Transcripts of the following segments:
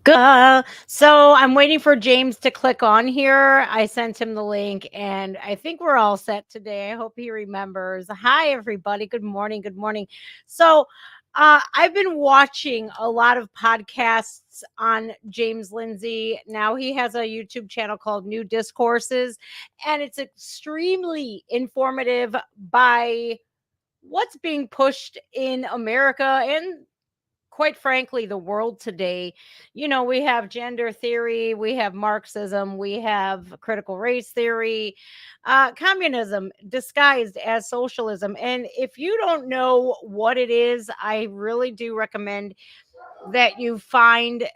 Good. So I'm waiting for James to click on here. I sent him the link and I think we're all set today. I hope he remembers. Hi, everybody. Good morning. Good morning. So, I've been watching a lot of podcasts on James Lindsay. Now he has a YouTube channel called New Discourses, and it's extremely informative by what's being pushed in America and quite frankly, the world today. We have gender theory, we have Marxism, we have critical race theory, communism disguised as socialism. And if you don't know what it is, I really do recommend that you find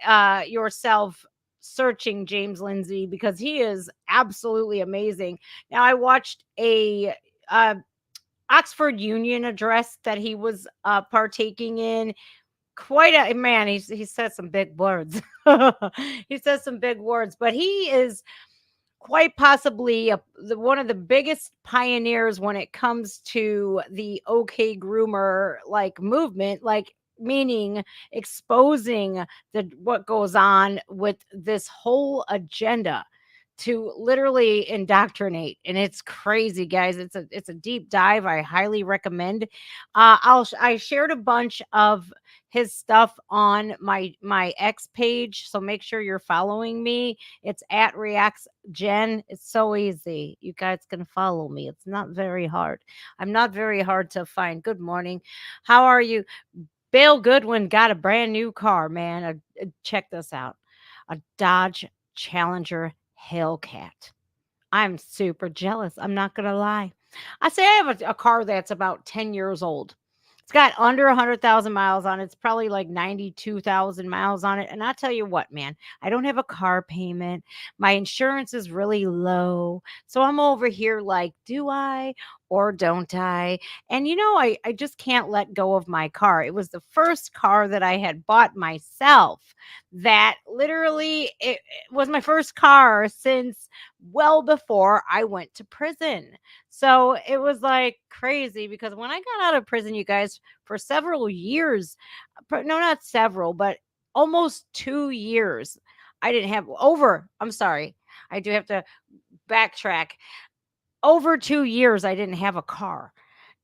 yourself searching James Lindsay because he is absolutely amazing. Now, I watched a Oxford Union address that he was partaking in. Quite a man. He says some big words. He says some big words, but he is quite possibly one of the biggest pioneers when it comes to the okay groomer like movement, like meaning exposing what goes on with this whole agenda to literally indoctrinate. And it's crazy, guys. It's a deep dive. I highly recommend. I shared a bunch of his stuff on my X page, so make sure you're following me. It's at Reacts Jen. It's so easy. You guys can follow me. It's not very hard. I'm not very hard to find. Good morning. How are you? Bill Goodwin got a brand new car, man. Check this out. A Dodge Challenger Hellcat. I'm super jealous. I'm not going to lie. I say I have a car that's about 10 years old. It's got under 100,000 miles on it. It's probably like 92,000 miles on it. And I tell you what, man, I don't have a car payment. My insurance is really low. So I'm over here like, do I or don't I? And I just can't let go of my car. It was the first car that I had bought myself that literally it was my first car since well before I went to prison. So it was like crazy because when I got out of prison, you guys, for several years, no, not several, but almost 2 years, I didn't have I'm sorry, I do have to backtrack. Over 2 years, I didn't have a car.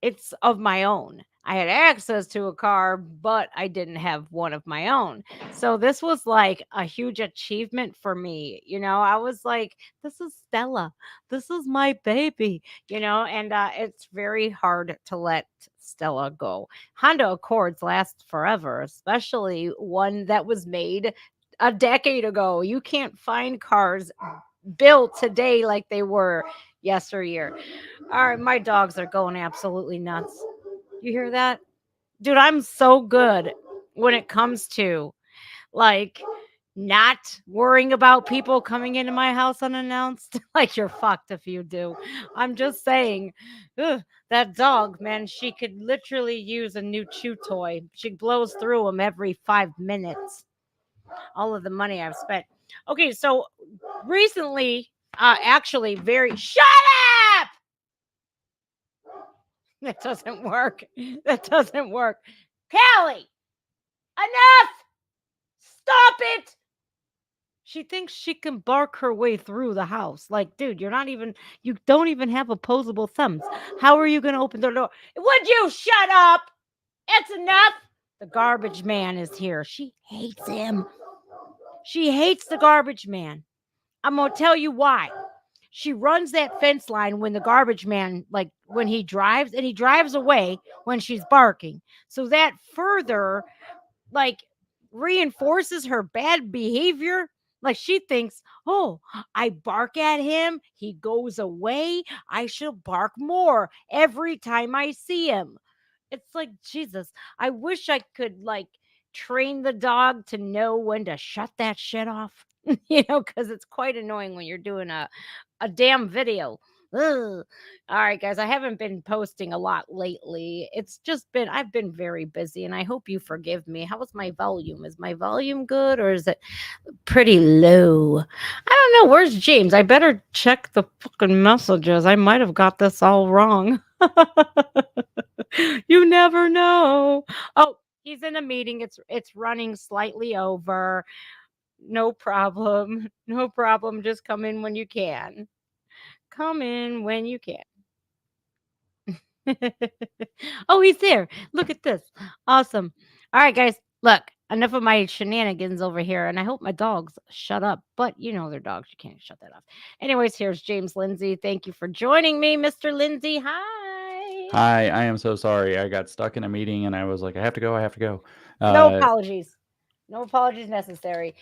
It's of my own. I had access to a car, but I didn't have one of my own. So this was like a huge achievement for me. I was like, this is Stella. This is my baby, and it's very hard to let Stella go. Honda Accords last forever, especially one that was made a decade ago. You can't find cars built today like they were yesteryear. All right, my dogs are going absolutely nuts. You hear that? Dude, I'm so good when it comes to like not worrying about people coming into my house unannounced. Like you're fucked if you do. I'm just saying, ugh, that dog, man, she could literally use a new chew toy. She blows through them every 5 minutes. All of the money I've spent. Okay, so recently, actually, very shut up. That doesn't work. That doesn't work. Callie, enough! Stop it! She thinks she can bark her way through the house. Like, dude, you don't even have opposable thumbs. How are you going to open the door? Would you shut up? It's enough. The garbage man is here. She hates him. She hates the garbage man. I'm going to tell you why. She runs that fence line when the garbage man, like when he drives, and he drives away when she's barking. So that further, like, reinforces her bad behavior. Like she thinks, oh, I bark at him, he goes away. I should bark more every time I see him. It's like, Jesus, I wish I could like train the dog to know when to shut that shit off. Because it's quite annoying when you're doing a damn video. Ugh. All right, guys, I haven't been posting a lot lately. I've been very busy and I hope you forgive me. How is my volume? Is my volume good or is it pretty low? I don't know. Where's James? I better check the fucking messages. I might have got this all wrong. You never know. Oh, he's in a meeting. It's running slightly over. No problem. No problem. Just come in when you can. Come in when you can. Oh, he's there. Look at this. Awesome. All right, guys. Look, enough of my shenanigans over here, and I hope my dogs shut up. But you know they're dogs. You can't shut that off. Anyways, here's James Lindsay. Thank you for joining me, Mr. Lindsay. Hi. Hi, I am so sorry. I got stuck in a meeting and I was like, I have to go. I have to go. No Uh, apologies. No apologies necessary.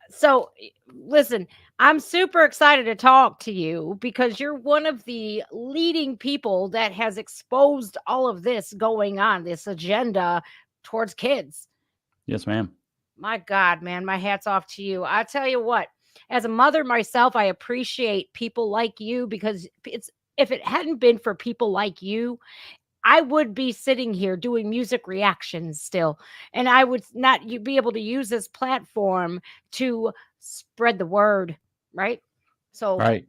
So, listen, I'm super excited to talk to you because you're one of the leading people that has exposed all of this going on, this agenda towards kids. yes, ma'am. My God, man, my hat's off to you. I tell you what, as a mother myself, I appreciate people like you because it's if it hadn't been for people like you, I would be sitting here doing music reactions still, and I would not you be able to use this platform to spread the word, right? So, Right.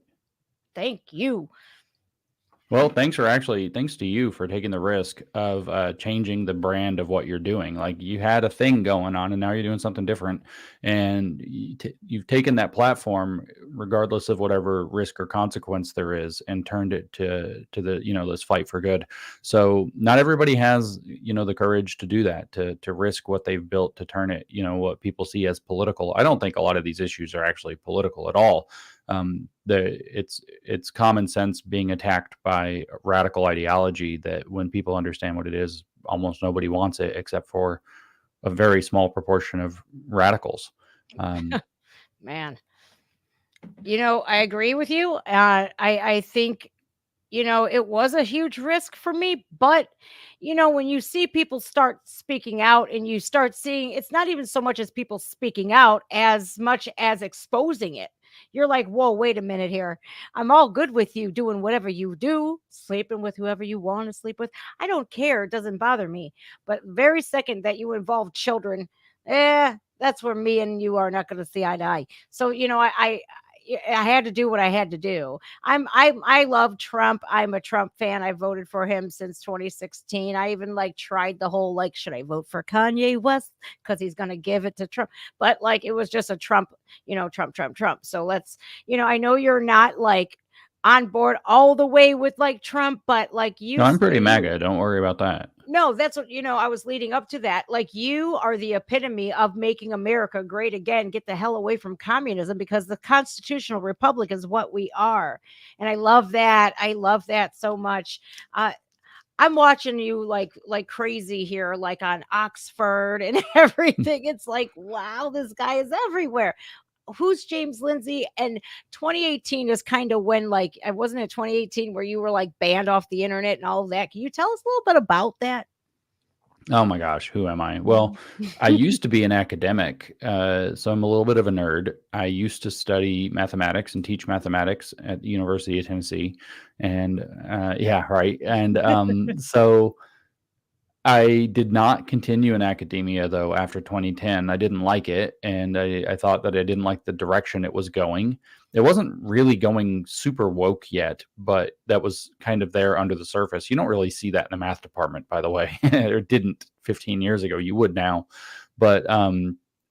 thank you. Well, thanks to you for taking the risk of changing the brand of what you're doing. Like you had a thing going on and now you're doing something different. And you've taken that platform, regardless of whatever risk or consequence there is, and turned it to the, this fight for good. So not everybody has, the courage to do that, to risk what they've built to turn it, what people see as political. I don't think a lot of these issues are actually political at all. It's common sense being attacked by radical ideology that when people understand what it is, almost nobody wants it except for a very small proportion of radicals. Man, I agree with you. I think it was a huge risk for me, but when you see people start speaking out and you start seeing it's not even so much as people speaking out as much as exposing it. You're like, whoa, wait a minute here. I'm all good with you doing whatever you do, sleeping with whoever you want to sleep with. I don't care. It doesn't bother me. But very second that you involve children, that's where me and you are not going to see eye to eye. So, I had to do what I had to do. I love Trump. I'm a Trump fan. I voted for him since 2016. I even tried the whole should I vote for Kanye West because he's gonna give it to Trump? But it was just a Trump, Trump, Trump, Trump. So I know you're not on board all the way with Trump, but No, you I'm pretty you MAGA. Don't worry about that. no, that's what I was leading up to that. You are the epitome of making America great again. Get the hell away from communism because the constitutional republic is what we are. And I love that. I love that so much. Uh, I'm watching you like crazy here, like on Oxford and everything. It's like, wow, this guy is everywhere. Who's James Lindsay? And 2018 is kind of when I wasn't it 2018 where you were banned off the internet and all of that. Can you tell us a little bit about that? Oh my gosh, who am I? Well, I used to be an academic, so I'm a little bit of a nerd. I used to study mathematics and teach mathematics at the University of Tennessee, and yeah, right. And so I did not continue in academia though after 2010. I didn't like it, and I thought that I didn't like the direction it was going. It wasn't really going super woke yet, but that was kind of there under the surface. You don't really see that in the math department, by the way, or didn't 15 years ago. You would now, but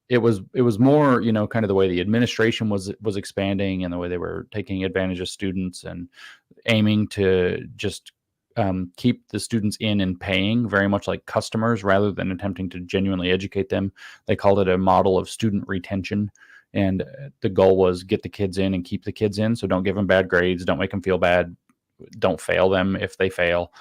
it was more, kind of the way the administration was expanding and the way they were taking advantage of students and aiming to just keep the students in and paying very much like customers rather than attempting to genuinely educate them. They called it a model of student retention. And the goal was get the kids in and keep the kids in. So don't give them bad grades. Don't make them feel bad. Don't fail them if they fail,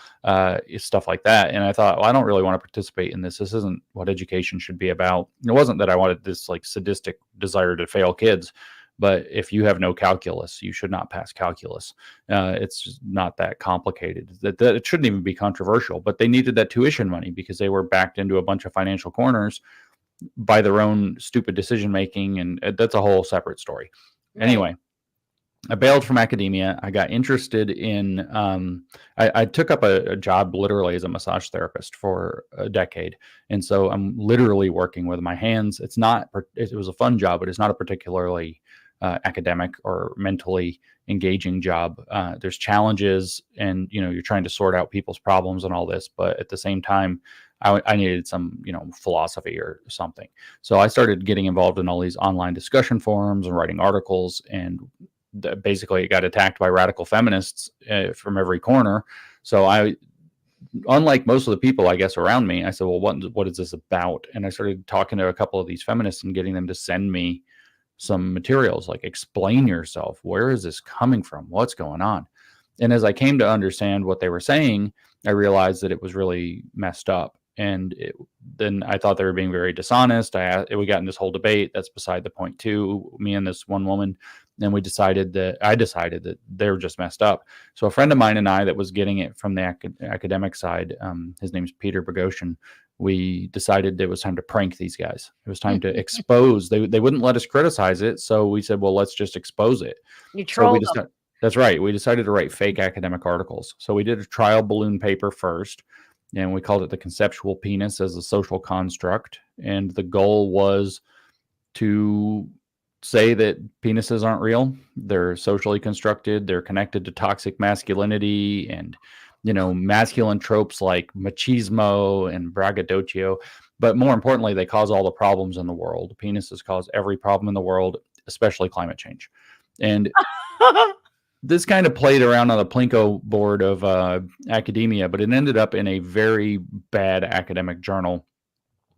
stuff like that. And I thought, well, I don't really want to participate in this. This isn't what education should be about. It wasn't that I wanted this sadistic desire to fail kids. But if you have no calculus, you should not pass calculus. It's just not that complicated. That it shouldn't even be controversial. But they needed that tuition money because they were backed into a bunch of financial corners by their own stupid decision making, and that's a whole separate story. Right. Anyway, I bailed from academia. I got interested in. I took up a job literally as a massage therapist for a decade, and so I'm literally working with my hands. It was a fun job, but it's not a particularly academic or mentally engaging job. There's challenges, and you're trying to sort out people's problems and all this, but at the same time, I needed some philosophy or something. So I started getting involved in all these online discussion forums and writing articles, and basically it got attacked by radical feminists from every corner. So unlike most of the people, I guess, around me, I said, well, what is this about? And I started talking to a couple of these feminists and getting them to send me some materials, like, explain yourself. Where is this coming from? What's going on? And as I came to understand what they were saying, I realized that it was really messed up. And then I thought they were being very dishonest. We got in this whole debate. That's beside the point too, me and this one woman. And I decided that they were just messed up. So a friend of mine and I that was getting it from the academic side, his name's Peter Bogosian, we decided it was time to prank these guys. It was time to expose. They wouldn't let us criticize it. So we said, well, let's just expose it. You trolled them. That's right. We decided to write fake academic articles. So we did a trial balloon paper first, and we called it The Conceptual Penis as a Social Construct. And the goal was to say that penises aren't real. They're socially constructed. They're connected to toxic masculinity and, masculine tropes like machismo and braggadocio. But more importantly, they cause all the problems in the world. Penises cause every problem in the world, especially climate change. And this kind of played around on the Plinko board of academia, but it ended up in a very bad academic journal.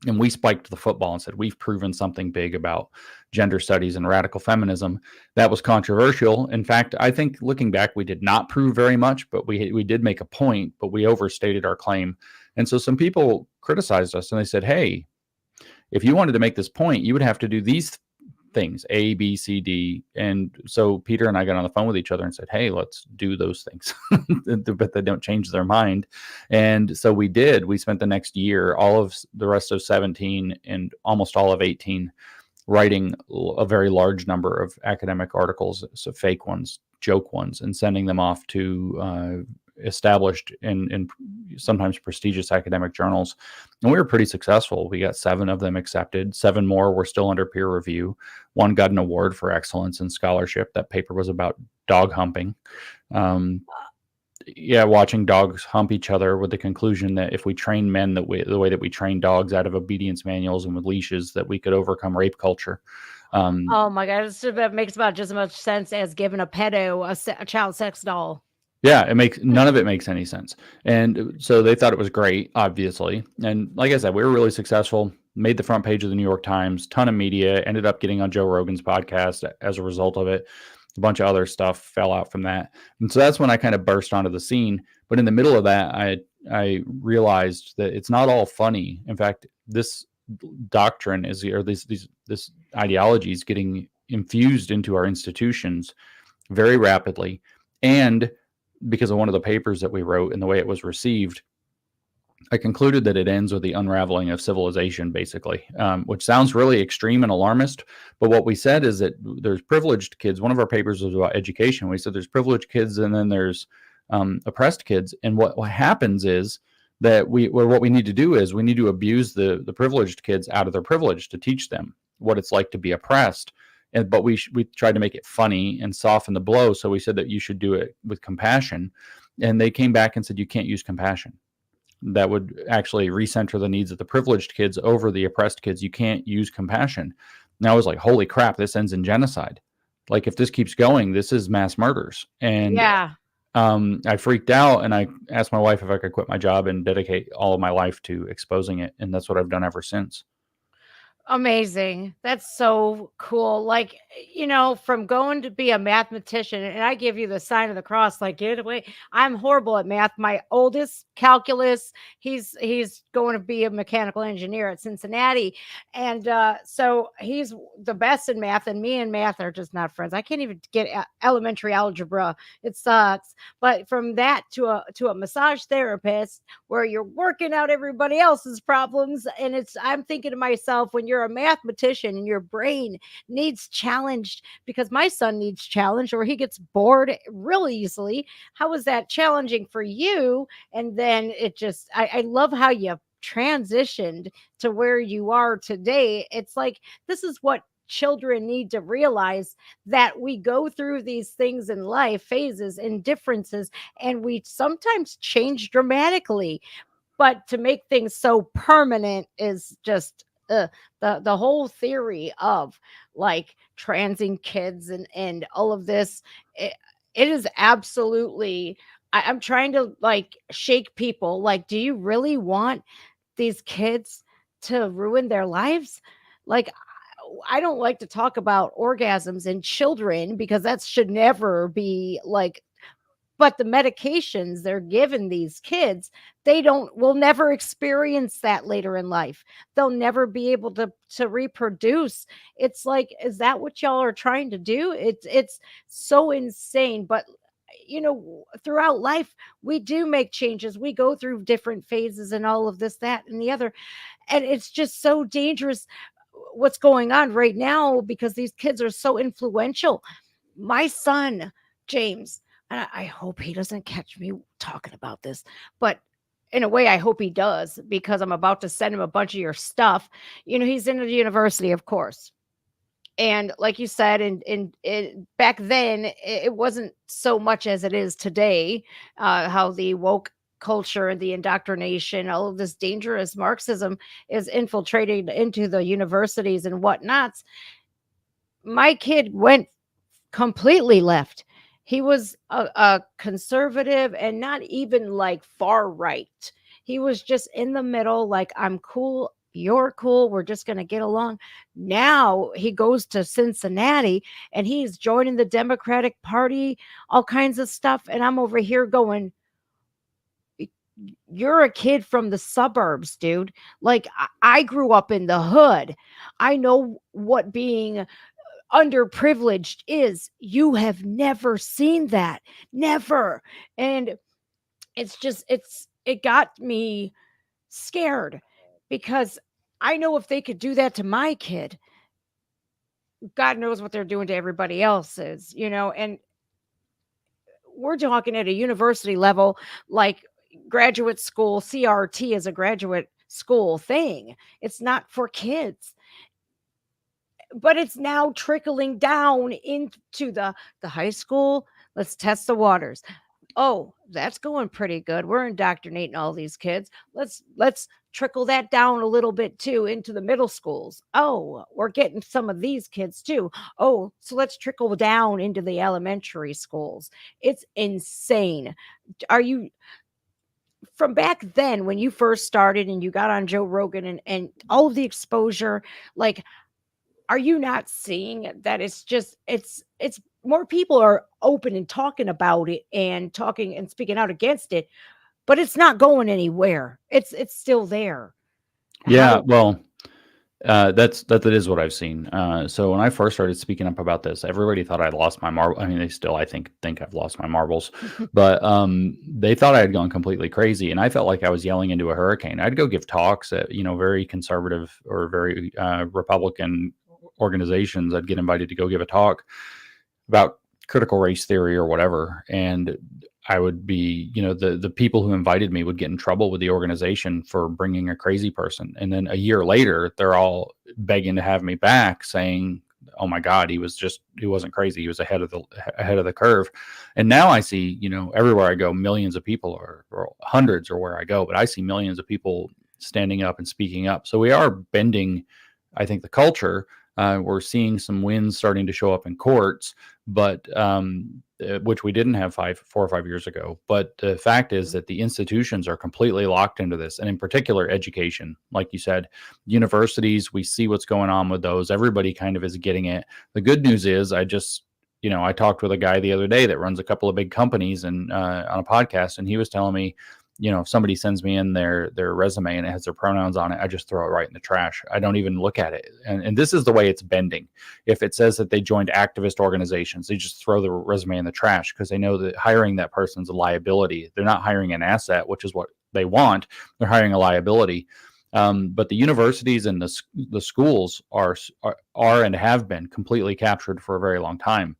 And we spiked the football and said, we've proven something big about gender studies and radical feminism. That was controversial. In fact, I think looking back, we did not prove very much, but we did make a point, but we overstated our claim. And so some people criticized us and they said, hey, if you wanted to make this point, you would have to do these things, A, B, C, D. And so Peter and I got on the phone with each other and said, hey, let's do those things. But they don't change their mind. And so we did. We spent the next year, all of the rest of 17 and almost all of 18, writing a very large number of academic articles, so fake ones, joke ones, and sending them off to established and sometimes prestigious academic journals. And we were pretty successful. We got 7 of them accepted. 7 more were still under peer review. 1 got an award for excellence in scholarship. That paper was about dog humping. Watching dogs hump each other, with the conclusion that if we train men the way that we train dogs out of obedience manuals and with leashes, that we could overcome rape culture. Oh my God, that makes about just as much sense as giving a pedo a child sex doll. Yeah, none of it makes any sense. And so they thought it was great, obviously. And like I said, we were really successful, made the front page of the New York Times, ton of media, ended up getting on Joe Rogan's podcast as a result of it. A bunch of other stuff fell out from that. And so that's when I kind of burst onto the scene. But in the middle of that, I realized that it's not all funny. In fact, this doctrine this ideology is getting infused into our institutions very rapidly. And because of one of the papers that we wrote and the way it was received, I concluded that it ends with the unraveling of civilization, basically, which sounds really extreme and alarmist. But what we said is that there's privileged kids. One of our papers was about education. We said there's privileged kids and then there's oppressed kids. And what happens is that what we need to do is we need to abuse the privileged kids out of their privilege to teach them what it's like to be oppressed. But we tried to make it funny and soften the blow. So we said that you should do it with compassion. And they came back and said, you can't use compassion. That would actually recenter the needs of the privileged kids over the oppressed kids. You can't use compassion. And I was like, holy crap, this ends in genocide. Like, if this keeps going, this is mass murders. And I freaked out and I asked my wife if I could quit my job and dedicate all of my life to exposing it. And that's what I've done ever since. Amazing. That's so cool. Like, from going to be a mathematician, and I give you the sign of the cross, like, get away. I'm horrible at math. My oldest, calculus, he's going to be a mechanical engineer at Cincinnati. And so he's the best in math, and me and math are just not friends. I can't even get elementary algebra. It sucks. But from that to a massage therapist where you're working out everybody else's problems, and I'm thinking to myself, when you're a mathematician and your brain needs challenged, because my son needs challenged or he gets bored really easily. How is that challenging for you? And then I love how you transitioned to where you are today. It's like, this is what children need to realize that we go through these things in life, phases and differences, and we sometimes change dramatically. But to make things so permanent is just the whole theory of like transing kids and all of this. It is absolutely. I'm trying to like shake people. Like, do you really want these kids to ruin their lives? Like, I don't like to talk about orgasms in children because that should never be like, but the medications they're giving these kids, they don't will never experience that later in life. They'll never be able to reproduce. It's like, is that what y'all are trying to do? It's so insane. But throughout life we do make changes, we go through different phases and all of this, that, and the other, and it's just so dangerous what's going on right now because these kids are so influential. My son James, and I hope he doesn't catch me talking about this, but in a way I hope he does, because I'm about to send him a bunch of your stuff. He's in the university, of course, and like you said, back then it wasn't so much as it is today. How the woke culture and the indoctrination, all of this dangerous Marxism is infiltrating into the universities and whatnots. My kid went completely left. He was a conservative and not even like far right. He was just in the middle, like, I'm cool, you're cool, we're just going to get along. Now he goes to Cincinnati and he's joining the Democratic Party, all kinds of stuff. And I'm over here going, you're a kid from the suburbs, dude. Like, I grew up in the hood. I know what being underprivileged is. You have never seen that. Never. And it got me scared, because I know if they could do that to my kid, God knows what they're doing to everybody else's, and we're talking at a university level, like graduate school. CRT is a graduate school thing. It's not for kids, but it's now trickling down into the high school. Let's test the waters. Oh, that's going pretty good. We're indoctrinating all these kids. Let's trickle that down a little bit too into the middle schools. Oh, we're getting some of these kids too. Oh, so let's trickle down into the elementary schools. It's insane. Are you from back then when you first started and you got on Joe Rogan and all of the exposure, like, are you not seeing that it's more people are open and talking about it and talking and speaking out against it, but it's not going anywhere. It's still there. Yeah, How well, that is what I've seen. So when I first started speaking up about this, everybody thought I'd lost my marble. I mean, they still, I think I've lost my marbles, but they thought I had gone completely crazy, and I felt like I was yelling into a hurricane. I'd go give talks at very conservative or very Republican organizations. I'd get invited to go give a talk about critical race theory or whatever, and I would be, the people who invited me would get in trouble with the organization for bringing a crazy person. And then a year later, they're all begging to have me back, saying, "Oh my God, he wasn't crazy. He was ahead of the curve." And now I see, everywhere I go, millions of people or hundreds or where I go, but I see millions of people standing up and speaking up. So we are bending, I think, the culture. We're seeing some wins starting to show up in courts, but which we didn't have 4 or 5 years ago. But the fact is that the institutions are completely locked into this, and in particular, education. Like you said, universities, we see what's going on with those. Everybody kind of is getting it. The good news is, I talked with a guy the other day that runs a couple of big companies and on a podcast, and he was telling me, if somebody sends me in their resume and it has their pronouns on it, I just throw it right in the trash. I don't even look at it. And this is the way it's bending. If it says that they joined activist organizations, they just throw the resume in the trash because they know that hiring that person's a liability. They're not hiring an asset, which is what they want. They're hiring a liability. But the universities and the schools are and have been completely captured for a very long time.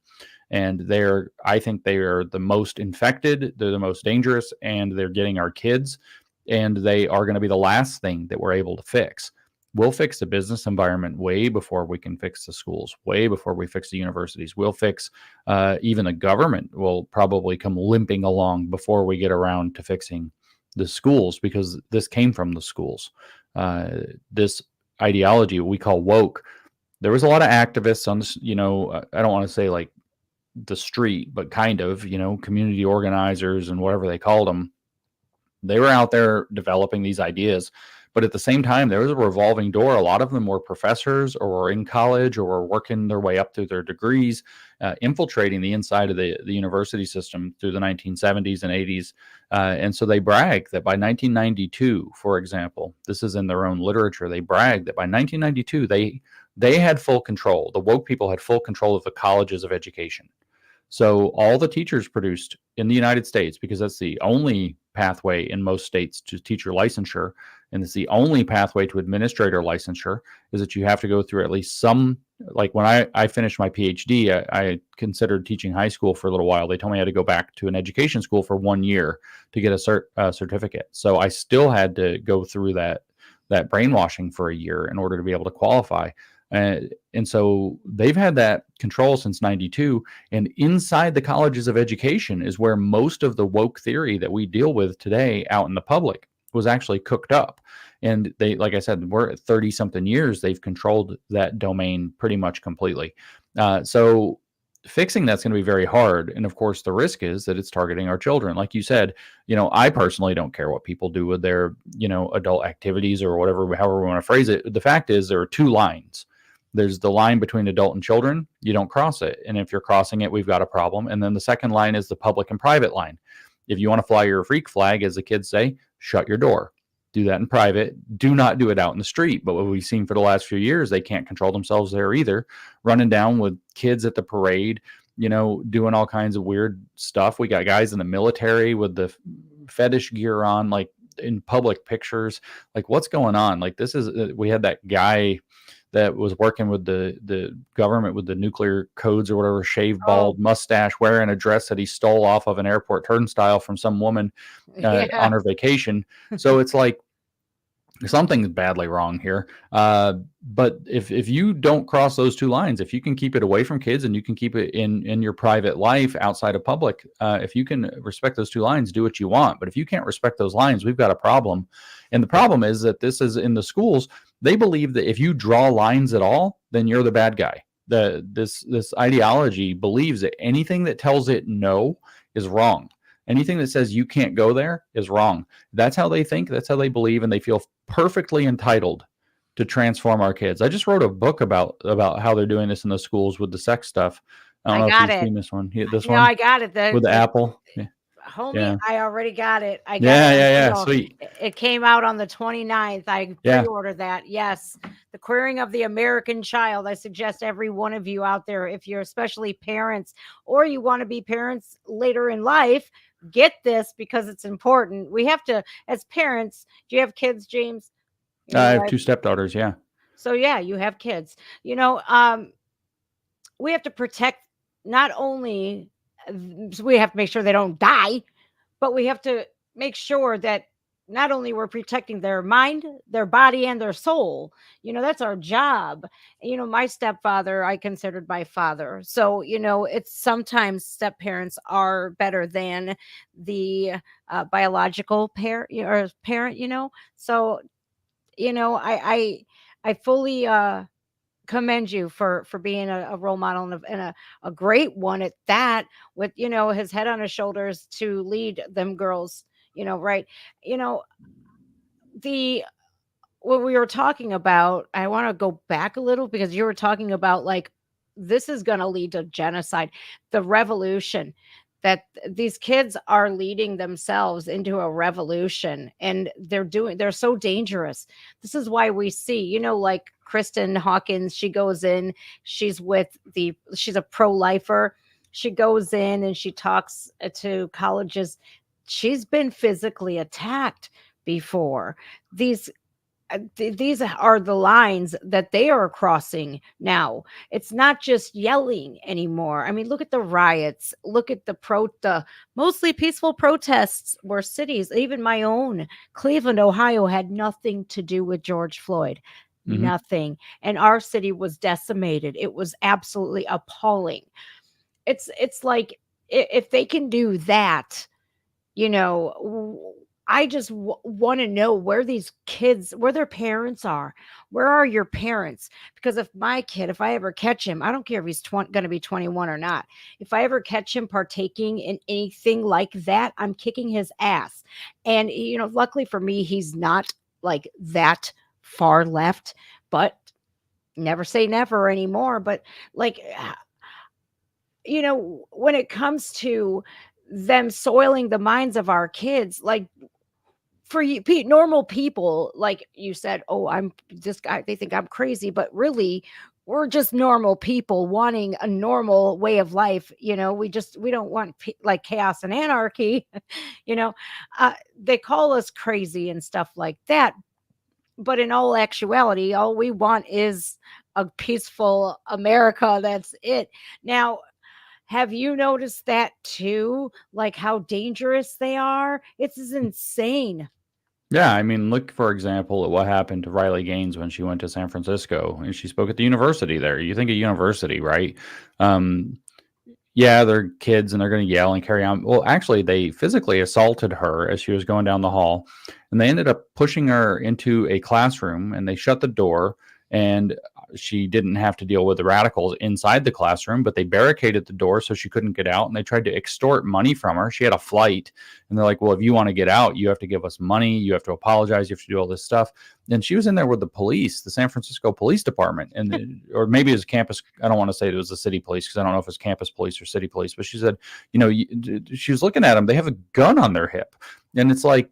And I think they are the most infected, they're the most dangerous, and they're getting our kids, and they are going to be the last thing that we're able to fix. We'll fix the business environment way before we can fix the schools, way before we fix the universities. We'll fix even the government will probably come limping along before we get around to fixing the schools, because this came from the schools. This ideology we call woke. There was a lot of activists on this, I don't want to say like the street, but kind of, community organizers and whatever they called them. They were out there developing these ideas. But at the same time, there was a revolving door. A lot of them were professors or were in college or were working their way up through their degrees, infiltrating the inside of the university system through the 1970s and 80s. And so they brag that by 1992, for example, this is in their own literature, they brag that by 1992, they had full control. The woke people had full control of the colleges of education. So all the teachers produced in the United States, because that's the only pathway in most states to teacher licensure, and it's the only pathway to administrator licensure, is that you have to go through at least some, like when I finished my PhD, I considered teaching high school for a little while. They told me I had to go back to an education school for 1 year to get a certificate. So I still had to go through that brainwashing for a year in order to be able to qualify. And so they've had that control since 92. And inside the colleges of education is where most of the woke theory that we deal with today out in the public was actually cooked up. And they, like I said, we're at 30 something years, they've controlled that domain pretty much completely. So fixing that's going to be very hard. And of course, the risk is that it's targeting our children. Like you said, I personally don't care what people do with their, adult activities or whatever, however we want to phrase it. The fact is there are two lines. There's the line between adult and children. You don't cross it. And if you're crossing it, we've got a problem. And then the second line is the public and private line. If you want to fly your freak flag, as the kids say, shut your door. Do that in private. Do not do it out in the street. But what we've seen for the last few years, they can't control themselves there either. Running down with kids at the parade, doing all kinds of weird stuff. We got guys in the military with the fetish gear on, like in public pictures. Like, what's going on? Like, we had that guy that was working with the government with the nuclear codes or whatever, shaved bald, mustache, wearing a dress that he stole off of an airport turnstile from some woman on her vacation. So it's like something's badly wrong here. But if you don't cross those two lines, if you can keep it away from kids and you can keep it in your private life outside of public, if you can respect those two lines, do what you want. But if you can't respect those lines, we've got a problem. And the problem is that this is in the schools. They believe that if you draw lines at all, then you're the bad guy. This ideology believes that anything that tells it no is wrong. Anything that says you can't go there is wrong. That's how they think. That's how they believe, and they feel perfectly entitled to transform our kids. I just wrote a book about how they're doing this in the schools with the sex stuff. I don't know if you've seen this one. This one? I got it. With the apple. Yeah. Homie, I already got it. I got it. Yeah. Sweet. It came out on the 29th. I pre-ordered that. Yes. The Queering of the American Child. I suggest every one of you out there, if you're especially parents or you want to be parents later in life, get this because it's important. We have to, as parents, do you have kids, James? I have two stepdaughters. Yeah. So yeah, you have kids. We have to protect not only, we have to make sure they don't die, but we have to make sure that not only we're protecting their mind, their body, and their soul. That's our job. My stepfather, I considered my father. So, it's sometimes step parents are better than the biological parent. So, I fully commend you for being a role model and a great one at that, with his head on his shoulders to lead them girls, right. What we were talking about, I want to go back a little because you were talking about like this is going to lead to genocide, the revolution, that these kids are leading themselves into a revolution, and they're so dangerous. This is why we see, like Kristen Hawkins, she goes in, she's a pro-lifer. She goes in and she talks to colleges. She's been physically attacked before. These are the lines that they are crossing now. It's not just yelling anymore. I mean, look at the riots. Look at the mostly peaceful protests where cities, even my own Cleveland, Ohio, had nothing to do with George Floyd. Mhm. Nothing. And our city was decimated. It was absolutely appalling. It's like, if they can do that, you know, I just want to know where these kids, where their parents are. Where are your parents? Because if my kid, if I ever catch him, I don't care if he's going to be 21 or not. If I ever catch him partaking in anything like that, I'm kicking his ass. And, luckily for me, he's not like that far left, but never say never anymore. But like, when it comes to them soiling the minds of our kids, like, for you, normal people, like you said, oh, I'm this guy, they think I'm crazy, but really, we're just normal people wanting a normal way of life. We don't want like chaos and anarchy. you know they call us crazy and stuff like that, but in all actuality, all we want is a peaceful America. That's it. Now, have you noticed that too? Like how dangerous they are? It's insane. Yeah, I mean, look, for example, at what happened to Riley Gaines when she went to San Francisco and she spoke at the university there. You think a university, right? Um, yeah, they're kids and they're going to yell and carry on. Well, actually, they physically assaulted her as she was going down the hall, and they ended up pushing her into a classroom and they shut the door. And she didn't have to deal with the radicals inside the classroom, but they barricaded the door so she couldn't get out. And they tried to extort money from her. She had a flight, and they're like, "Well, if you want to get out, you have to give us money. You have to apologize. You have to do all this stuff." And she was in there with the police, the San Francisco Police Department, or maybe it was campus. I don't want to say it was the city police because I don't know if it's campus police or city police. But she said, she was looking at them. They have a gun on their hip, and it's like,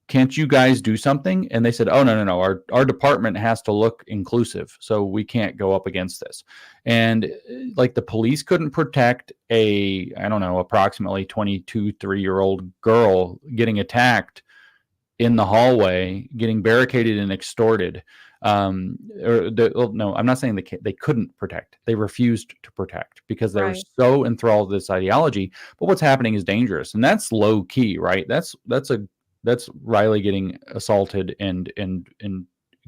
can't you guys do something? And they said, oh, no. Our department has to look inclusive. So we can't go up against this. And like the police couldn't protect approximately 22, 3-year-old girl getting attacked in the hallway, getting barricaded and extorted. No, I'm not saying they couldn't protect. They refused to protect because they were Right. so enthralled with this ideology. But what's happening is dangerous. And that's low key, right? That's Riley getting assaulted and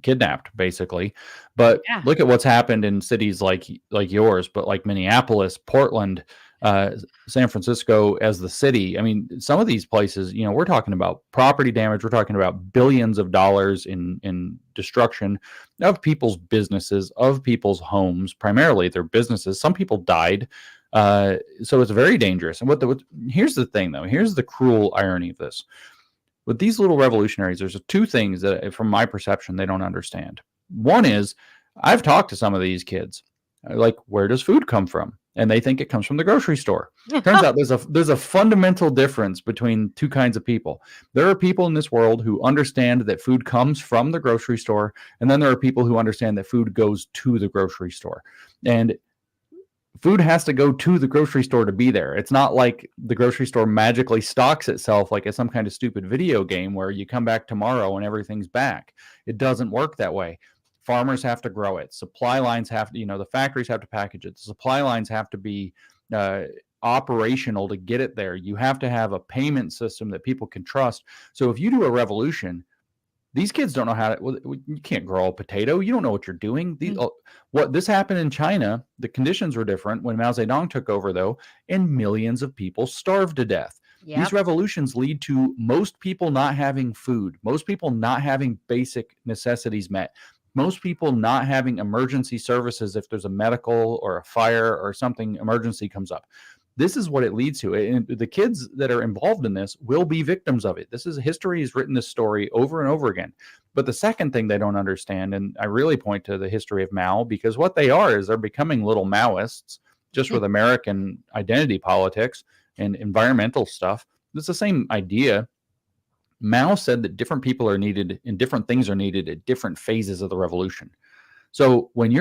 kidnapped, basically. But Yeah. look at what's happened in cities like yours, but like Minneapolis, Portland, San Francisco as the city. I mean, some of these places, we're talking about property damage. We're talking about billions of dollars in destruction of people's businesses, of people's homes, primarily their businesses. Some people died. So it's very dangerous. And here's the thing, though. Here's the cruel irony of this. With these little revolutionaries, there's two things that, from my perception, they don't understand. One is, I've talked to some of these kids, like, where does food come from? And they think it comes from the grocery store. Turns out there's a fundamental difference between two kinds of people. There are people in this world who understand that food comes from the grocery store, and then there are people who understand that food goes to the grocery store. And food has to go to the grocery store to be there. It's not like the grocery store magically stocks itself like it's some kind of stupid video game where you come back tomorrow and everything's back. It doesn't work that way. Farmers have to grow it. Supply lines have to, the factories have to package it. The supply lines have to be operational to get it there. You have to have a payment system that people can trust. So if you do a revolution, these kids don't know how to. Well, you can't grow a potato. You don't know what you're doing. This happened in China. The conditions were different when Mao Zedong took over, though, and millions of people starved to death. Yep. These revolutions lead to most people not having food, most people not having basic necessities met, most people not having emergency services if there's a medical or a fire or something emergency comes up. This is what it leads to. And the kids that are involved in this will be victims of it. History has written this story over and over again. But the second thing they don't understand, and I really point to the history of Mao, because what they are is they're becoming little Maoists, just with American identity politics and environmental stuff. It's the same idea. Mao said that different people are needed and different things are needed at different phases of the revolution. So when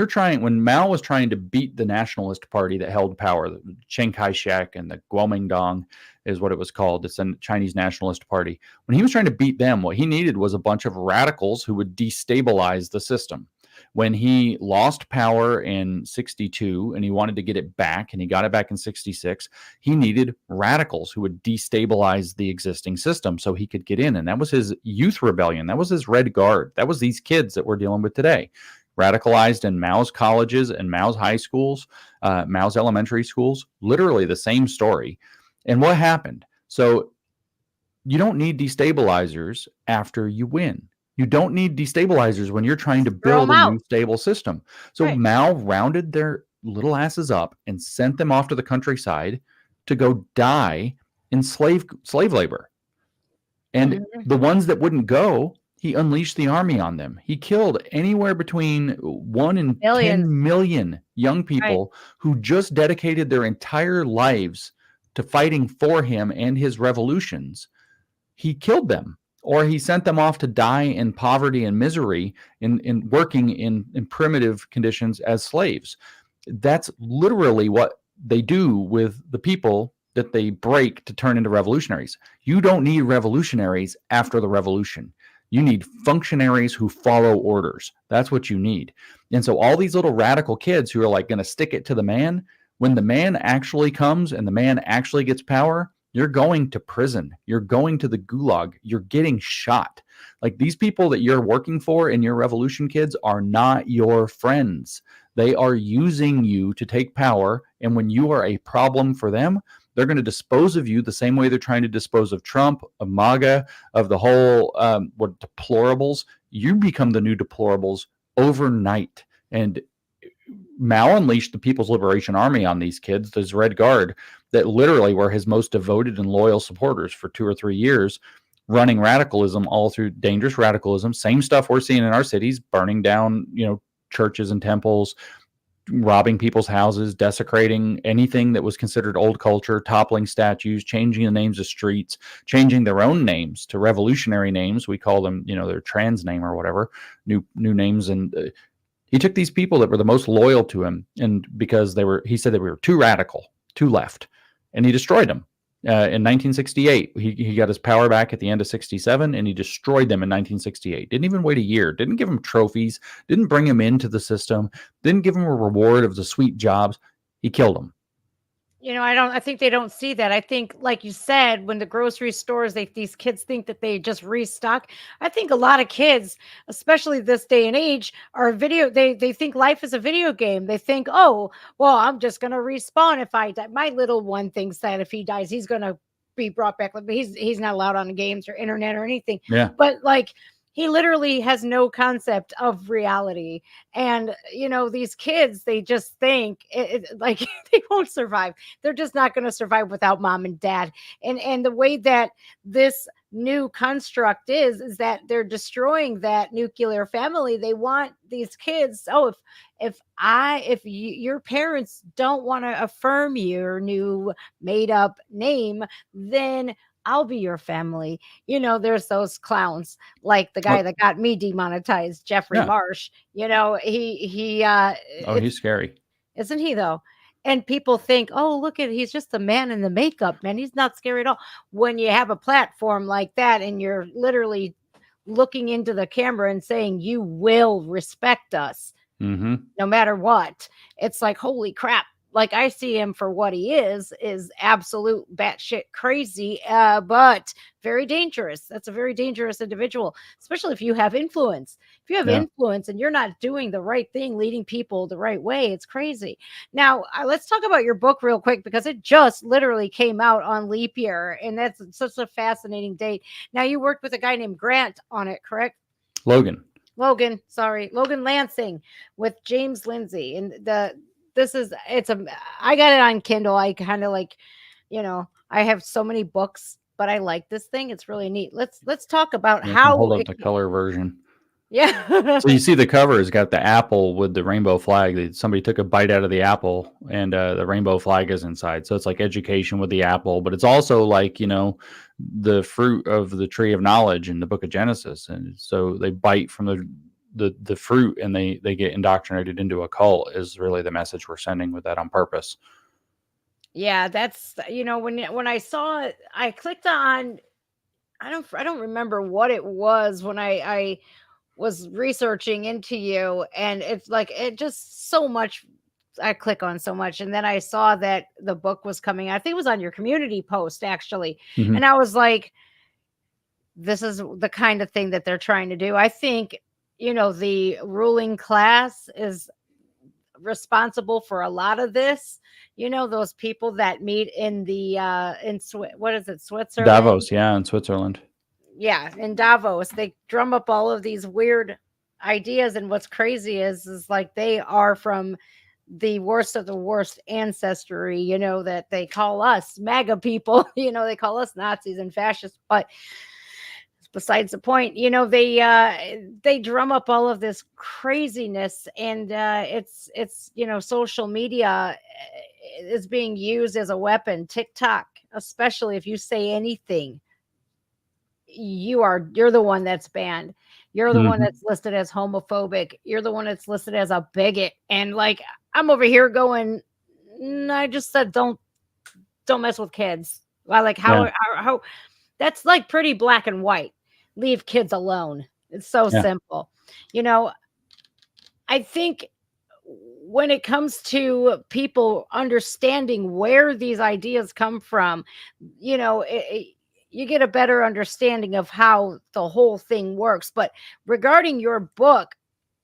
Mao was trying to beat the nationalist party that held power, the Chiang Kai-shek and the Kuomintang is what it was called. It's a Chinese nationalist party. When he was trying to beat them, what he needed was a bunch of radicals who would destabilize the system. When he lost power in 62 and he wanted to get it back, and he got it back in 66, he needed radicals who would destabilize the existing system so he could get in. And that was his youth rebellion. That was his Red Guard. That was these kids that we're dealing with today, radicalized in Mao's colleges and Mao's high schools, Mao's elementary schools, literally the same story. And what happened? So you don't need destabilizers after you win. You don't need destabilizers when you're trying to build a new stable system. So Right. Mao rounded their little asses up and sent them off to the countryside to go die in slave labor. And the ones that wouldn't go, he unleashed the army on them. He killed anywhere between 1 and Billions. 10 million young people who just dedicated their entire lives to fighting for him and his revolutions. He killed them, or he sent them off to die in poverty and misery in working in primitive conditions as slaves. That's literally what they do with the people that they break to turn into revolutionaries. You don't need revolutionaries after the revolution. You need functionaries who follow orders. That's what you need. And so all these little radical kids who are like going to stick it to the man, when the man actually comes and the man actually gets power, you're going to prison. You're going to the gulag. You're getting shot. Like, these people that you're working for in your revolution, kids, are not your friends. They are using you to take power. And when you are a problem for them, they're going to dispose of you the same way they're trying to dispose of Trump, of MAGA, of the whole deplorables. You become the new deplorables overnight. And Mao unleashed the People's Liberation Army on these kids, this Red Guard, that literally were his most devoted and loyal supporters for 2 or 3 years, running radicalism all through dangerous radicalism. Same stuff we're seeing in our cities, burning down, churches and temples, robbing people's houses, desecrating anything that was considered old culture, toppling statues, changing the names of streets, changing their own names to revolutionary names. We call them, their trans name or whatever, new names. And he took these people that were the most loyal to him, and because he said that we were too radical, too left, and he destroyed them. In 1968, he got his power back at the end of 67, and he destroyed them in 1968. Didn't even wait a year. Didn't give them trophies. Didn't bring them into the system. Didn't give them a reward of the sweet jobs. He killed them. I think they don't see that. I think, like you said, when the grocery stores, these kids think that they just restock. I think a lot of kids, especially this day and age, they think life is a video game. They think, oh, well, I'm just going to respawn if I die. My little one thinks that if he dies, he's going to be brought back. But he's not allowed on the games or internet or anything. Yeah. But he literally has no concept of reality. And, these kids, they just think they won't survive. They're just not going to survive without mom and dad. And the way that this new construct is that they're destroying that nuclear family. They want these kids. Oh, if your parents don't want to affirm your new made up name, then I'll be your family. There's those clowns like the guy that got me demonetized, Jeffrey Marsh. He's scary. Isn't he though? And people think, oh, look he's just the man in the makeup, man. He's not scary at all. When you have a platform like that and you're literally looking into the camera and saying, you will respect us no matter what. It's like, holy crap. Like, I see him for what he is absolute batshit crazy, but very dangerous. That's a very dangerous individual, especially if you have influence. If you have influence and you're not doing the right thing, leading people the right way, it's crazy. Now, let's talk about your book real quick, because it just literally came out on leap year, and that's such a fascinating date. Now, you worked with a guy named Grant on it, correct? Logan Lansing with James Lindsay, and I got it on Kindle. I kind of I have so many books, but I like this thing. It's really neat. Let's talk about how hold up the color version. Yeah. So you see the cover has got the apple with the rainbow flag. Somebody took a bite out of the apple, and the rainbow flag is inside. So it's like education with the apple, but it's also like, the fruit of the tree of knowledge in the book of Genesis. And so they bite from the fruit, and they get indoctrinated into a cult, is really the message we're sending with that on purpose. Yeah, that's, when I saw it, I clicked on, I don't remember what it was when I was researching into you, and it's like it just so much. I click on so much, and then I saw that the book was coming. I think it was on your community post actually, Mhm. and I was like, this is the kind of thing that they're trying to do. I think, the ruling class is responsible for a lot of this. Those people that meet in the what is it, Switzerland? Davos, yeah, in Switzerland. Yeah, in Davos, they drum up all of these weird ideas, and what's crazy is like they are from the worst of the worst ancestry, that they call us MAGA people, they call us Nazis and fascists, but besides the point. They drum up all of this craziness, and it's social media is being used as a weapon. TikTok, especially, if you say anything, you're the one that's banned. You're the one Mhm. that's listed as homophobic. You're the one that's listed as a bigot. And like, I'm over here going, I just said don't mess with kids. I like Yeah, how that's like pretty black and white. Leave kids alone. It's so yeah, simple. You know, I think when it comes to people understanding where these ideas come from, you get a better understanding of how the whole thing works. But regarding your book,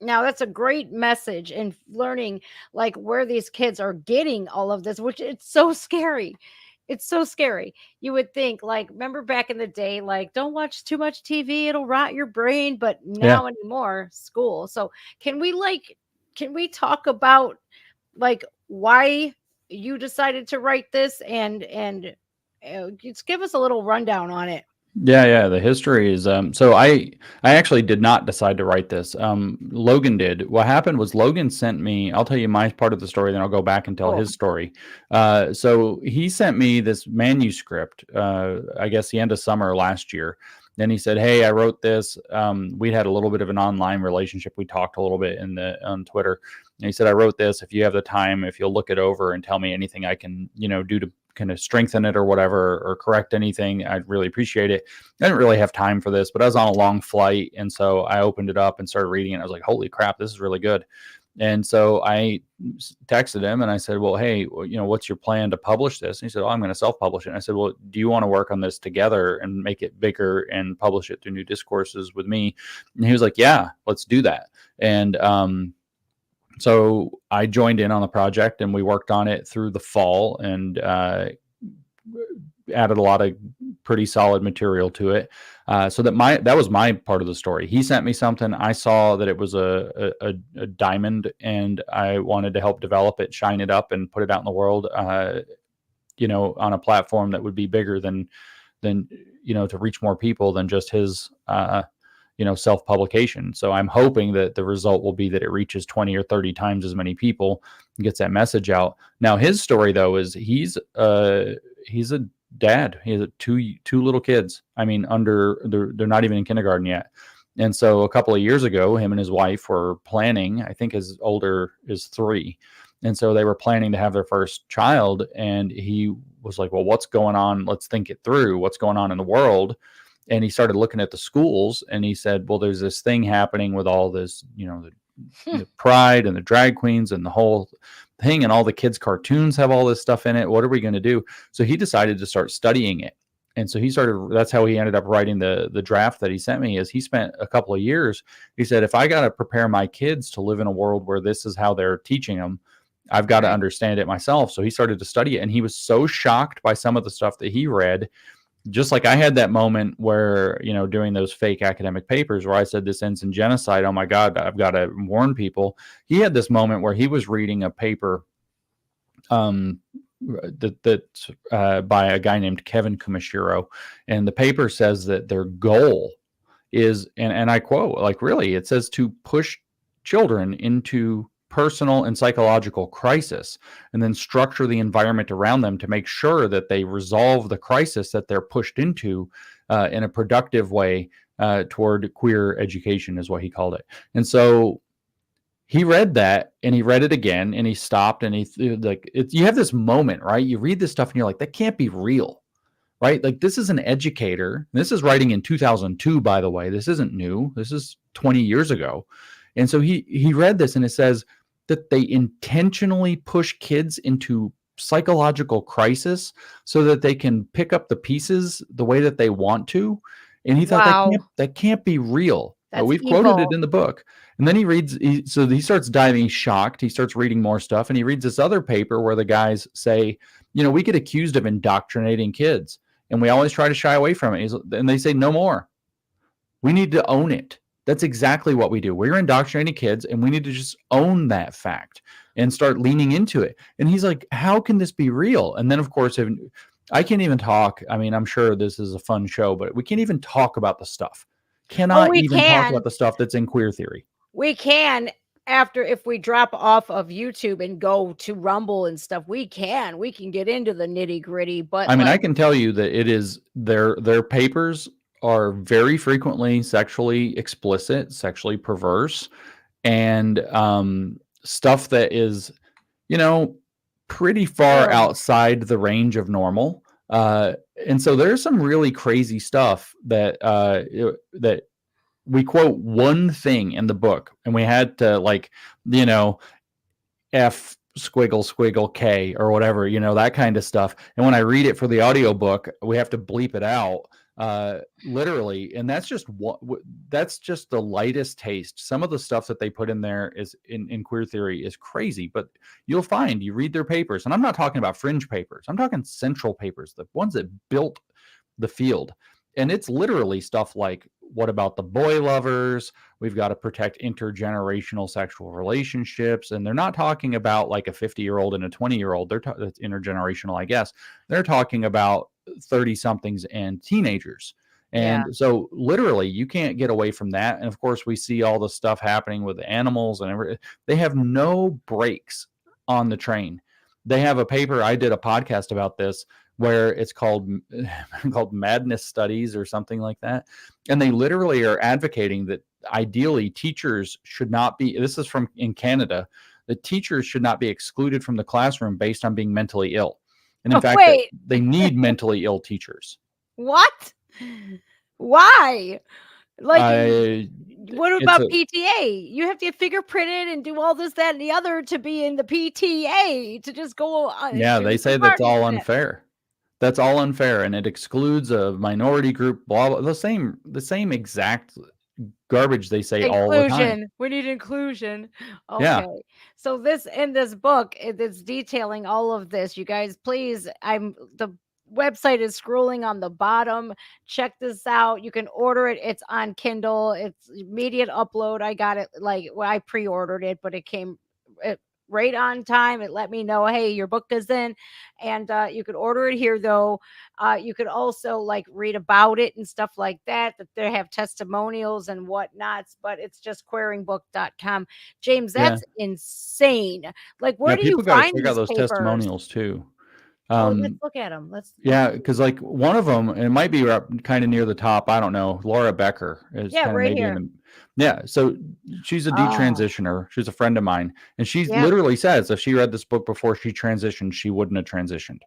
now that's a great message in learning like where these kids are getting all of this, which it's so scary. It's so scary. You would think, like, remember back in the day, like, don't watch too much TV, it'll rot your brain. But yeah. now anymore, school. So can we talk about like why you decided to write this, and just give us a little rundown on it. Yeah, yeah. The history is so I actually did not decide to write this. Logan did. What happened was Logan sent me, I'll tell you my part of the story, then I'll go back and tell Cool. his story. So he sent me this manuscript, I guess the end of summer last year. Then he said, "Hey, I wrote this." We had a little bit of an online relationship. We talked a little bit on Twitter. And he said, "I wrote this. If you have the time, if you'll look it over and tell me anything I can, do to kind of strengthen it or whatever, or correct anything, I'd really appreciate it." I didn't really have time for this, but I was on a long flight. And so I opened it up and started reading it. I was like, holy crap, this is really good. And so I texted him and I said, well, hey, what's your plan to publish this? And he said, oh, I'm going to self-publish it. And I said, well, do you want to work on this together and make it bigger and publish it through New Discourses with me? And he was like, yeah, let's do that. And so I joined in on the project and we worked on it through the fall and added a lot of pretty solid material to it. So that was my part of the story. He sent me something. I saw that it was a diamond, and I wanted to help develop it, shine it up, and put it out in the world. On a platform that would be bigger than to reach more people than just his self-publication. So I'm hoping that the result will be that it reaches 20 or 30 times as many people and gets that message out. Now his story though is he's a dad. He has two little kids. I mean, they're not even in kindergarten yet. And so a couple of years ago, him and his wife were planning, I think his older is 3. And so they were planning to have their first child. And he was like, well, what's going on? Let's think it through. What's going on in the world? And he started looking at the schools and he said, well, there's this thing happening with all this, the pride and the drag queens and the whole thing, and all the kids' cartoons have all this stuff in it. What are we going to do? So he decided to start studying it. And so that's how he ended up writing the draft that he sent me. Is he spent a couple of years. He said, if I got to prepare my kids to live in a world where this is how they're teaching them, I've got to understand it myself. So he started to study it, and he was so shocked by some of the stuff that he read. Just like I had that moment where, doing those fake academic papers where I said this ends in genocide. Oh my God, I've got to warn people. He had this moment where he was reading a paper by a guy named Kevin Kumashiro. And the paper says that their goal is, and I quote, like, really, it says to push children into personal and psychological crisis, and then structure the environment around them to make sure that they resolve the crisis that they're pushed into in a productive way toward queer education, is what he called it. And so he read that and he read it again and he stopped and you have this moment, right? You read this stuff and you're like, that can't be real. right? Like, this is an educator. This is writing in 2002, by the way. This isn't new. This is 20 years ago. And so he read this, and it says that they intentionally push kids into psychological crisis so that they can pick up the pieces the way that they want to. And he thought Wow. that can't be real. That's We've quoted it evil. in the book. And then so he starts diving, he's shocked. He starts reading more stuff, and he reads this other paper where the guys say, we get accused of indoctrinating kids, and we always try to shy away from it. And they say, no more. We need to own it. That's exactly what we do. We're indoctrinating kids, and we need to just own that fact and start leaning into it. And he's like, how can this be real? And then, of course, I can't even talk. I mean, I'm sure this is a fun show, but we can't even talk about the stuff. Oh, Cannot we even talk can. about the stuff that's in queer theory. We can if we drop off of YouTube and go to Rumble and stuff. We can get into the nitty gritty. But I mean, I can tell you that it is their papers are very frequently sexually explicit, sexually perverse, and stuff that is, pretty far outside the range of normal. And so there's some really crazy stuff that that we quote one thing in the book, and we had to F squiggle K or whatever, that kind of stuff. And when I read it for the audiobook, we have to bleep it out literally. And that's just the lightest taste. Some of the stuff that they put in there is in queer theory is crazy, but you read their papers, and I'm not talking about fringe papers. I'm talking central papers, the ones that built the field. And it's literally stuff like, what about the boy lovers? We've got to protect intergenerational sexual relationships. And they're not talking about like a 50-year-old and a 20-year-old. That's intergenerational, I guess. They're talking about 30-somethings and teenagers. And so literally you can't get away from that. And of course, we see all the stuff happening with the animals and everything. They have no brakes on the train. They have a paper. I did a podcast about this, where it's called Madness Studies or something like that. And they literally are advocating that ideally teachers should not be, this is from in Canada, that teachers should not be excluded from the classroom based on being mentally ill. And in fact, they need mentally ill teachers. What? Why? Like, what about PTA? You have to get fingerprinted and do all this, that, and the other to be in the PTA, to just go on. Yeah, they say that's all unfair. That's all unfair, and it excludes a minority group. Blah, blah, the same exact garbage they say all the time. We need inclusion. Okay. Yeah. So in this book, it's detailing all of this. You guys, please, the website is scrolling on the bottom. Check this out. You can order it. It's on Kindle. It's immediate upload. I got it I pre-ordered it, but it came right on time. It let me know, hey, your book is in, and you could order it here though. You could also read about it and stuff like that they have testimonials and whatnots, but it's just queeringbook.com. James, that's insane. Where do you find check out those testimonials too? Let's look at them. Because one of them, and it might be kind of near the top. I don't know. Laura Becker is kind of right maybe here. So she's a detransitioner. She's a friend of mine, and she literally says if she read this book before she transitioned, she wouldn't have transitioned.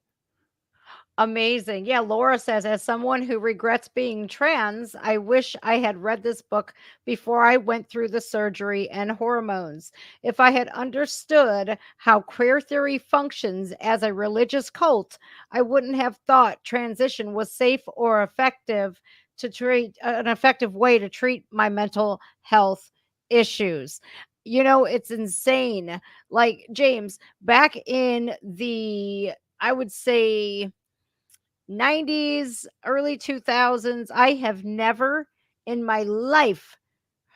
Amazing. Yeah, Laura says, as someone who regrets being trans, I wish I had read this book before I went through the surgery and hormones. If I had understood how queer theory functions as a religious cult, I wouldn't have thought transition was safe or effective an effective way to treat my mental health issues. It's insane. James, back in I would say 90s, early 2000s, I have never in my life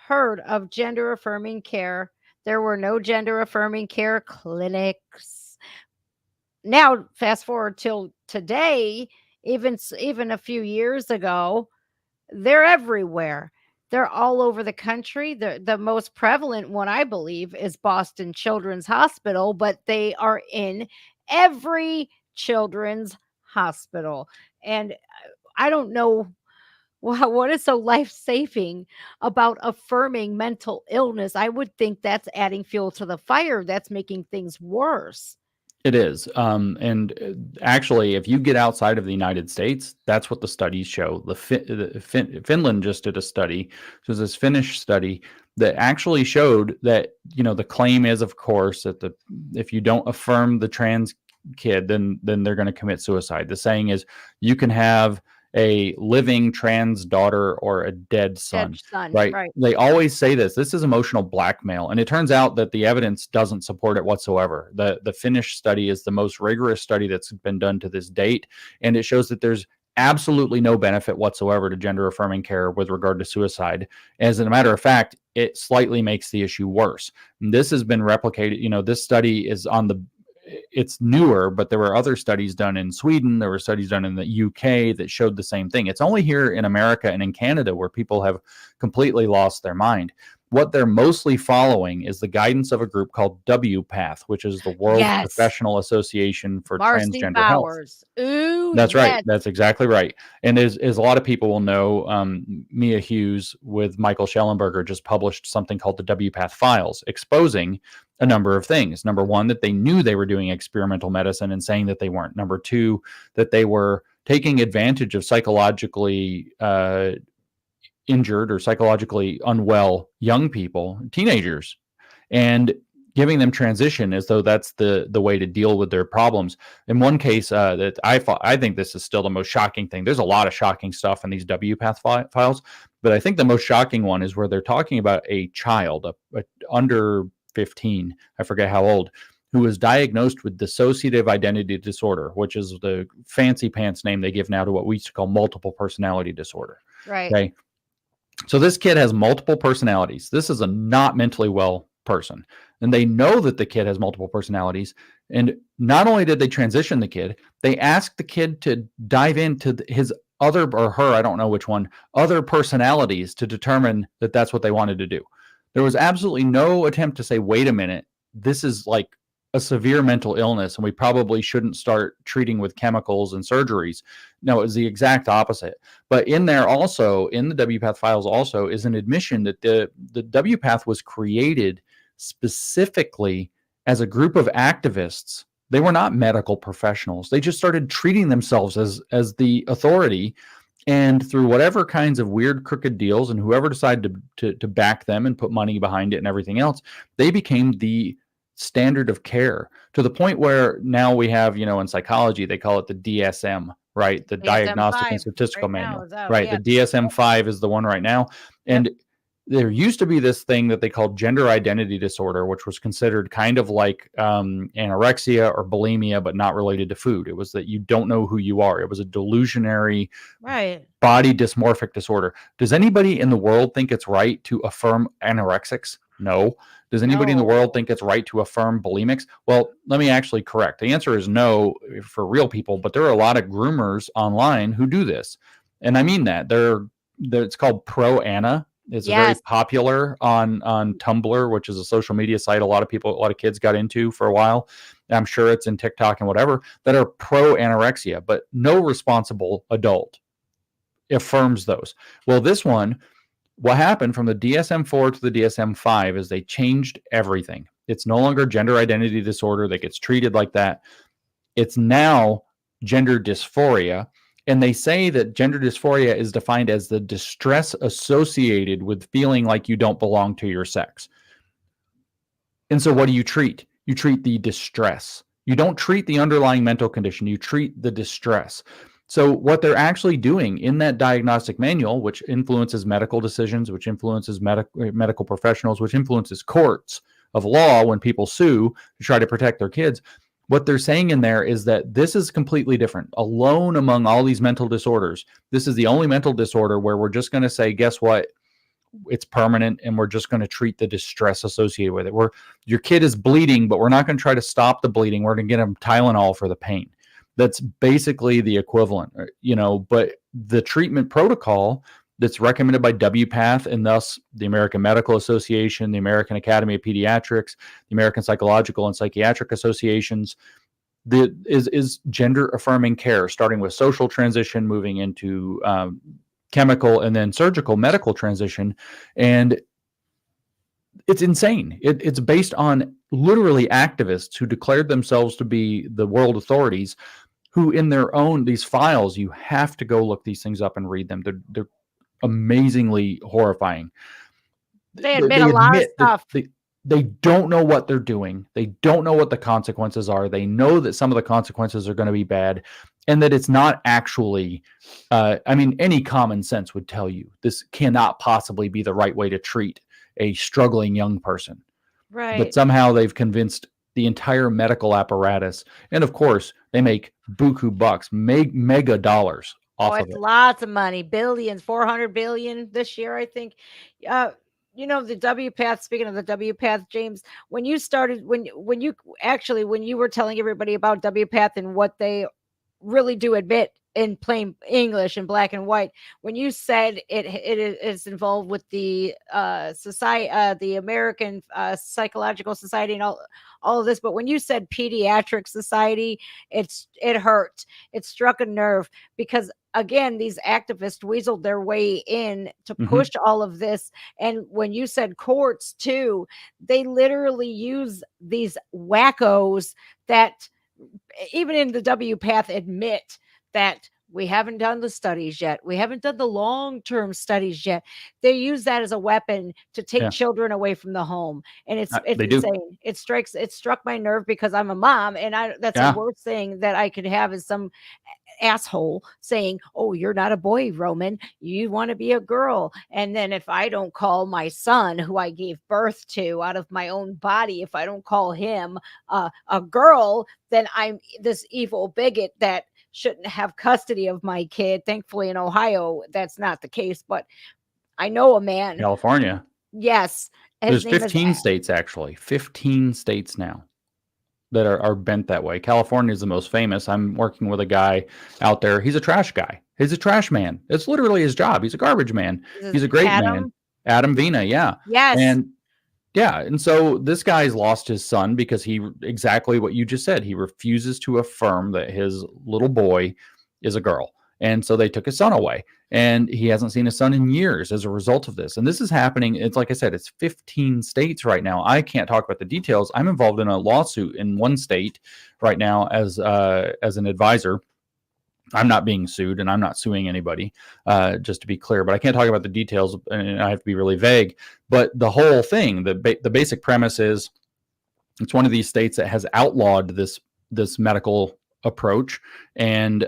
heard of gender affirming care. There were no gender affirming care clinics. Now, fast forward till today, even a few years ago, they're everywhere. They're all over the country. The most prevalent one, I believe, is Boston Children's Hospital, but they are in every children's hospital. And I don't know what is so life-saving about affirming mental illness. I would think that's adding fuel to the fire. That's making things worse. It is. And actually, if you get outside of the United States, that's what the studies show. Finland just did a study. So there's this Finnish study that actually showed that, the claim is, of course, that if you don't affirm the trans kid, then they're going to commit suicide. The saying is, you can have a living trans daughter or a dead son, right? They always say this is emotional blackmail. And it turns out that the evidence doesn't support it whatsoever. The Finnish study is the most rigorous study that's been done to this date. And it shows that there's absolutely no benefit whatsoever to gender affirming care with regard to suicide. As a matter of fact, it slightly makes the issue worse. And this has been replicated. This study is it's newer, but there were other studies done in Sweden. There were studies done in the UK that showed the same thing. It's only here in America and in Canada where people have completely lost their mind. What they're mostly following is the guidance of a group called WPATH, which is the World Professional Association for Transgender Health. Ooh, that's right. That's exactly right. And as a lot of people will know, Mia Hughes with Michael Schellenberger just published something called the WPATH Files, exposing a number of things. Number one, that they knew they were doing experimental medicine and saying that they weren't. Number two, that they were taking advantage of psychologically injured or psychologically unwell young people, teenagers, and giving them transition as though that's the way to deal with their problems. In one case, that I think this is still the most shocking thing. There's a lot of shocking stuff in these WPATH files, but I think the most shocking one is where they're talking about a child, under 15, I forget how old, who was diagnosed with dissociative identity disorder, which is the fancy pants name they give now to what we used to call multiple personality disorder. Right. Okay. So this kid has multiple personalities. This is a not mentally well person. And they know that the kid has multiple personalities. And not only did they transition the kid, they asked the kid to dive into his other, or her, I don't know which one, other personalities to determine that that's what they wanted to do. There was absolutely no attempt to say, wait a minute, this is like a severe mental illness and we probably shouldn't start treating with chemicals and surgeries. No, it was the exact opposite. But in there also, in the WPATH files also, is an admission that the WPATH was created specifically as a group of activists. They were not medical professionals. They just started treating themselves as the authority. And through whatever kinds of weird, crooked deals, and whoever decided to back them and put money behind it and everything else, they became the standard of care, to the point where now we have, in psychology, they call it the DSM, right? The Diagnostic and Statistical Manual, right? Yeah. The DSM-5 is the one right now. And there used to be this thing that they called gender identity disorder, which was considered kind of like anorexia or bulimia, but not related to food. It was that you don't know who you are. It was a delusionary body dysmorphic disorder. Does anybody in the world think it's right to affirm anorexics? No. Does anybody in the world think it's right to affirm bulimics? Well, let me actually correct. The answer is no for real people, but there are a lot of groomers online who do this. And I mean that. It's called Pro-Ana. It's very popular on Tumblr, which is a social media site a lot of kids got into for a while. I'm sure it's in TikTok and whatever, that are pro-anorexia, but no responsible adult affirms those. Well, this one, what happened from the DSM-4 to the DSM-5 is they changed everything. It's no longer gender identity disorder that gets treated like that. It's now gender dysphoria. And they say that gender dysphoria is defined as the distress associated with feeling like you don't belong to your sex. And so what do you treat? You treat the distress. You don't treat the underlying mental condition. You treat the distress. So what they're actually doing in that diagnostic manual, which influences medical decisions, which influences medical professionals, which influences courts of law when people sue to try to protect their kids, what they're saying in there is that this is completely different. Alone among all these mental disorders, this is the only mental disorder where we're just going to say, guess what? It's permanent, and we're just going to treat the distress associated with it. Your kid is bleeding, but we're not going to try to stop the bleeding. We're going to get them Tylenol for the pain. That's basically the equivalent, but the treatment protocol that's recommended by WPATH and thus the American Medical Association, the American Academy of Pediatrics, the American Psychological and Psychiatric Associations, is gender affirming care, starting with social transition, moving into chemical and then surgical medical transition. And it's insane. It's based on literally activists who declared themselves to be the world authorities, who in their own, these files, you have to go look these things up and read them. They're amazingly horrifying. They admit They a lot of admit that stuff. they don't know what they're doing. They don't know what the consequences are. They know that some of the consequences are going to be bad, and that it's not actually, I mean, any common sense would tell you this cannot possibly be the right way to treat a struggling young person. But Right. somehow they've convinced the entire medical apparatus. And of course, they make buku bucks, mega dollars Oh, off of it's it. lots of money, billions, 400 billion this year, I think. Uh, the WPATH, speaking of the WPATH, James, when you started, when you actually, when you were telling everybody about WPATH and what they really do admit in plain English and black and white, when you said it is involved with the society, the American Psychological Society, and all of this, but when you said pediatric society, it hurt. It struck a nerve, because again, these activists weaseled their way in to push all of this. And when you said courts too, they literally use these wackos that even in the WPATH admit that we haven't done the studies yet. We haven't done the long-term studies yet. They use that as a weapon to take Yeah. children away from the home. And it's They do. insane. It struck my nerve, because I'm a mom, and that's the Yeah. worst thing that I could have, is some asshole saying, "Oh, you're not a boy, Roman. You want to be a girl." And then if I don't call my son, who I gave birth to out of my own body, if I don't call him a girl, then I'm this evil bigot that shouldn't have custody of my kid. Thankfully, in Ohio, that's not the case. But I know a man. California. Yes, his There's name is 15 states, actually. 15 states now that are bent that way. California is the most famous. I'm working with a guy out there. He's a trash guy. He's a trash man. It's literally his job. He's a garbage man. He's a great man. Adam. Adam Vina, yeah. Yes. And yeah, and so this guy's lost his son because he, exactly what you just said, he refuses to affirm that his little boy is a girl. And so they took his son away, and he hasn't seen his son in years as a result of this. And this is happening. It's like I said, it's 15 states right now. I can't talk about the details. I'm involved in a lawsuit in one state right now as an advisor. I'm not being sued, and I'm not suing anybody, just to be clear. But I can't talk about the details, and I have to be really vague. But the whole thing, the basic premise is, it's one of these states that has outlawed this medical approach, and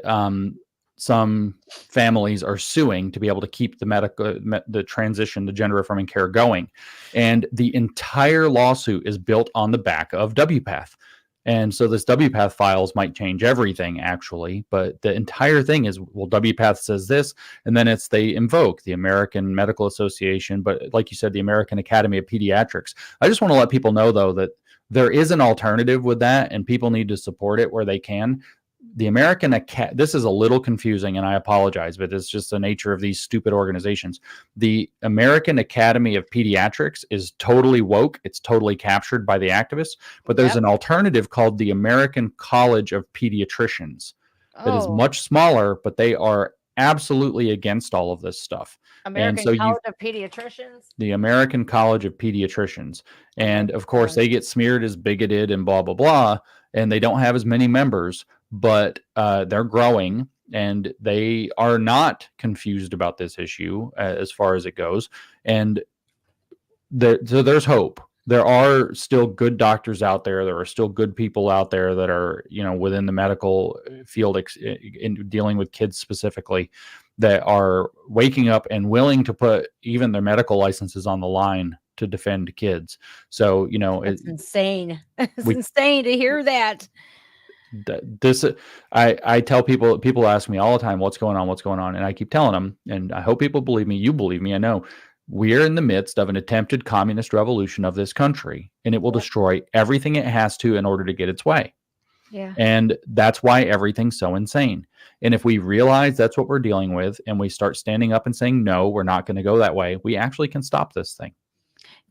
some families are suing to be able to keep the transition, the gender affirming care going. And the entire lawsuit is built on the back of WPATH. And so this WPATH files might change everything, actually, but the entire thing is, well, WPATH says this, and then they invoke the American Medical Association, but like you said, the American Academy of Pediatrics. I just want to let people know, though, that there is an alternative with that, and people need to support it where they can. The American Academy, this is a little confusing, and I apologize, but it's just the nature of these stupid organizations. The American Academy of Pediatrics is totally woke. It's totally captured by the activists, but there's an alternative called the American College of Pediatricians that is much smaller, but they are absolutely against all of this stuff. American College of Pediatricians. The American College of Pediatricians. And of course, they get smeared as bigoted and blah, blah, blah, and they don't have as many members, but they're growing, and they are not confused about this issue as far as it goes. And so there's hope. There are still good doctors out there. There are still good people out there that are, within the medical field in dealing with kids specifically, that are waking up and willing to put even their medical licenses on the line to defend kids. So, it's insane. It's insane to hear that. I tell people ask me all the time, what's going on? And I keep telling them, and I hope people believe me. You believe me. I know we're in the midst of an attempted communist revolution of this country, and it will destroy everything it has to in order to get its way. Yeah. And that's why everything's so insane. And if we realize that's what we're dealing with, and we start standing up and saying, no, we're not going to go that way, we actually can stop this thing.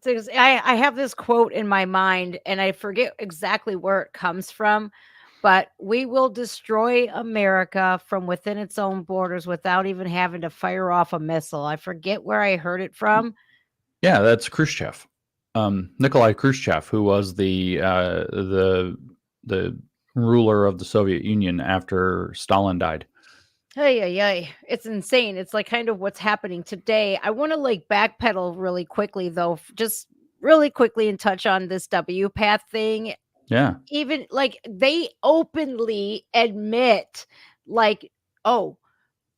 I have this quote in my mind, and I forget exactly where it comes from, but we will destroy America from within its own borders without even having to fire off a missile. I forget where I heard it from. Yeah, that's Khrushchev. Nikolai Khrushchev, who was the ruler of the Soviet Union after Stalin died. Hey, hey, hey. It's insane. It's like kind of what's happening today. I want to like backpedal really quickly though, just really quickly and touch on this WPATH thing. Yeah. Even like they openly admit like, oh,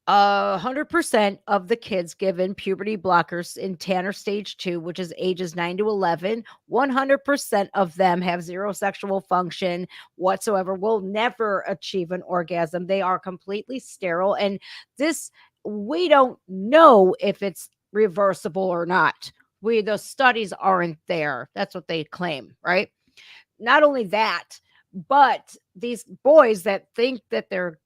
100% of the kids given puberty blockers in Tanner stage 2, which is ages 9 to 11, 100% of them have zero sexual function whatsoever, will never achieve an orgasm. They are completely sterile. And this, we don't know if it's reversible or not. The studies aren't there. That's what they claim, right? Not only that, but these boys that think that they're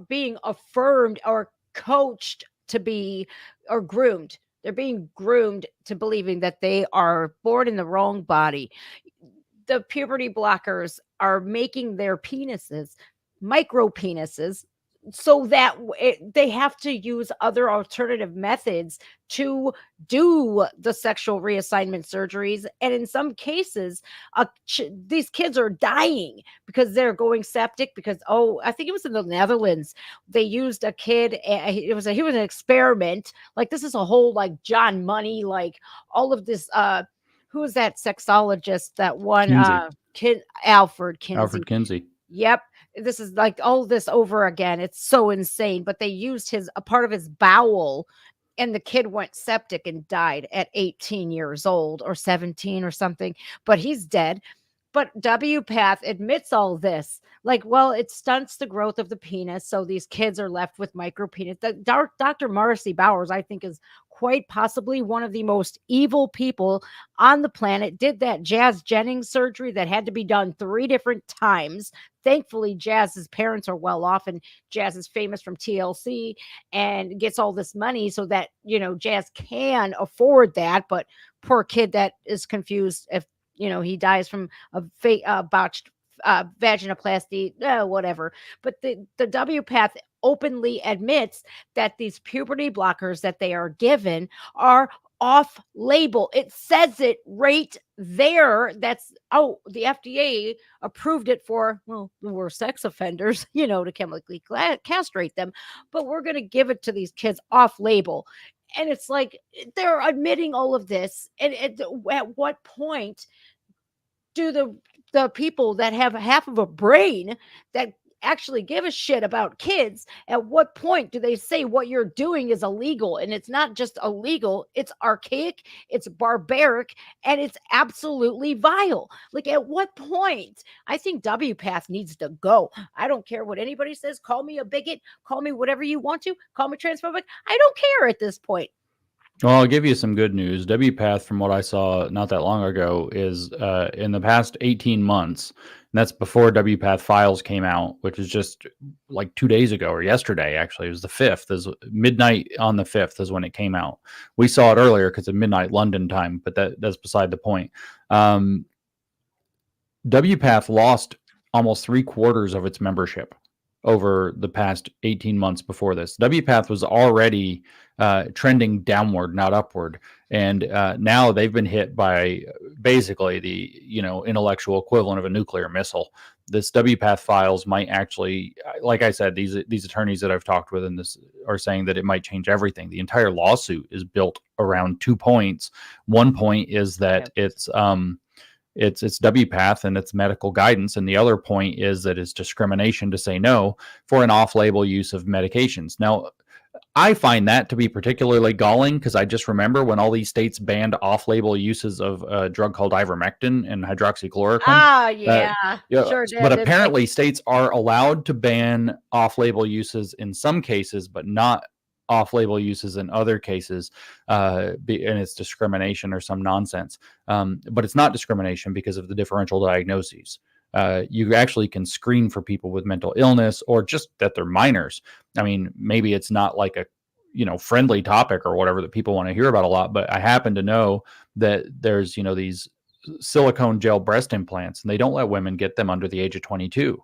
being affirmed or coached to be, or groomed. They're being groomed to believing that they are born in the wrong body. The puberty blockers are making their penises micro penises so that they have to use other alternative methods to do the sexual reassignment surgeries. And in some cases, these kids are dying because they're going septic because, oh, I think it was in the Netherlands. They used a kid. He was an experiment. Like this is a whole like John Money, like all of this. Who is that sexologist that one? Kinsey. Kid Alfred Kinsey. Alfred Kinsey. Yep. This is like all this over again. It's so insane. But they used a part of his bowel, and the kid went septic and died at 18 years old or 17 or something. But he's dead. But WPATH admits all this. Like, well, it stunts the growth of the penis. So these kids are left with micro penis. Dr. Marcy Bowers, I think, is quite possibly one of the most evil people on the planet. Did that Jazz Jennings surgery that had to be done 3 different times. Thankfully, Jazz's parents are well off, and Jazz is famous from TLC and gets all this money so that, Jazz can afford that. But poor kid that is confused if, he dies from a botched vaginoplasty, whatever. But the WPATH openly admits that these puberty blockers that they are given are off label. It says it right there. That's, the FDA approved it for, well, we're sex offenders, to chemically castrate them, but we're going to give it to these kids off label. And it's like they're admitting all of this. And at what point do the people that have half of a brain that actually give a shit about kids, at what point do they say what you're doing is illegal? And it's not just illegal, it's archaic, it's barbaric, and it's absolutely vile. Like, at what point? I think WPATH needs to go. I don't care what anybody says. Call me a bigot, call me whatever you want to, call me transphobic. I don't care at this point. Well, I'll give you some good news. WPATH, from what I saw not that long ago, is in the past 18 months, and that's before WPATH files came out, which is just like 2 days ago, or yesterday, actually. It was the 5th. Is midnight on the 5th is when it came out. We saw it earlier because of midnight London time, but that's beside the point. WPATH lost almost 3/4 of its membership over the past 18 months before this. WPATH was already trending downward, not upward. And now they've been hit by basically the, intellectual equivalent of a nuclear missile. This WPATH files might actually, like I said, these attorneys that I've talked with in this are saying that it might change everything. The entire lawsuit is built around 2 points. One point is that it's WPATH and it's medical guidance. And the other point is that it's discrimination to say no for an off-label use of medications. Now, I find that to be particularly galling because I just remember when all these states banned off-label uses of a drug called ivermectin and hydroxychloroquine. Yeah, sure did. But apparently states are allowed to ban off-label uses in some cases, but not off-label uses in other cases, and it's discrimination or some nonsense. But it's not discrimination because of the differential diagnoses. You actually can screen for people with mental illness or just that they're minors. I mean, maybe it's not like a friendly topic or whatever that people want to hear about a lot, but I happen to know that there's these silicone gel breast implants, and they don't let women get them under the age of 22.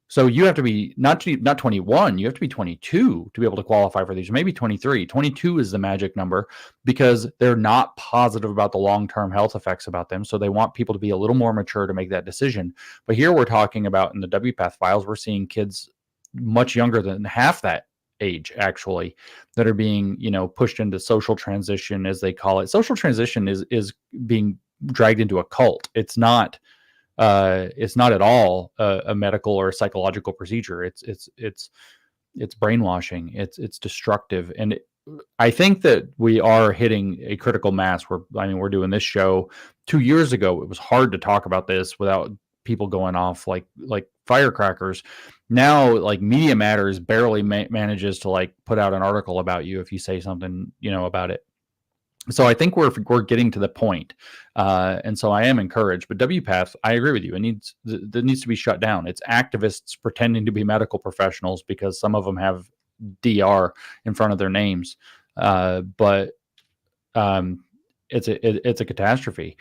So you have to be not 21, you have to be 22 to be able to qualify for these, or maybe 23. 22 is the magic number because they're not positive about the long-term health effects about them. So they want people to be a little more mature to make that decision. But here we're talking about in the WPATH files, we're seeing kids much younger than half that age actually that are being, pushed into social transition, as they call it. Social transition is being dragged into a cult. It's not at all a medical or a psychological procedure. It's brainwashing. It's destructive. And I think that we are hitting a critical mass. We're doing this show 2 years ago. It was hard to talk about this without people going off like firecrackers. Now, like, Media Matters barely manages to like put out an article about you if you say something, about it. So I think we're getting to the point. And so I am encouraged. But WPATH, I agree with you. That needs to be shut down. It's activists pretending to be medical professionals because some of them have DR in front of their names. But it's a catastrophe.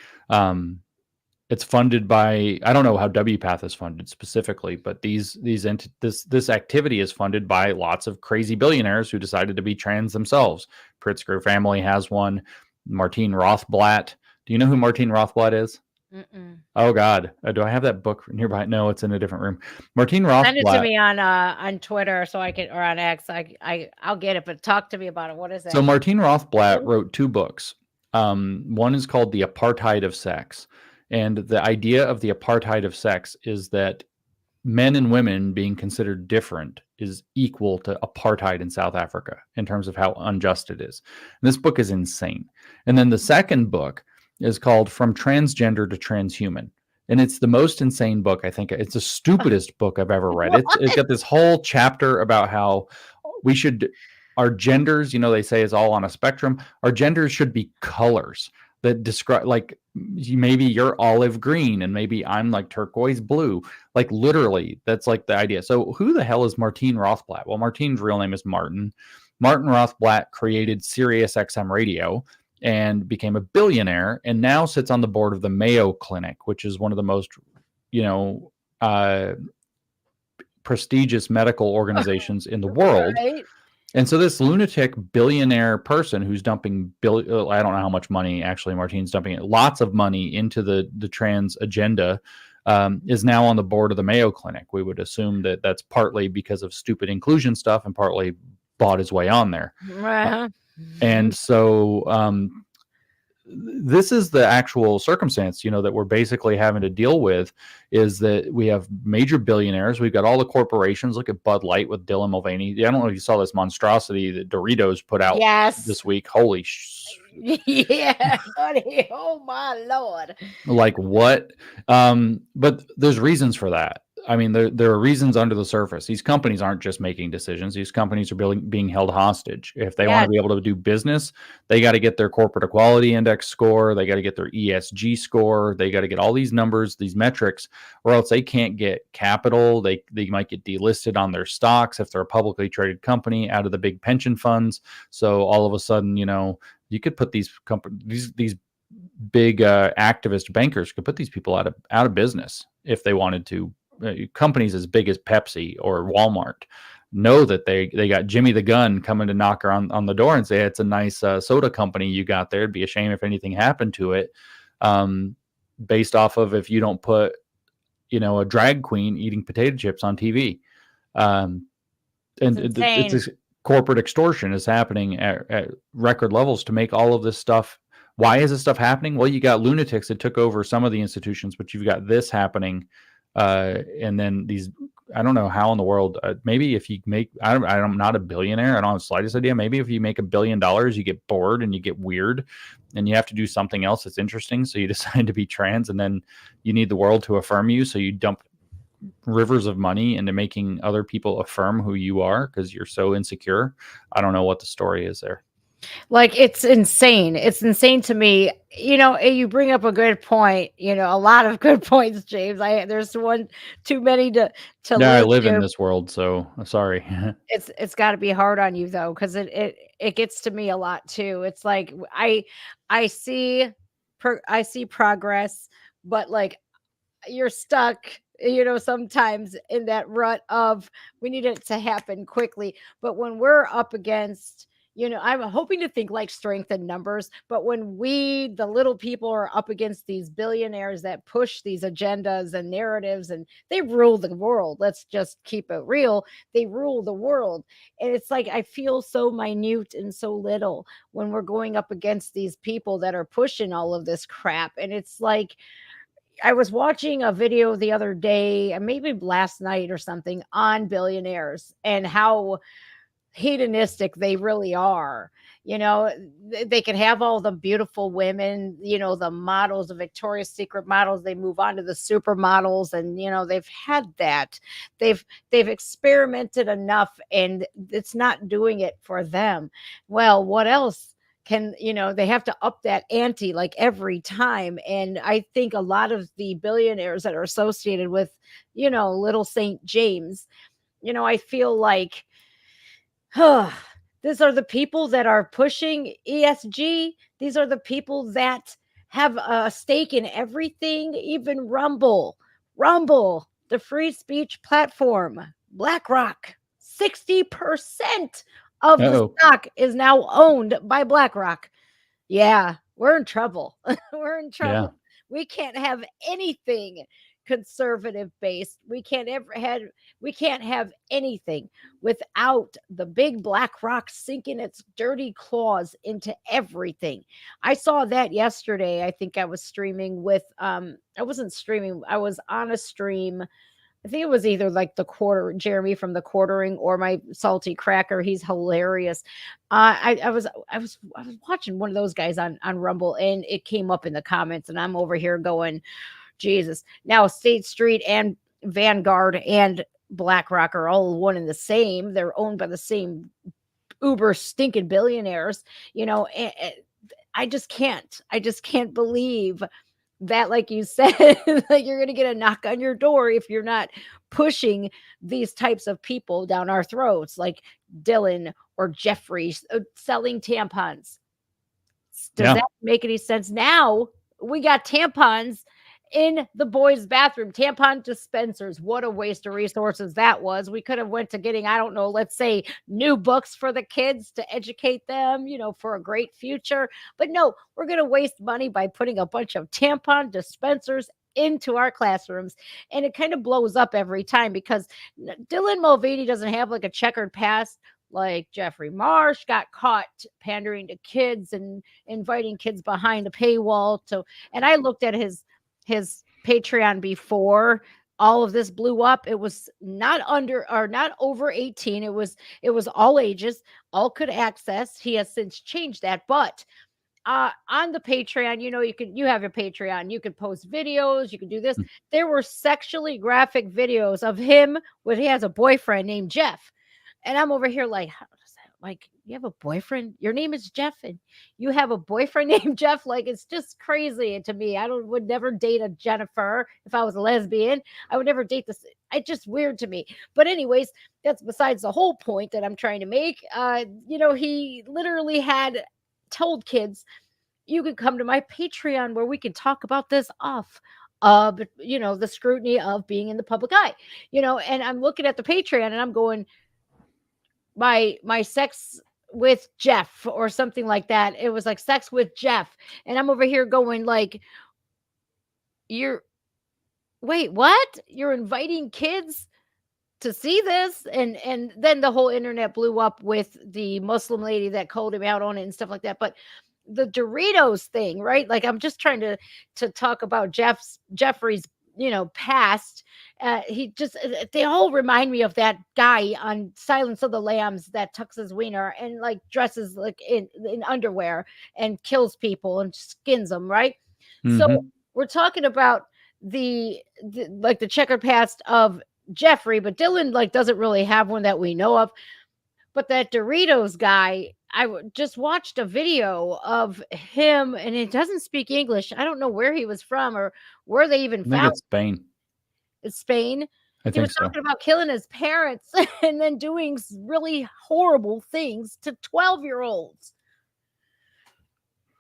It's funded by, I don't know how WPATH is funded specifically, but this activity is funded by lots of crazy billionaires who decided to be trans themselves. Pritzker family has one. Martine Rothblatt. Do you know who Martine Rothblatt is? Mm-mm. Oh God, do I have that book nearby? No, it's in a different room. Martine Rothblatt. Send it to me on Twitter so I can, or on X. I'll get it, but talk to me about it. What is that? So Martine Rothblatt wrote 2 books. One is called The Apartheid of Sex. And the idea of the apartheid of sex is that men and women being considered different is equal to apartheid in South Africa in terms of how unjust it is. And this book is insane. And then the second book is called From Transgender to Transhuman. And it's the most insane book. I think it's the stupidest book I've ever read. It's got this whole chapter about how our genders, they say is all on a spectrum. Our genders should be colors that describe, like, maybe you're olive green and maybe I'm like turquoise blue. Like, literally, that's like the idea. So who the hell is Martine Rothblatt? Well, Martine's real name is Martin. Martin Rothblatt created Sirius XM Radio and became a billionaire, and now sits on the board of the Mayo Clinic, which is one of the most, prestigious medical organizations in the world. Right? And so this lunatic billionaire person who's dumping I don't know how much money actually Martine's dumping, lots of money into the trans agenda, is now on the board of the Mayo Clinic. We would assume that that's partly because of stupid inclusion stuff and partly bought his way on there. Uh-huh. And so this is the actual circumstance, that we're basically having to deal with, is that we have major billionaires. We've got all the corporations. Look at Bud Light with Dylan Mulvaney. I don't know if you saw this monstrosity that Doritos put out this week. Holy yeah, buddy. Oh my Lord. Like, what? But there's reasons for that. I mean, there are reasons under the surface. These companies aren't just making decisions. These companies are being held hostage. If they want to be able to do business, they got to get their corporate equality index score. They got to get their ESG score. They got to get all these numbers, these metrics, or else they can't get capital. They might get delisted on their stocks if they're a publicly traded company out of the big pension funds. So all of a sudden, you could put these companies, these big activist bankers could put these people out of business if they wanted to. Companies as big as Pepsi or Walmart know that they got Jimmy the Gun coming to knock on the door and say, it's a nice soda company you got there. It'd be a shame if anything happened to it, based off of if you don't put, a drag queen eating potato chips on TV. And it's corporate extortion is happening at record levels to make all of this stuff. Why is this stuff happening? Well, you got lunatics that took over some of the institutions, but you've got this happening. And then these, I don't know how in the world, maybe if you make, I'm not a billionaire. I don't have the slightest idea. Maybe if you make $1 billion, you get bored and you get weird and you have to do something else that's interesting. So you decide to be trans, and then you need the world to affirm you. So you dump rivers of money into making other people affirm who you are because you're so insecure. I don't know what the story is there. Like, it's insane. It's insane to me. You bring up a good point, a lot of good points, James. There's one too many to I live in this world, so I'm sorry. It's got to be hard on you though, because it gets to me a lot too. It's like I see progress, but like, you're stuck sometimes in that rut of we need it to happen quickly. But when we're up against, I'm hoping to think like strength in numbers, but when we, the little people, are up against these billionaires that push these agendas and narratives, and they rule the world. Let's just keep it real. They rule the world. And it's like I feel so minute and so little when we're going up against these people that are pushing all of this crap. And it's like, I was watching a video the other day, maybe last night or something, on billionaires and how hedonistic they really are. They can have all the beautiful women, the models, the Victoria's Secret models. They move on to the supermodels, and they've had that. They've experimented enough, and it's not doing it for them. Well, what else? They have to up that ante like every time. And I think a lot of the billionaires that are associated with, little St. James, I feel like these are the people that are pushing ESG. These are the people that have a stake in everything, even Rumble, the free speech platform, BlackRock. 60% of the Uh-oh. stock is now owned by BlackRock. Yeah, we're in trouble. We're in Yeah. trouble. We can't have anything conservative based. We can't have anything without the big black rock sinking its dirty claws into everything. I saw that yesterday. I think I was streaming with I wasn't streaming. I was on a stream. I think it was either like Jeremy from the Quartering, or my salty cracker. He's hilarious. I was watching one of those guys on Rumble, and it came up in the comments, and I'm over here going, Jesus. Now State Street and Vanguard and BlackRock are all one and the same. They're owned by the same uber stinking billionaires. And I just can't believe that, like you said, like you're going to get a knock on your door if you're not pushing these types of people down our throats, like Dylan or Jeffrey selling tampons. Does Yeah. that make any sense? Now we got tampons in the boys' bathroom, tampon dispensers. What a waste of resources that was. We could have went to getting, I don't know, let's say new books for the kids to educate them, for a great future. But no, we're going to waste money by putting a bunch of tampon dispensers into our classrooms. And it kind of blows up every time because Dylan Mulvaney doesn't have like a checkered past like Jeffrey Marsh got caught pandering to kids and inviting kids behind a paywall to. And I looked at his Patreon before all of this blew up. It was not under or not over 18. It was all ages, all could access. He has since changed that, but on the Patreon, you have your Patreon, you can post videos, you can do this. There were sexually graphic videos of him when he has a boyfriend named Jeff. And I'm over here like, how does that, like, you have a boyfriend? Your name is Jeff, and you have a boyfriend named Jeff? Like, it's just crazy to me. Would never date a Jennifer if I was a lesbian. I would never date this. It's just weird to me. But anyways, that's besides the whole point that I'm trying to make. He literally had told kids, you can come to my Patreon where we can talk about this off the scrutiny of being in the public eye. And I'm looking at the Patreon and I'm going, my sex with Jeff or something like that. It was like sex with Jeff. And I'm over here going like, you're wait, what? You're inviting kids to see this? And then the whole internet blew up with the Muslim lady that called him out on it and stuff like that. But the Doritos thing, right? Like I'm just trying to talk about Jeffrey's past. He just they all remind me of that guy on Silence of the Lambs that tucks his wiener and like dresses like in underwear and kills people and skins them, right? So Mm-hmm. we're talking about the checkered past of Jeffrey, but Dylan like doesn't really have one that we know of. But that Doritos guy, just watched a video of him, and it doesn't speak English. I don't know where he was from or where they even I think found it's Spain. it's Spain. I He was think so. talking about killing his parents and then doing really horrible things to 12-year-olds.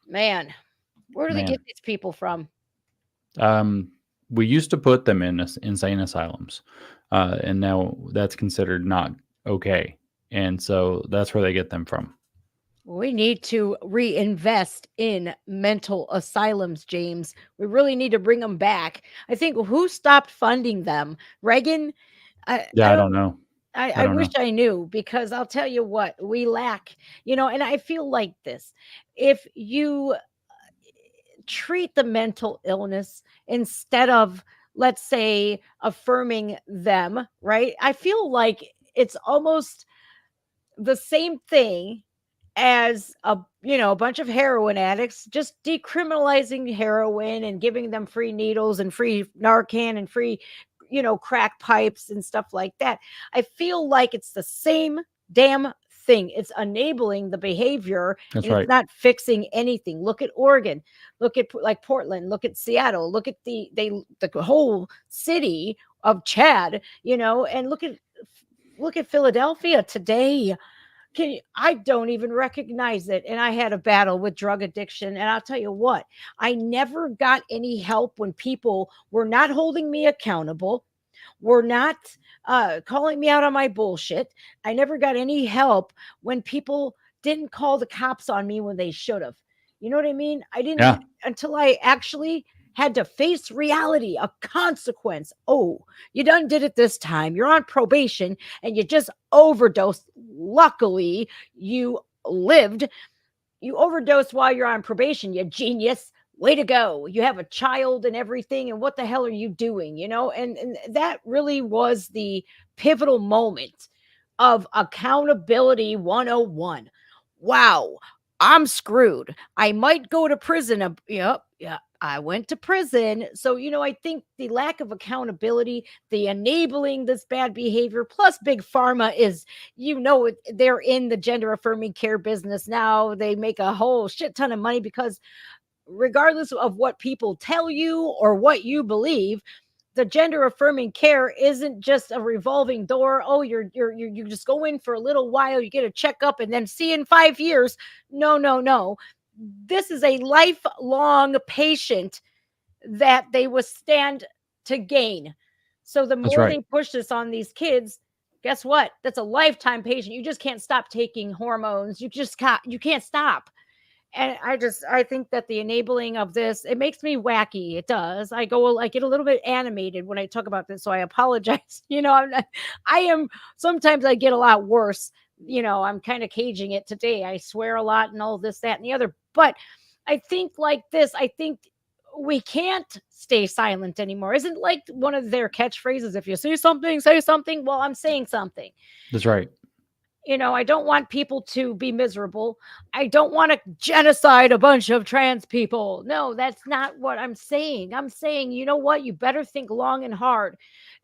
Man, where do they Man. get these people from? we used to put them in insane asylums, and now that's considered not okay. And so that's where they get them from. We need to reinvest in mental asylums, James. We really need to bring them back. I think who stopped funding them? Reagan? I Yeah, I don't don't know. I I don't wish know. I knew because I'll tell you what, we lack, and I feel like this. If you treat the mental illness instead of, let's say, affirming them, right? I feel like it's almost the same thing as a bunch of heroin addicts, just decriminalizing heroin and giving them free needles and free Narcan and free crack pipes and stuff like that. I feel like it's the same damn thing. It's enabling the behavior That's and it's right. not fixing anything. Look at Oregon, look at like Portland, look at Seattle, look at the whole city of Chad, and look at Philadelphia today. I don't even recognize it. And I had a battle with drug addiction. And I'll tell you what, I never got any help when people were not holding me accountable, were not calling me out on my bullshit. I never got any help when people didn't call the cops on me when they should have. You know what I mean? I didn't Yeah, until I actually had to face reality, a consequence. Oh, you done did it this time. You're on probation and you just overdosed. Luckily, you lived. You overdosed while you're on probation, you genius. Way to go. You have a child and everything. And what the hell are you doing? And that really was the pivotal moment of accountability 101. Wow, I'm screwed. I might go to prison. Yep, yeah, I went to prison. So, I think the lack of accountability, the enabling this bad behavior, plus big pharma is, they're in the gender affirming care business now. They make a whole shit ton of money because regardless of what people tell you or what you believe, the gender affirming care isn't just a revolving door. Oh, you just go in for a little while, you get a checkup, and then see you in 5 years. No, no, no. This is a lifelong patient that they withstand to gain. So the that's more right. they push this on these kids, guess what? That's a lifetime patient. You just can't stop taking hormones. You can't stop. And I think that the enabling of this, it makes me wacky. It does. I get a little bit animated when I talk about this, so I apologize. I am sometimes I get a lot worse. I'm kind of caging it today. I swear a lot and all this, that, and the other. But I think like this, I think we can't stay silent anymore. Isn't like one of their catchphrases, if you see something, say something. Well, I'm saying something. That's right. I don't want people to be miserable. I don't want to genocide a bunch of trans people. No, that's not what I'm saying. I'm saying, you know what? You better think long and hard.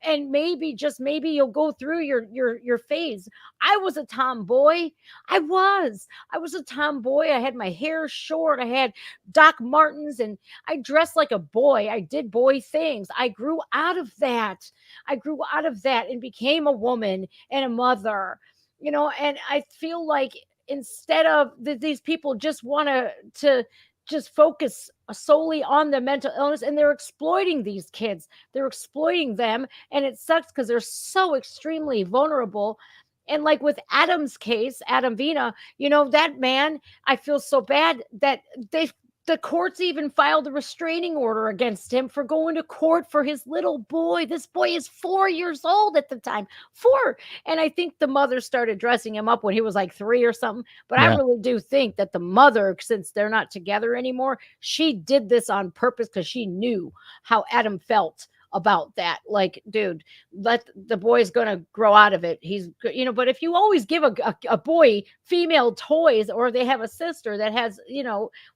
And maybe, just maybe, you'll go through your phase. I was a tomboy. I was a tomboy. I had my hair short. I had Doc Martens and I dressed like a boy. I did boy things. I grew out of that. I grew out of that and became a woman and a mother. And I feel like instead of these people just want to just focus solely on the mental illness, and they're exploiting these kids, they're exploiting them, and it sucks because they're so extremely vulnerable. And like with Adam's case, Adam Vina, that man, I feel so bad that they the courts even filed a restraining order against him for going to court for his little boy. This boy is 4 years old at the time. Four. And I think the mother started dressing him up when he was like 3 or something. But I Yeah, really do think that the mother, since they're not together anymore, she did this on purpose because she knew how Adam felt about that. Like, dude, let the boy's gonna grow out of it. But if you always give a boy female toys, or they have a sister that has,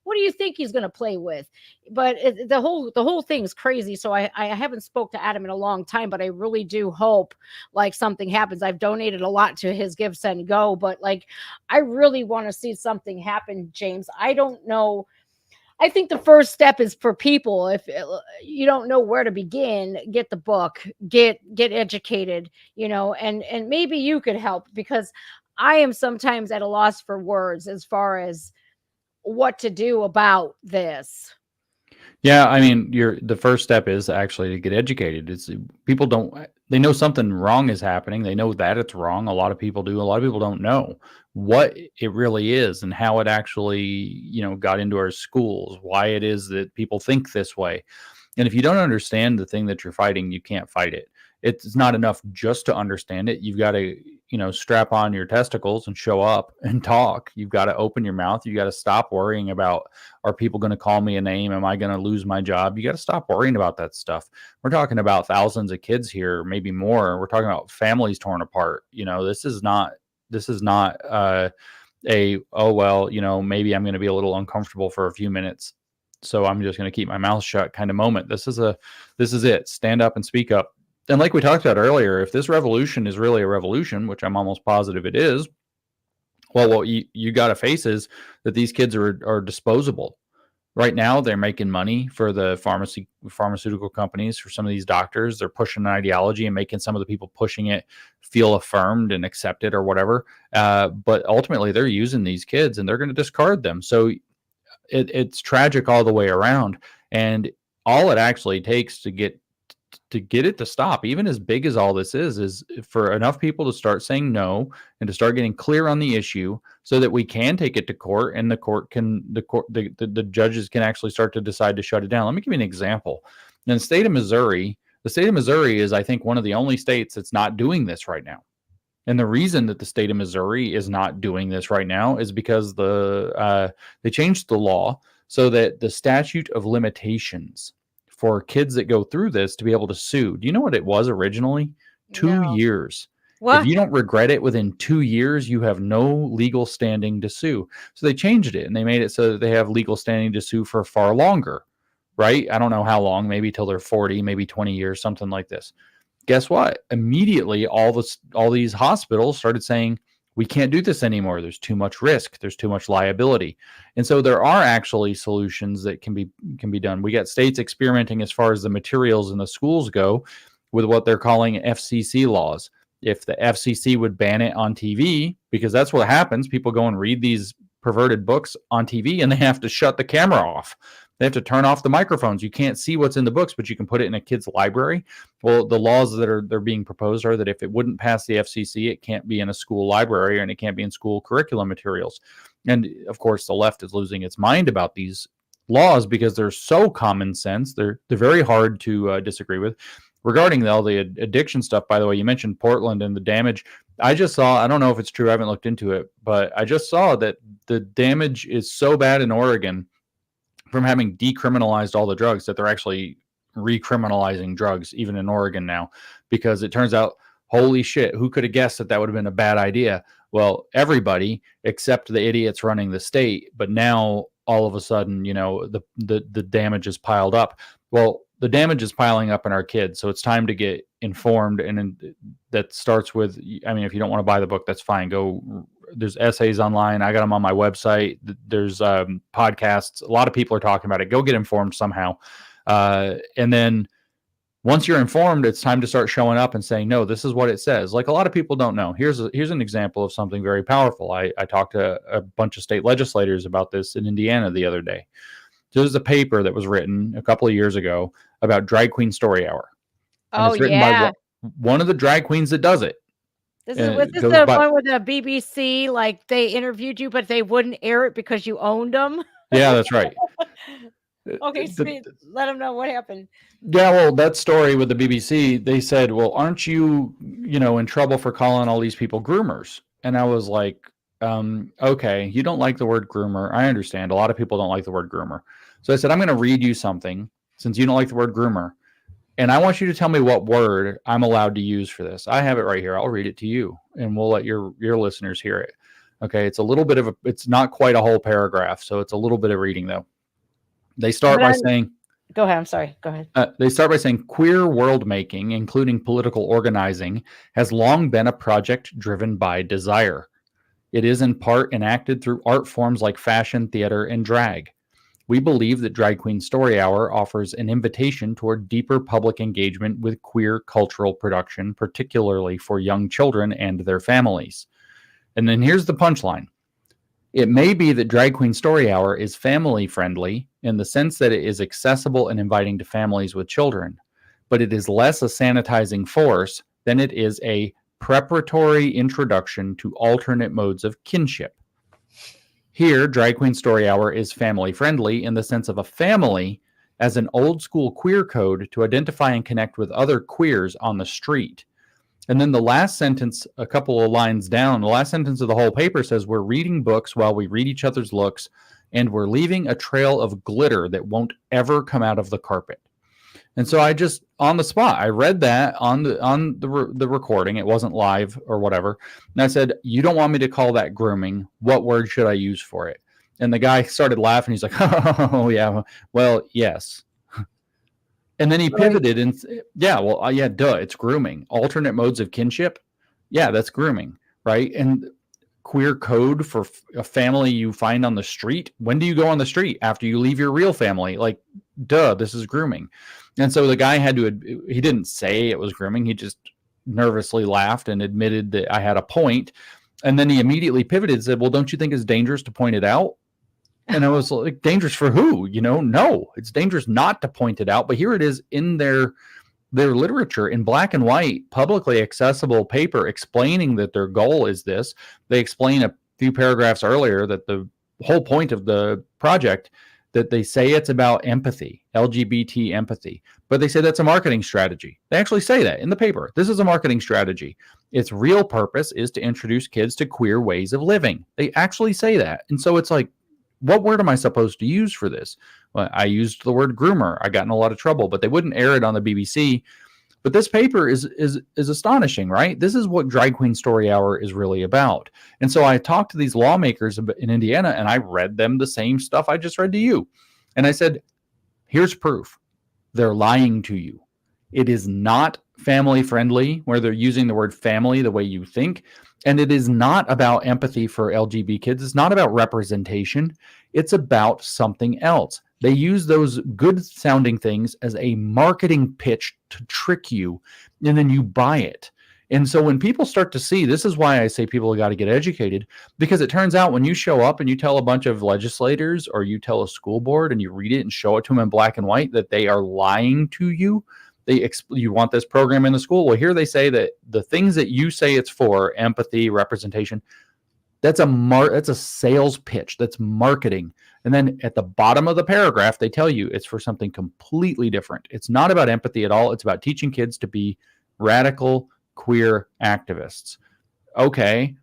what do you think he's gonna play with? But the whole thing's crazy. So I haven't spoke to Adam in a long time, but I really do hope like something happens. I've donated a lot to his Give Send Go, but like I really want to see something happen, James. I don't know. I think the first step is for people. If you don't know where to begin, get the book, get educated, and maybe you could help, because I am sometimes at a loss for words as far as what to do about this. Yeah, I mean, the first step is actually to get educated. It's people they know something wrong is happening. They know that it's wrong. A lot of people do. A lot of people don't know what it really is and how it actually, got into our schools, why it is that people think this way. And if you don't understand the thing that you're fighting, you can't fight it. It's not enough just to understand it. You've got to, strap on your testicles and show up and talk. You've got to open your mouth. You got to stop worrying about, are people going to call me a name? Am I going to lose my job? You got to stop worrying about that stuff. We're talking about thousands of kids here, maybe more. We're talking about families torn apart. This is not oh, well, maybe I'm going to be a little uncomfortable for a few minutes, so I'm just going to keep my mouth shut kind of moment. This is it. Stand up and speak up. And like we talked about earlier, if this revolution is really a revolution, which I'm almost positive it is, well, what you got to face is that these kids are disposable. Right now, they're making money for the pharmaceutical companies, for some of these doctors. They're pushing an ideology and making some of the people pushing it feel affirmed and accepted or whatever. But ultimately, they're using these kids and they're going to discard them. So it's tragic all the way around. And all it actually takes to get it to stop, even as big as all this is for enough people to start saying no and to start getting clear on the issue, so that we can take it to court and the judges can actually start to decide to shut it down. Let me give you an example. In the state of Missouri is, I think, one of the only states that's not doing this right now. And the reason that the state of Missouri is not doing this right now is because they changed the law so that the statute of limitations for kids that go through this to be able to sue. Do you know what it was originally? 2 No. years. What? If you don't regret it within 2 years, you have no legal standing to sue. So they changed it and they made it so that they have legal standing to sue for far longer, right? I don't know how long, maybe till they're 40, maybe 20 years, something like this. Guess what? Immediately, all these hospitals started saying, we can't do this anymore. There's too much risk. There's too much liability. And so there are actually solutions that can be done. We got states experimenting as far as the materials in the schools go with what they're calling FCC laws. If the FCC would ban it on TV, because that's what happens. People go and read these perverted books on TV and they have to shut the camera off. They have to turn off the microphones. You can't see what's in the books, but you can put it in a kid's library. Well, the laws that they're being proposed are that if it wouldn't pass the FCC, it can't be in a school library and it can't be in school curriculum materials. And of course, the left is losing its mind about these laws because they're so common sense. They're very hard to disagree with. Regarding all the addiction stuff, by the way, you mentioned Portland and the damage. I just saw, I don't know if it's true, I haven't looked into it, but I just saw that the damage is so bad in Oregon from having decriminalized all the drugs that they're actually recriminalizing drugs even in Oregon now, because it turns out, holy shit, who could have guessed that would have been a bad idea? Well, everybody except the idiots running the state. But now all of a sudden, the damage is piled up. Well, the damage is piling up in our kids. So it's time to get informed. And that starts with, I mean, if you don't want to buy the book, that's fine. There's essays online. I got them on my website. There's podcasts. A lot of people are talking about it. Go get informed somehow. And then once you're informed, it's time to start showing up and saying, no, this is what it says. Like a lot of people don't know. Here's an example of something very powerful. I talked to a bunch of state legislators about this in Indiana the other day. There's a paper that was written a couple of years ago about Drag Queen Story Hour. And it's written by one of the drag queens that does it. Was this the one with the BBC, like they interviewed you, but they wouldn't air it because you owned them? Yeah, that's right. Okay, let them know what happened. Yeah, well, that story with the BBC, they said, well, aren't you, in trouble for calling all these people groomers? And I was like, okay, you don't like the word groomer. I understand. A lot of people don't like the word groomer. So I said, I'm going to read you something since you don't like the word groomer. And I want you to tell me what word I'm allowed to use for this. I have it right here. I'll read it to you and we'll let your listeners hear it. Okay. It's a little bit of it's not quite a whole paragraph. So it's a little bit of reading though. They start by saying, go ahead. I'm sorry. Go ahead. They start by saying queer world making, including political organizing, has long been a project driven by desire. It is in part enacted through art forms like fashion, theater, and drag. We believe that Drag Queen Story Hour offers an invitation toward deeper public engagement with queer cultural production, particularly for young children and their families. And then here's the punchline. It may be that Drag Queen Story Hour is family friendly in the sense that it is accessible and inviting to families with children, but it is less a sanitizing force than it is a preparatory introduction to alternate modes of kinship. Here, Drag Queen Story Hour is family friendly in the sense of a family as an old school queer code to identify and connect with other queers on the street. And then the last sentence, a couple of lines down, the last sentence of the whole paper says, we're reading books while we read each other's looks, and we're leaving a trail of glitter that won't ever come out of the carpet. And so I just, on the spot, I read that on the recording. It wasn't live or whatever. And I said, you don't want me to call that grooming. What word should I use for it? And the guy started laughing. He's like, oh, yeah, well, yes. And then he pivoted and, yeah, well, yeah, duh, it's grooming. Alternate modes of kinship. Yeah, that's grooming, right? And queer code for a family you find on the street. When do you go on the street? After you leave your real family. Like, duh, this is grooming. And so the guy had to, he didn't say it was grooming. He just nervously laughed and admitted that I had a point. And then he immediately pivoted and said, well, don't you think it's dangerous to point it out? And I was like, dangerous for who? No, it's dangerous not to point it out. But here it is in their literature in black and white, publicly accessible paper explaining that their goal is this. They explain a few paragraphs earlier that the whole point of the project, that they say it's about empathy, LGBT empathy, but they say that's a marketing strategy. They actually say that in the paper. This is a marketing strategy. Its real purpose is to introduce kids to queer ways of living. They actually say that. And so it's like, what word am I supposed to use for this? Well, I used the word groomer. I got in a lot of trouble, but they wouldn't air it on the BBC. But this paper is astonishing, right? This is what Drag Queen Story Hour is really about. And so I talked to these lawmakers in Indiana, and I read them the same stuff I just read to you. And I said, here's proof. They're lying to you. It is not family friendly, where they're using the word family the way you think. And it is not about empathy for LGBT kids. It's not about representation. It's about something else. They use those good sounding things as a marketing pitch to trick you, and then you buy it. And so when people start to see, this is why I say people have got to get educated, because it turns out when you show up and you tell a bunch of legislators or you tell a school board and you read it and show it to them in black and white that they are lying to you, you want this program in the school. Well, here they say that the things that you say it's for, empathy, representation, that's a sales pitch. That's marketing. And then at the bottom of the paragraph, they tell you it's for something completely different. It's not about empathy at all. It's about teaching kids to be radical queer activists. Okay,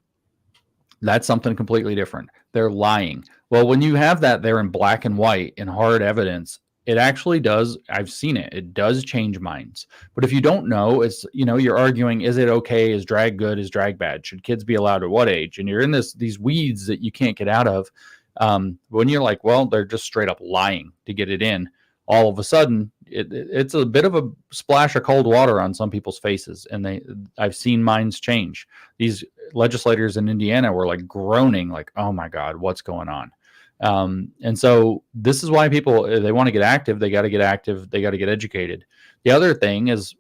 that's something completely different. They're lying. Well, when you have that there in black and white in hard evidence, it actually does. I've seen it. It does change minds. But if you don't know, it's, you're arguing, is it okay? Is drag good? Is drag bad? Should kids be allowed at what age? And you're in these weeds that you can't get out of. When you're like, well, they're just straight up lying to get it in. All of a sudden, it's a bit of a splash of cold water on some people's faces. And I've seen minds change. These legislators in Indiana were like groaning, like, oh my God, what's going on? And so this is why people, they want to get active. They got to get active. They got to get educated. The other thing is,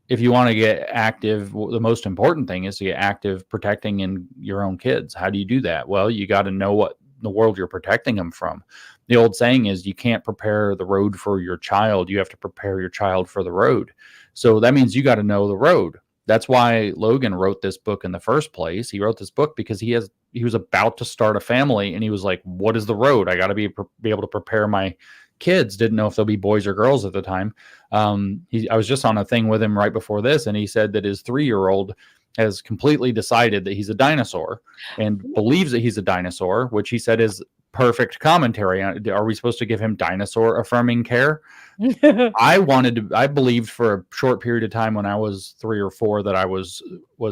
if you want to get active, the most important thing is to get active protecting in your own kids. How do you do that? Well, you got to know what the world you're protecting them from. The old saying is, you can't prepare the road for your child. You have to prepare your child for the road. So that means you got to know the road. That's why Logan wrote this book in the first place. He wrote this book because he was about to start a family, and he was like, what is the road? I got to be able to prepare my kids. Didn't know if they'll be boys or girls at the time. I was just on a thing with him right before this, and he said that his 3-year-old has completely decided that he's a dinosaur and believes that he's a dinosaur, which he said is perfect commentary. Are we supposed to give him dinosaur affirming care? I believed for a short period of time when I was 3 or 4 that I was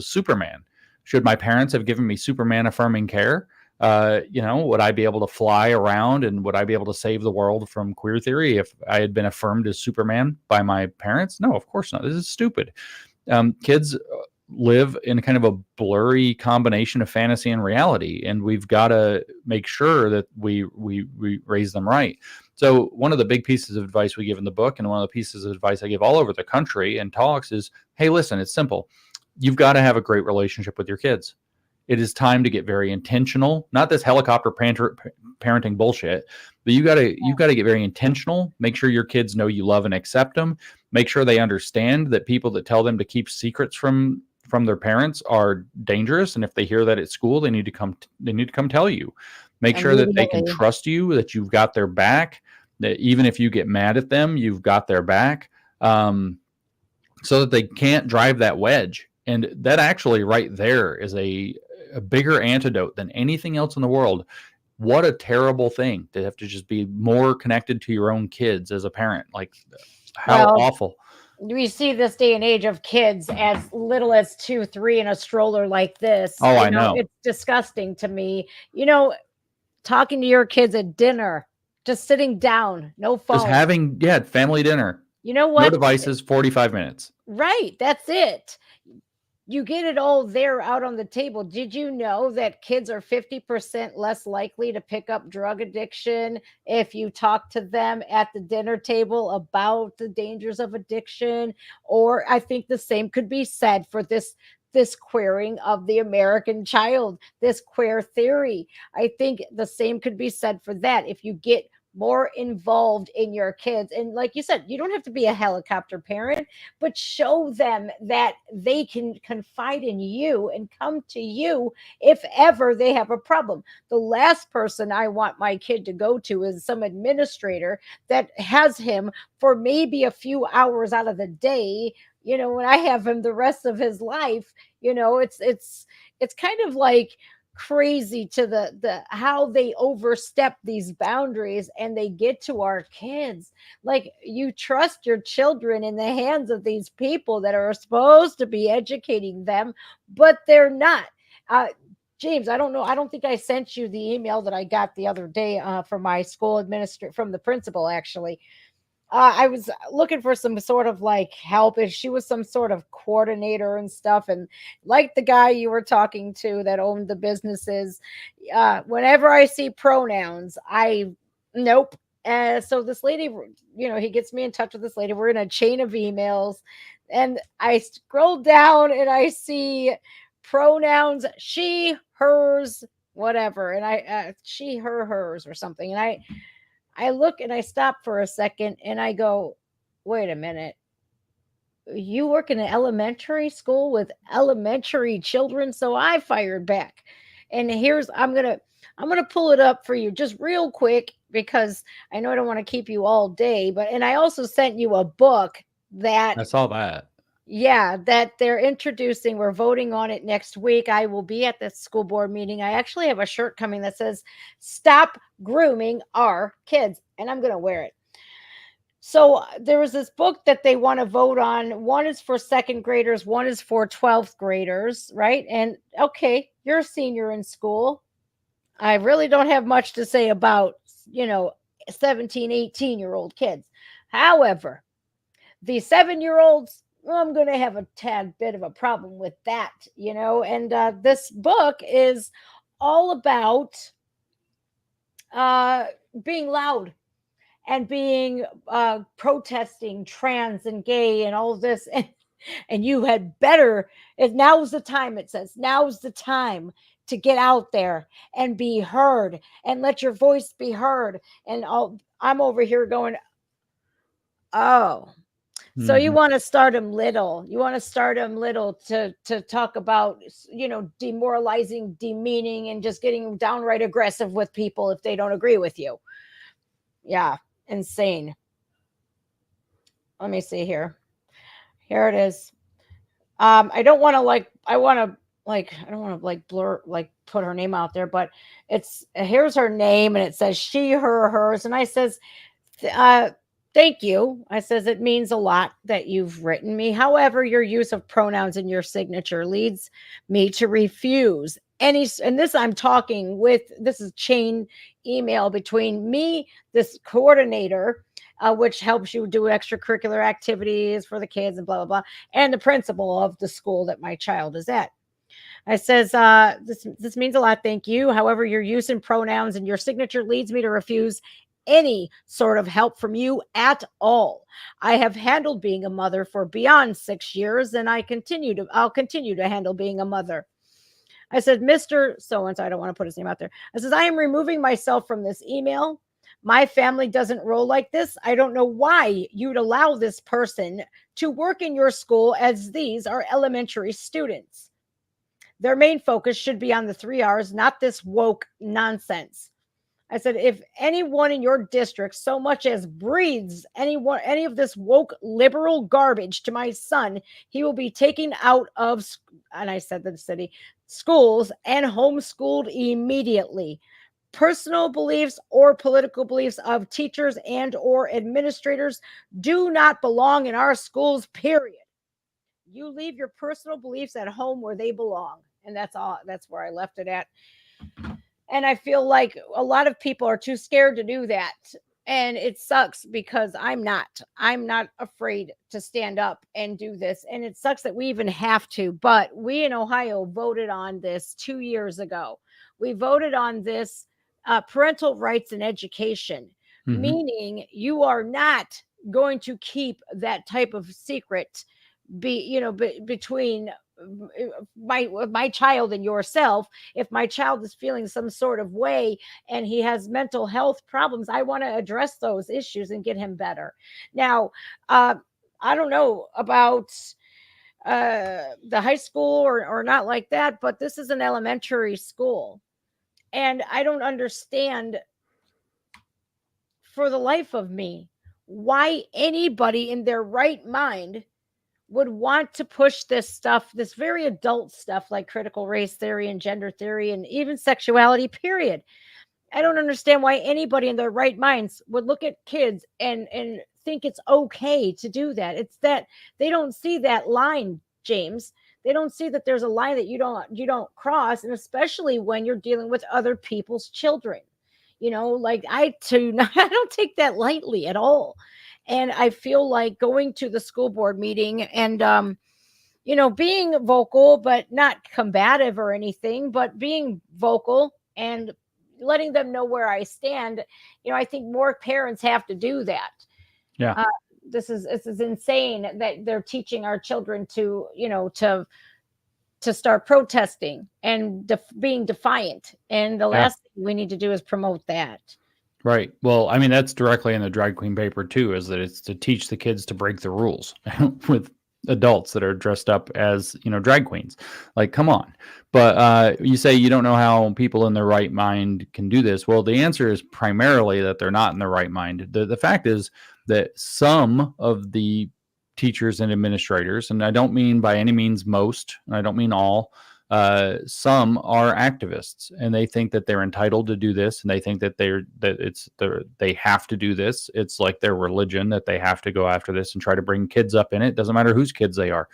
Superman. Should my parents have given me Superman affirming care? Would I be able to fly around, and would I be able to save the world from queer theory if I had been affirmed as Superman by my parents? No, of course not. This is stupid. Kids live in kind of a blurry combination of fantasy and reality, and we've got to make sure that we raise them right. So one of the big pieces of advice we give in the book, and one of the pieces of advice I give all over the country in talks, is, hey, listen, it's simple. You've got to have a great relationship with your kids. It is time to get very intentional. Not this helicopter parenting bullshit, but you got to get very intentional. Make sure your kids know you love and accept them. Make sure they understand that people that tell them to keep secrets from their parents are dangerous, and if they hear that at school, they need to come tell you. Make sure that they can trust you, that you've got their back, that even if you get mad at them, you've got their back, so that they can't drive that wedge. And that actually right there is a bigger antidote than anything else in the world. What a terrible thing to have to just be more connected to your own kids as a parent. Like, how awful. We see this day and age of kids as little as 2, 3 in a stroller like this. Oh, I know. It's disgusting to me. Talking to your kids at dinner, just sitting down, no phone. Just having, family dinner. You know what? No devices, 45 minutes. Right. That's it. You get it all there out on the table. Did you know that kids are 50% less likely to pick up drug addiction if you talk to them at the dinner table about the dangers of addiction? Or I think the same could be said for this queering of the American child, this queer theory. I think the same could be said for that. If you get more involved in your kids, and like you said, you don't have to be a helicopter parent, but show them that they can confide in you and come to you if ever they have a problem. The last person I want my kid to go to is some administrator that has him for maybe a few hours out of the day, when I have him the rest of his life. It's kind of like crazy to the how they overstep these boundaries and they get to our kids. Like, you trust your children in the hands of these people that are supposed to be educating them, but they're not. James, I don't know. I don't think I sent you the email that I got the other day from my school administrator, from the principal, actually. I was looking for some sort of like help, and she was some sort of coordinator and stuff. And like the guy you were talking to that owned the businesses, whenever I see pronouns, nope. So this lady, he gets me in touch with this lady. We're in a chain of emails, and I scroll down and I see pronouns, she, hers, whatever. And she, her, hers, or something. And I look and I stop for a second and I go, wait a minute. You work in an elementary school with elementary children? So I fired back. And I'm going to pull it up for you just real quick, because I know I don't want to keep you all day, and I also sent you a book that I saw that. Yeah, that they're introducing. We're voting on it next week. I will be at the school board meeting. I actually have a shirt coming that says, "Stop grooming our kids," and I'm going to wear it. So there was this book that they want to vote on. One is for second graders. One is for 12th graders, right? And okay, you're a senior in school. I really don't have much to say about, 17, 18-year-old kids. However, the 7-year-olds, I'm going to have a tad bit of a problem with that, and this book is all about being loud and being protesting trans and gay and all this. And you had better, now's the time, it says, now's the time to get out there and be heard and let your voice be heard. And I'm over here going, oh, so you want to start them little. You want to start them little to talk about, demoralizing, demeaning, and just getting downright aggressive with people if they don't agree with you. Yeah, insane. Let me see here. Here it is. I don't want to blur, put her name out there, but here's her name, and it says she, her, hers. And I says, thank you. I says, it means a lot that you've written me. However, your use of pronouns in your signature leads me to refuse any, and this I'm talking with, this is chain email between me, this coordinator, which helps you do extracurricular activities for the kids and blah, blah, blah, and the principal of the school that my child is at. I says, this means a lot. Thank you. However, your use in pronouns and your signature leads me to refuse any sort of help from you at all. I have handled being a mother for beyond 6 years, and I'll continue to handle being a mother. I said, Mr. So-and-so, I don't want to put his name out there. I says, I am removing myself from this email. My family doesn't roll like this. I don't know why you'd allow this person to work in your school, as these are elementary students. Their main focus should be on the 3 R's, not this woke nonsense. I said, if anyone in your district so much as breathes any of this woke liberal garbage to my son, he will be taken out of, and I said the city, schools and homeschooled immediately. Personal beliefs or political beliefs of teachers and or administrators do not belong in our schools, period. You leave your personal beliefs at home where they belong. And that's all. That's where I left it at. And I feel like a lot of people are too scared to do that. And it sucks because I'm not afraid to stand up and do this. And it sucks that we even have to. But we in Ohio voted on this 2 years ago. We voted on this parental rights in education, meaning you are not going to keep that type of secret between my child and yourself. If my child is feeling some sort of way and he has mental health problems, I want to address those issues and get him better. Now, I don't know about the high school or not like that, but this is an elementary school. And I don't understand for the life of me why anybody in their right mind would want to push this stuff, this very adult stuff like critical race theory and gender theory and even sexuality, period. I don't understand why anybody in their right minds would look at kids and think it's okay to do that. It's that they don't see that line, James. They don't see that there's a line that you don't cross, and especially when you're dealing with other people's children. Like I don't take that lightly at all. And I feel like going to the school board meeting and being vocal, but not combative or anything, but being vocal and letting them know where I stand. I think more parents have to do that. Yeah. This is insane that they're teaching our children to start protesting and being defiant. And the last thing we need to do is promote that. Right. Well, I mean, that's directly in the drag queen paper too, is that it's to teach the kids to break the rules with adults that are dressed up as, drag queens. Like, come on. But you say you don't know how people in their right mind can do this. Well, the answer is primarily that they're not in their right mind. The fact is that some of the teachers and administrators, and I don't mean by any means most, and I don't mean all, some are activists, and they think that they're entitled to do this, and they think that they have to do this. It's like their religion that they have to go after this and try to bring kids up in it. Doesn't matter whose kids they are.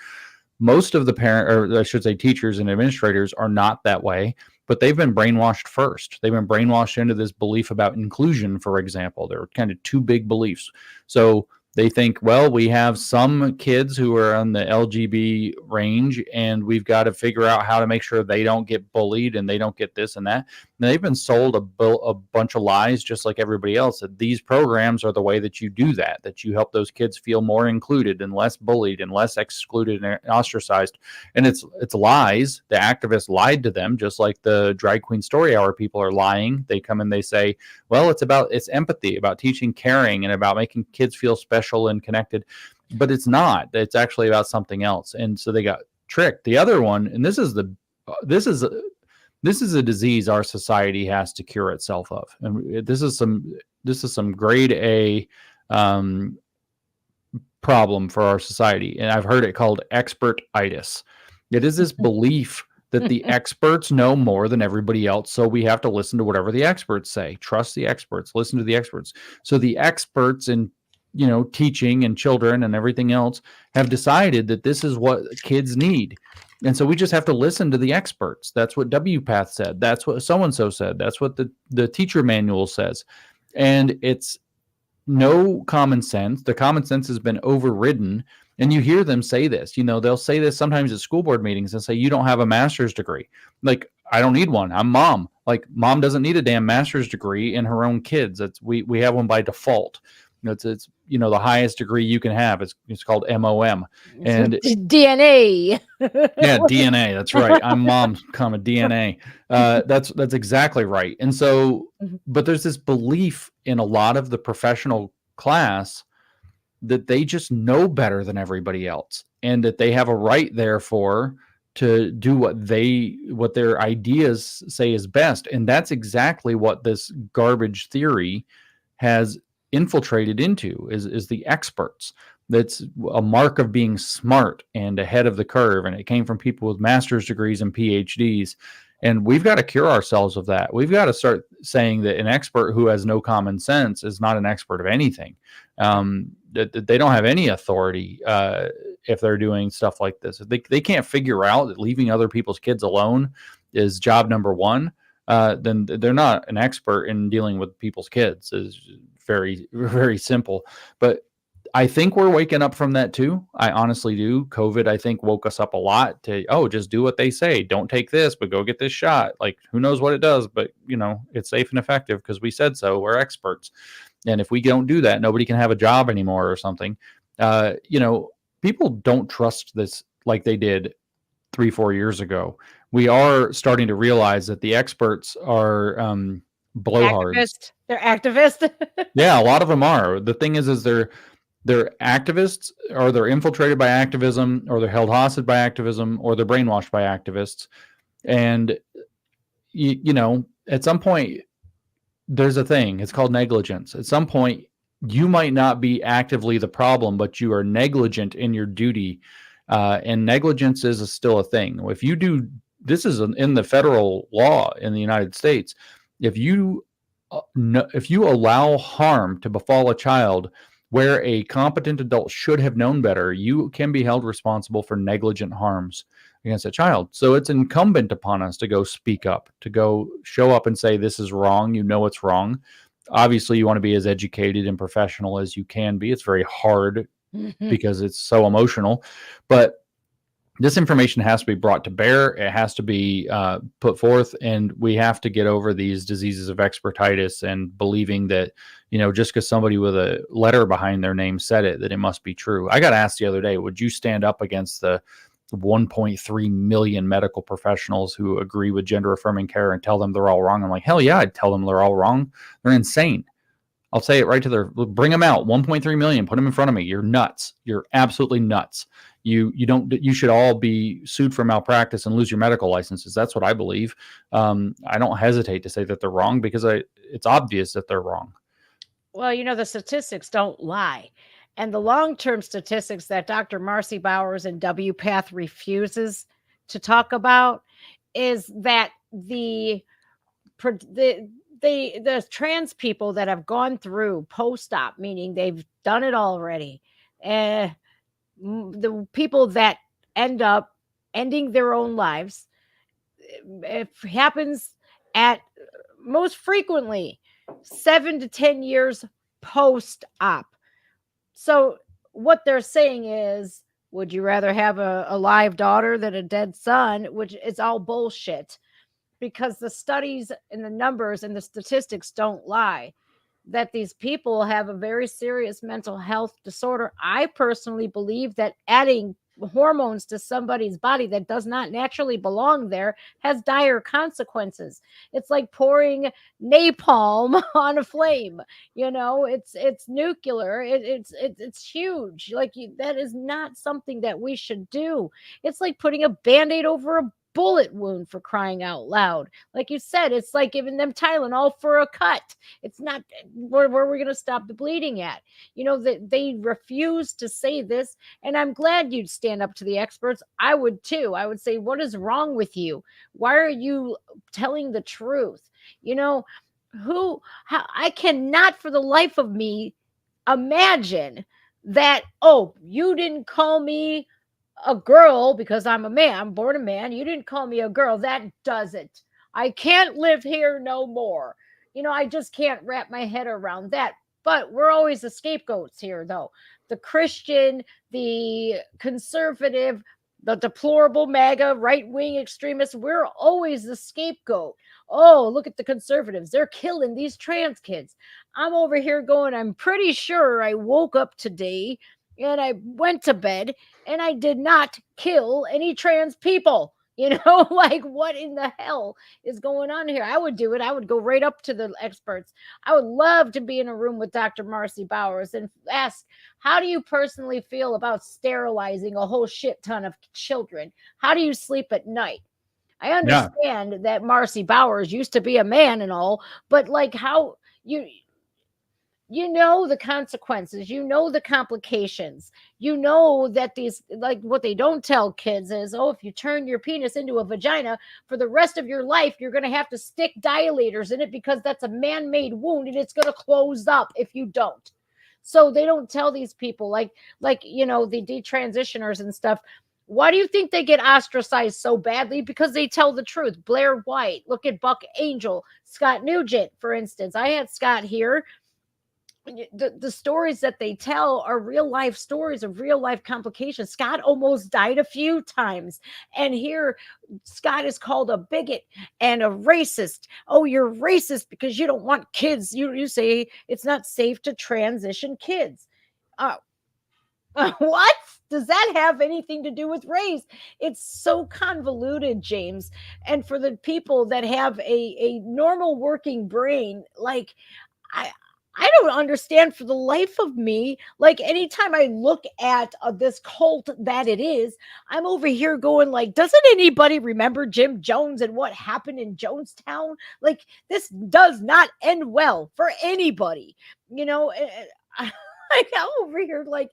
Most of the teachers and administrators are not that way, but they've been brainwashed first. They've been brainwashed into this belief about inclusion, for example. There are kind of two big beliefs. So they think, well, we have some kids who are on the LGB range, and we've got to figure out how to make sure they don't get bullied and they don't get this and that. And they've been sold a bunch of lies, just like everybody else, that these programs are the way that you do that you help those kids feel more included and less bullied and less excluded and ostracized. And it's lies. The activists lied to them, just like the Drag Queen Story Hour people are lying. They come and they say, well, it's empathy, about teaching caring and about making kids feel special and connected, but it's not. It's actually about something else. And so they got tricked. The other one, and this is a disease our society has to cure itself of. And this is some grade A problem for our society. And I've heard it called expertitis. It is this belief that the experts know more than everybody else. So we have to listen to whatever the experts say. Trust the experts, listen to the experts. So the experts in teaching and children and everything else have decided that this is what kids need. And so we just have to listen to the experts. That's what WPATH said. That's what so-and-so said. That's what the teacher manual says. And it's no common sense. The common sense has been overridden. And you hear them say this, they'll say this sometimes at school board meetings and say, you don't have a master's degree. Like, I don't need one. I'm mom. Like, mom doesn't need a damn master's degree in her own kids. We have one by default. It's the highest degree you can have. It's called MOM. And DNA. yeah, DNA. That's right. I'm mom, comma DNA. That's exactly right. And so, but there's this belief in a lot of the professional class that they just know better than everybody else, and that they have a right, therefore, to do what their ideas say is best. And that's exactly what this garbage theory has infiltrated into, is the experts. That's a mark of being smart and ahead of the curve. And it came from people with master's degrees and PhDs. And we've got to cure ourselves of that. We've got to start saying that an expert who has no common sense is not an expert of anything. That they don't have any authority if they're doing stuff like this. If they can't figure out that leaving other people's kids alone is job number one, then they're not an expert in dealing with people's kids. Is very, very simple. But I think we're waking up from that too. I honestly do. COVID, I think, woke us up a lot to, just do what they say. Don't take this, but go get this shot. Like, who knows what it does, but it's safe and effective because we said so. We're experts. And if we don't do that, nobody can have a job anymore or something. People don't trust this like they did 3-4 years ago. We are starting to realize that the experts are blowhards. They're activists. Yeah, a lot of them are. The thing is they're activists, or they're infiltrated by activism, or they're held hostage by activism, or they're brainwashed by activists. And at some point, there's a thing. It's called negligence. At some point, you might not be actively the problem, but you are negligent in your duty. And negligence is still a thing. If you do, this is in the federal law in the United States. If you allow harm to befall a child where a competent adult should have known better, you can be held responsible for negligent harms against a child. So it's incumbent upon us to go speak up, to go show up and say, this is wrong. It's wrong. Obviously, you want to be as educated and professional as you can be. It's very hard because it's so emotional. But this information has to be brought to bear. It has to be put forth, and we have to get over these diseases of expertitis and believing that, just because somebody with a letter behind their name said it, that it must be true. I got asked the other day, would you stand up against the 1.3 million medical professionals who agree with gender affirming care and tell them they're all wrong? I'm like, hell yeah, I'd tell them they're all wrong. They're insane. I'll say it right to bring them out. 1.3 million, put them in front of me. You're nuts. You're absolutely nuts. You should all be sued for malpractice and lose your medical licenses. That's what I believe. I don't hesitate to say that they're wrong because it's obvious that they're wrong. Well, the statistics don't lie. And the long-term statistics that Dr. Marcy Bowers and WPATH refuses to talk about is that the trans people that have gone through post-op, meaning they've done it already, the people that end up ending their own lives, it happens at most frequently 7 to 10 years post-op. So what they're saying is, would you rather have a live daughter than a dead son? Which is all bullshit, because the studies and the numbers and the statistics don't lie, that these people have a very serious mental health disorder. I personally believe that adding hormones to somebody's body that does not naturally belong there has dire consequences. It's like pouring napalm on a flame. It's nuclear. It's huge. That is not something that we should do. It's like putting a Band-Aid over a bullet wound, for crying out loud. Like you said, it's like giving them Tylenol for a cut. It's not where we're going to stop the bleeding at. They refuse to say this, and I'm glad you'd stand up to the experts. I would too. I would say, what is wrong with you? Why are you telling the truth? I cannot for the life of me imagine that, you didn't call me a girl because I'm a man. I'm born a man. You didn't call me a girl. That does it. I can't live here no more. I just can't wrap my head around that. But we're always the scapegoats here, though. The Christian, the conservative, the deplorable MAGA right-wing extremists, we're always the scapegoat. Oh, look at the conservatives. They're killing these trans kids. I'm over here going, I'm pretty sure I woke up today and I went to bed and I did not kill any trans people. Like what in the hell is going on here? I would do it. I would go right up to the experts. I would love to be in a room with Dr. Marcy Bowers and ask, how do you personally feel about sterilizing a whole shit ton of children? How do you sleep at night? I understand that Marcy Bowers used to be a man and all, but like how the consequences, the complications, that these, like what they don't tell kids is, oh, if you turn your penis into a vagina for the rest of your life, you're going to have to stick dilators in it because that's a man-made wound and it's going to close up if you don't. So they don't tell these people like the detransitioners and stuff. Why do you think they get ostracized so badly? Because they tell the truth. Blair White, look at Buck Angel, Scott Nugent, for instance. I had Scott here. The stories that they tell are real life stories of real life complications. Scott almost died a few times. And here Scott is called a bigot and a racist. Oh, you're racist because you don't want kids. You say it's not safe to transition kids. What? Does that have anything to do with race? It's so convoluted, James. And for the people that have a normal working brain, like I don't understand for the life of me. Like anytime I look at this cult that it is, I'm over here going like, doesn't anybody remember Jim Jones and what happened in Jonestown? Like this does not end well for anybody. I'm over here like,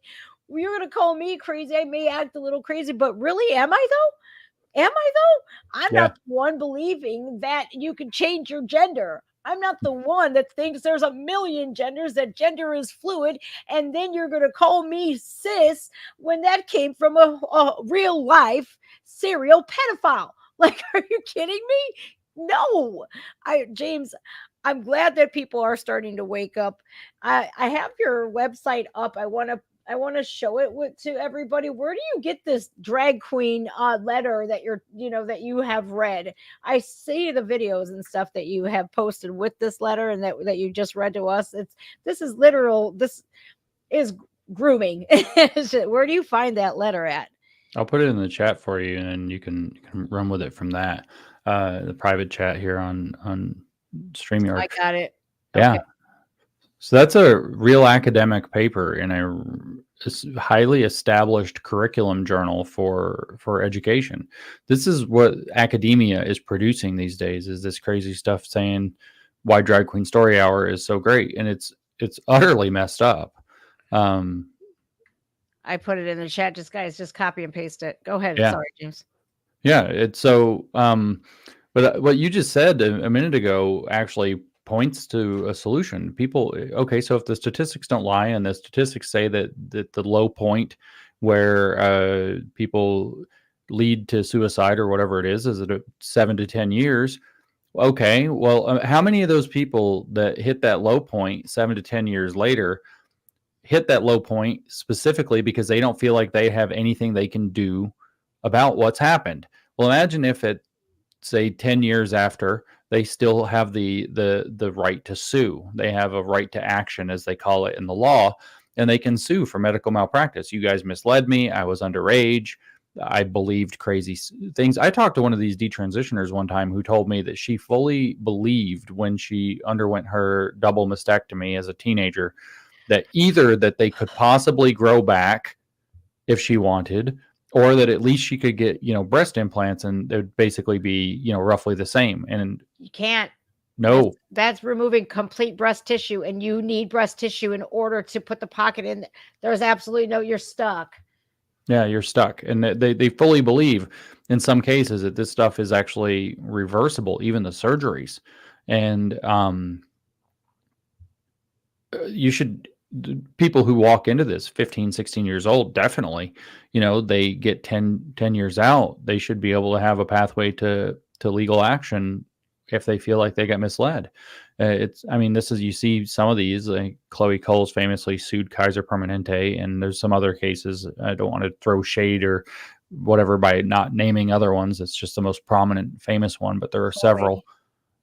you're going to call me crazy. I may act a little crazy, but really, am I though? Am I though? I'm not the one believing that you can change your gender. I'm not the one that thinks there's a million genders, that gender is fluid, and then you're going to call me cis when that came from a real life serial pedophile. Like, are you kidding me? No. James, I'm glad that people are starting to wake up. I have your website up. I want to show it to everybody. Where do you get this drag queen letter that that you have read? I see the videos and stuff that you have posted with this letter and that you just read to us. This is literal. This is grooming. Where do you find that letter at? I'll put it in the chat for you, and you can run with it from that. The private chat here on StreamYard. I got it. Yeah. Okay. So that's a real academic paper in a highly established curriculum journal for education. This is what academia is producing these days, is this crazy stuff saying why Drag Queen Story Hour is so great. And it's utterly messed up. I put it in the chat. Just copy and paste it. Go ahead. Yeah. Sorry, James. Yeah. It's so, but what you just said a minute ago actually points to a solution. People, okay, so if the statistics don't lie and the statistics say that the low point where people lead to suicide or whatever it is at 7 to 10 years, okay, well, how many of those people that hit that low point 7 to 10 years later hit that low point specifically because they don't feel like they have anything they can do about what's happened? Well, imagine if at, say, 10 years after, they still have the right to sue. They have a right to action, as they call it in the law, and they can sue for medical malpractice. You guys misled me. I was underage. I believed crazy things. I talked to one of these detransitioners one time who told me that she fully believed when she underwent her double mastectomy as a teenager that either that they could possibly grow back if she wanted, or that at least she could get, breast implants and they'd basically be, roughly the same. And you can't. No. That's removing complete breast tissue, and you need breast tissue in order to put the pocket in. There's absolutely no, you're stuck. Yeah, you're stuck. And they fully believe in some cases that this stuff is actually reversible, even the surgeries. And you should, people who walk into this 15, 16 years old, definitely, they get 10 years out. They should be able to have a pathway to legal action if they feel like they got misled. You see some of these, like Chloe Coles famously sued Kaiser Permanente, and there's some other cases. I don't want to throw shade or whatever by not naming other ones. It's just the most prominent, famous one, but there are several.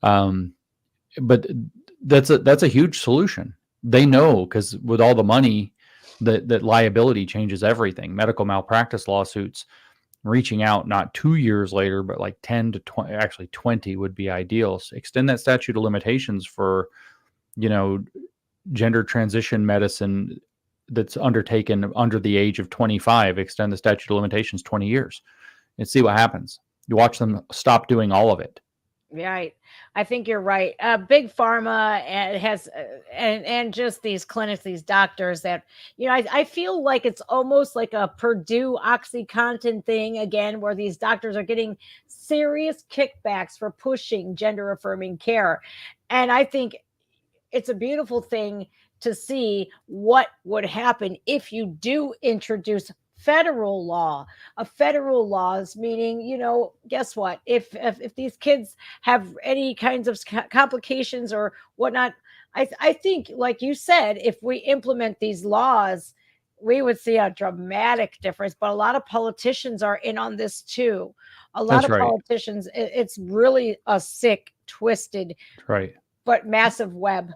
Um, but that's a huge solution. They know, because with all the money, that liability changes everything. Medical malpractice lawsuits, reaching out not 2 years later, but like 10 to 20, actually 20 would be ideal. So extend that statute of limitations for, gender transition medicine that's undertaken under the age of 25. Extend the statute of limitations 20 years and see what happens. You watch them stop doing all of it. Right. I think you're right. Big pharma has and just these clinics, these doctors that, I feel like it's almost like a Purdue OxyContin thing again, where these doctors are getting serious kickbacks for pushing gender affirming care. And I think it's a beautiful thing to see what would happen if you do introduce federal law. A federal laws meaning, guess what, if these kids have any kinds of complications or whatnot, I think, like you said, if we implement these laws, we would see a dramatic difference. But a lot of politicians are in on this too. A lot That's of right. politicians, it's really a sick, twisted, Right. but massive web.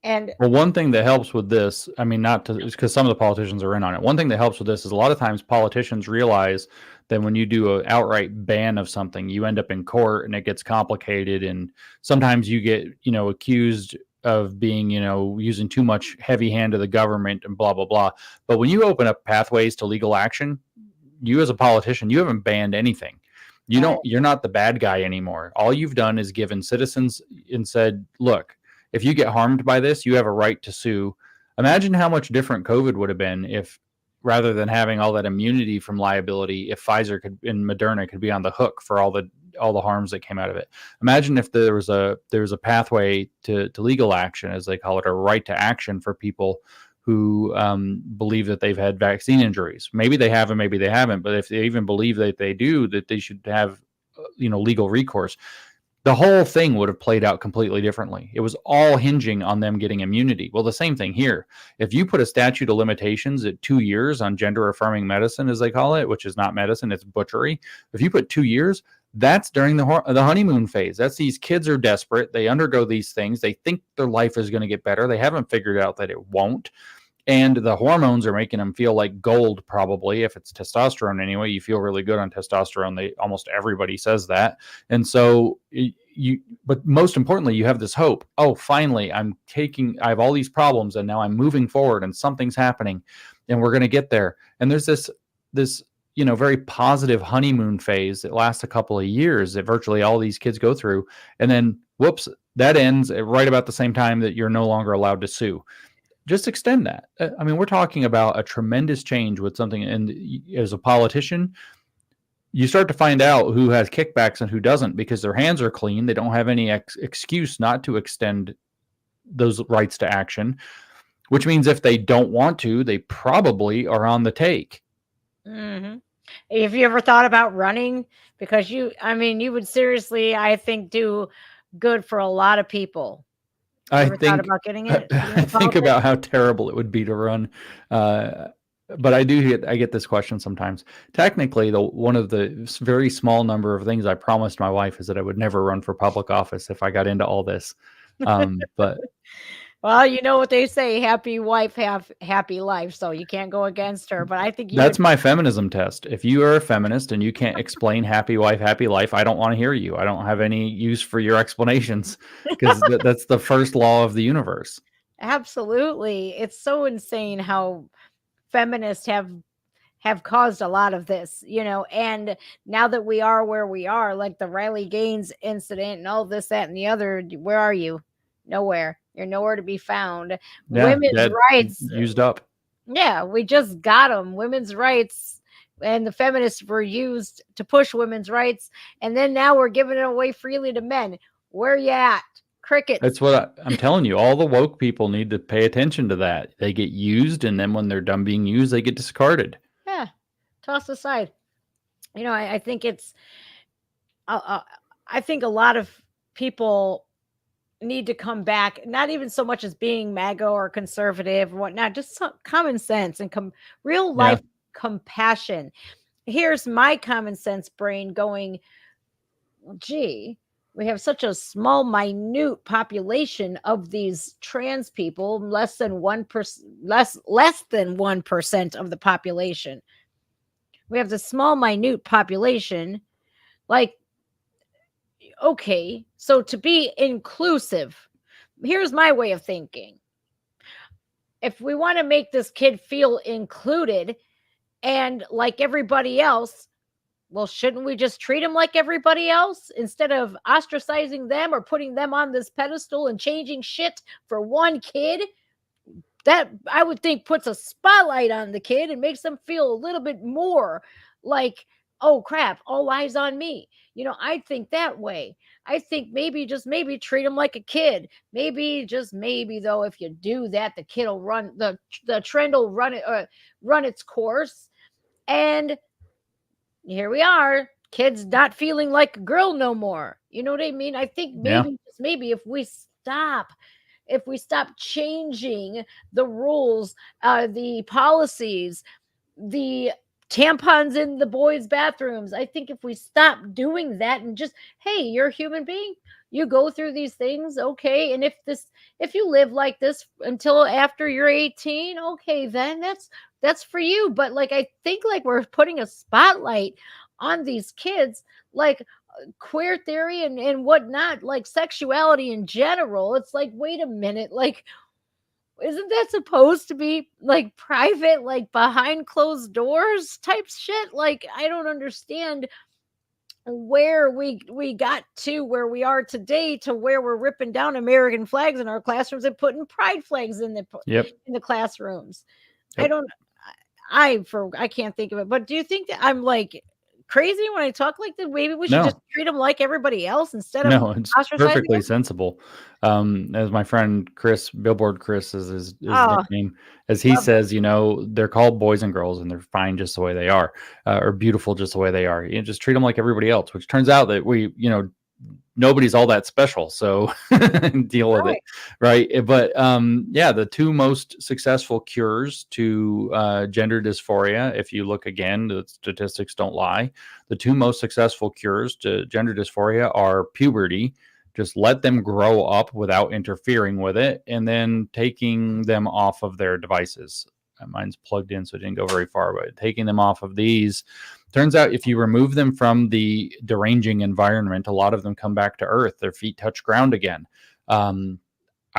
And Well, one thing that helps with this, I mean, not to, because some of the politicians are in on it. One thing that helps with this is a lot of times politicians realize that when you do an outright ban of something, you end up in court and it gets complicated. And sometimes you get, accused of being, using too much heavy hand of the government and blah, blah, blah. But when you open up pathways to legal action, you as a politician, you haven't banned anything. You're not the bad guy anymore. All you've done is given citizens and said, look, if you get harmed by this, you have a right to sue. Imagine how much different COVID would have been if, rather than having all that immunity from liability, if Pfizer and Moderna could be on the hook for all the harms that came out of it. Imagine if there was a pathway to legal action, as they call it, or right to action for people who believe that they've had vaccine injuries. Maybe they haven't, maybe they haven't, but if they even believe that they do, that they should have, legal recourse. The whole thing would have played out completely differently. It was all hinging on them getting immunity. Well, the same thing here. If you put a statute of limitations at 2 years on gender affirming medicine, as they call it, which is not medicine, it's butchery. If you put 2 years, that's during the honeymoon phase. That's these kids are desperate. They undergo these things. They think their life is going to get better. They haven't figured out that it won't. And the hormones are making them feel like gold, probably. If it's testosterone anyway, you feel really good on testosterone. Almost everybody says that. And so but most importantly, you have this hope. Oh, finally, I have all these problems and now I'm moving forward and something's happening and we're going to get there. And there's this, very positive honeymoon phase that lasts a couple of years that virtually all these kids go through. And then, whoops, that ends right about the same time that you're no longer allowed to sue. Just extend that. I mean, we're talking about a tremendous change with something. And as a politician, you start to find out who has kickbacks and who doesn't because their hands are clean. They don't have any excuse not to extend those rights to action, which means if they don't want to, they probably are on the take. Mm-hmm. Have you ever thought about running? Because you would seriously, I think, do good for a lot of people. I thought about getting it? I think about how terrible it would be to run. But I get this question sometimes. Technically, one of the very small number of things I promised my wife is that I would never run for public office if I got into all this. But well, you know what they say: happy wife, have happy life. So you can't go against her. But I think that's my feminism test. If you are a feminist and you can't explain happy wife, happy life, I don't want to hear you. I don't have any use for your explanations because that's the first law of the universe. Absolutely, it's so insane how feminists have caused a lot of this, and now that we are where we are, like the Riley Gaines incident and all this, that, and the other, where are you? Nowhere. You're nowhere to be found. Yeah, women's rights used up. Yeah, we just got them. Women's rights and the feminists were used to push women's rights, and then now we're giving it away freely to men. Where you at? Crickets. That's what I'm telling you. All the woke people need to pay attention to that. They get used, and then when they're done being used, they get discarded. Yeah, tossed aside. I think it's. I think a lot of people need to come back, not even so much as being MAGA or conservative or whatnot, just some common sense and real life compassion. here's my common sense brain going, well, gee, we have such a small, minute population of these trans people, less than 1%, less than 1% of the population. We have this small, minute population. Like, okay, so to be inclusive, here's my way of thinking. If we want to make this kid feel included and like everybody else, well, shouldn't we just treat them like everybody else instead of ostracizing them or putting them on this pedestal and changing shit for one kid? That I would think puts a spotlight on the kid and makes them feel a little bit more like, oh crap, all eyes on me. I think that way. I think maybe, just maybe, treat him like a kid. Maybe, just maybe, though, if you do that, the kid will run, the trend will run its course. And here we are, kids not feeling like a girl no more. You know what I mean? I think Yeah. maybe, just maybe, if we stop changing the rules, the policies, the tampons in the boys' bathrooms, I think if we stop doing that and just, hey, you're a human being, you go through these things, okay, and if you live like this until after you're 18, okay, then that's for you. But like, I think like we're putting a spotlight on these kids, like queer theory and whatnot, like sexuality in general. It's like, wait a minute, like, isn't that supposed to be like private, like behind closed doors type shit? Like, I don't understand where we got to where we are today, to where we're ripping down American flags in our classrooms and putting pride flags in Yep. the classrooms. I Yep. don't I can't think of it. But do you think that I'm like crazy when I talk like that? Maybe we should just No. treat them like everybody else instead of No, it's ostracizing perfectly them. sensible. As my friend Chris, Billboard Chris is his Oh, nickname, as he love it. says, they're called boys and girls and they're fine just the way they are, or beautiful just the way they are. You just treat them like everybody else, which turns out that nobody's all that special. So deal with it. Right. Right. But yeah, the two most successful cures to gender dysphoria, if you look again, the statistics don't lie. The two most successful cures to gender dysphoria are puberty. Just let them grow up without interfering with it, and then taking them off of their devices. Mine's plugged in, so it didn't go very far, but taking them off of these. Turns out if you remove them from the deranging environment, a lot of them come back to earth. Their feet touch ground again. I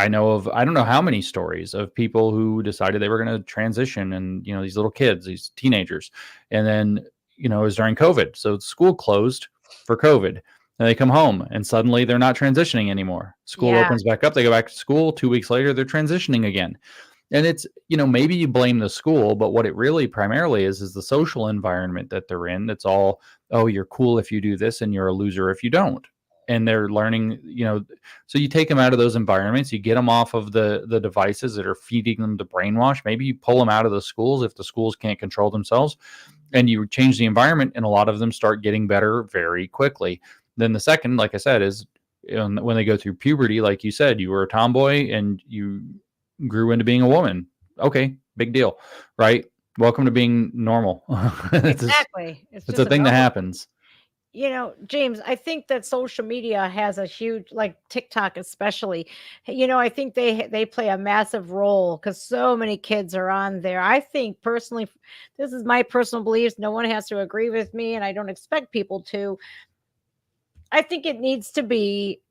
don't know how many stories of people who decided they were going to transition, and these little kids, these teenagers, and then it was during COVID, so school closed for COVID, and they come home and suddenly they're not transitioning anymore. School Yeah. opens back up, they go back to school. 2 weeks later, they're transitioning again. And it's, maybe you blame the school, but what it really primarily is the social environment that they're in. It's all, oh, you're cool if you do this and you're a loser if you don't. And they're learning, so you take them out of those environments, you get them off of the devices that are feeding them the brainwash. Maybe you pull them out of the schools if the schools can't control themselves, and you change the environment, and a lot of them start getting better very quickly. Then the second, like I said, is when they go through puberty, like you said, you were a tomboy and you grew into being a woman. Okay, big deal, right? Welcome to being normal. Exactly. It's It's just a a thing that normal. happens. James, I think that social media has a huge, like TikTok especially. I think they play a massive role because so many kids are on there. I think personally, this is my personal beliefs. No one has to agree with me, and I don't expect people to. I think it needs to be,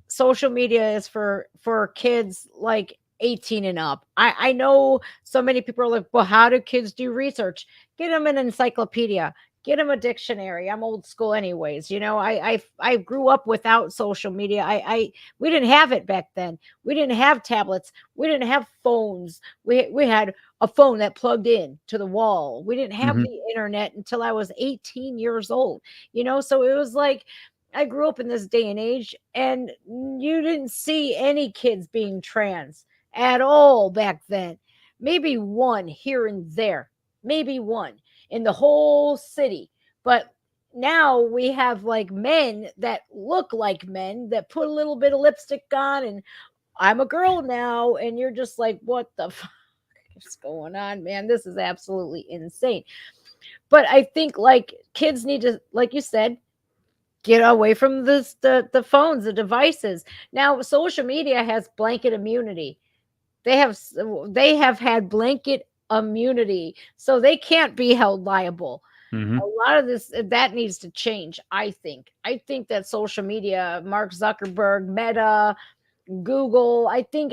social media is for kids like 18 and up. I know so many people are like, well, how do kids do research? Get them an encyclopedia, get them a dictionary. I'm old school anyways. I grew up without social media. I We didn't have it back then. We didn't have tablets, we didn't have phones. We had a phone that plugged in to the wall. We didn't have Hmm. the internet until I was 18 years old. So it was like, I grew up in this day and age, and you didn't see any kids being trans at all back then. Maybe one here and there, maybe one in the whole city. But now we have like men that look like men that put a little bit of lipstick on, and I'm a girl now. And you're just like, what the fuck is going on, man? This is absolutely insane. But I think like kids need to, like you said, get away from the phones, the devices. Now social media has blanket immunity. They have they have had blanket immunity, so they can't be held liable. Hmm. A lot of this that needs to change, I think. I think that social media, Mark Zuckerberg, Meta, Google, I think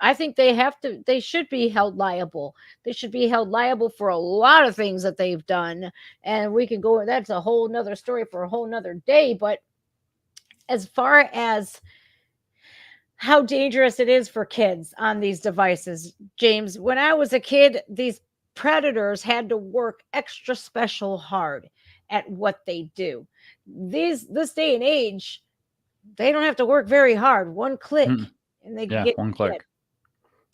I think they should be held liable. They should be held liable for a lot of things that they've done. And we can go, that's a whole nother story for a whole nother day. But as far as how dangerous it is for kids on these devices, James, when I was a kid, these predators had to work extra special hard at what they do. This day and age, they don't have to work very hard. One click and they can Yeah, get one your kid. click.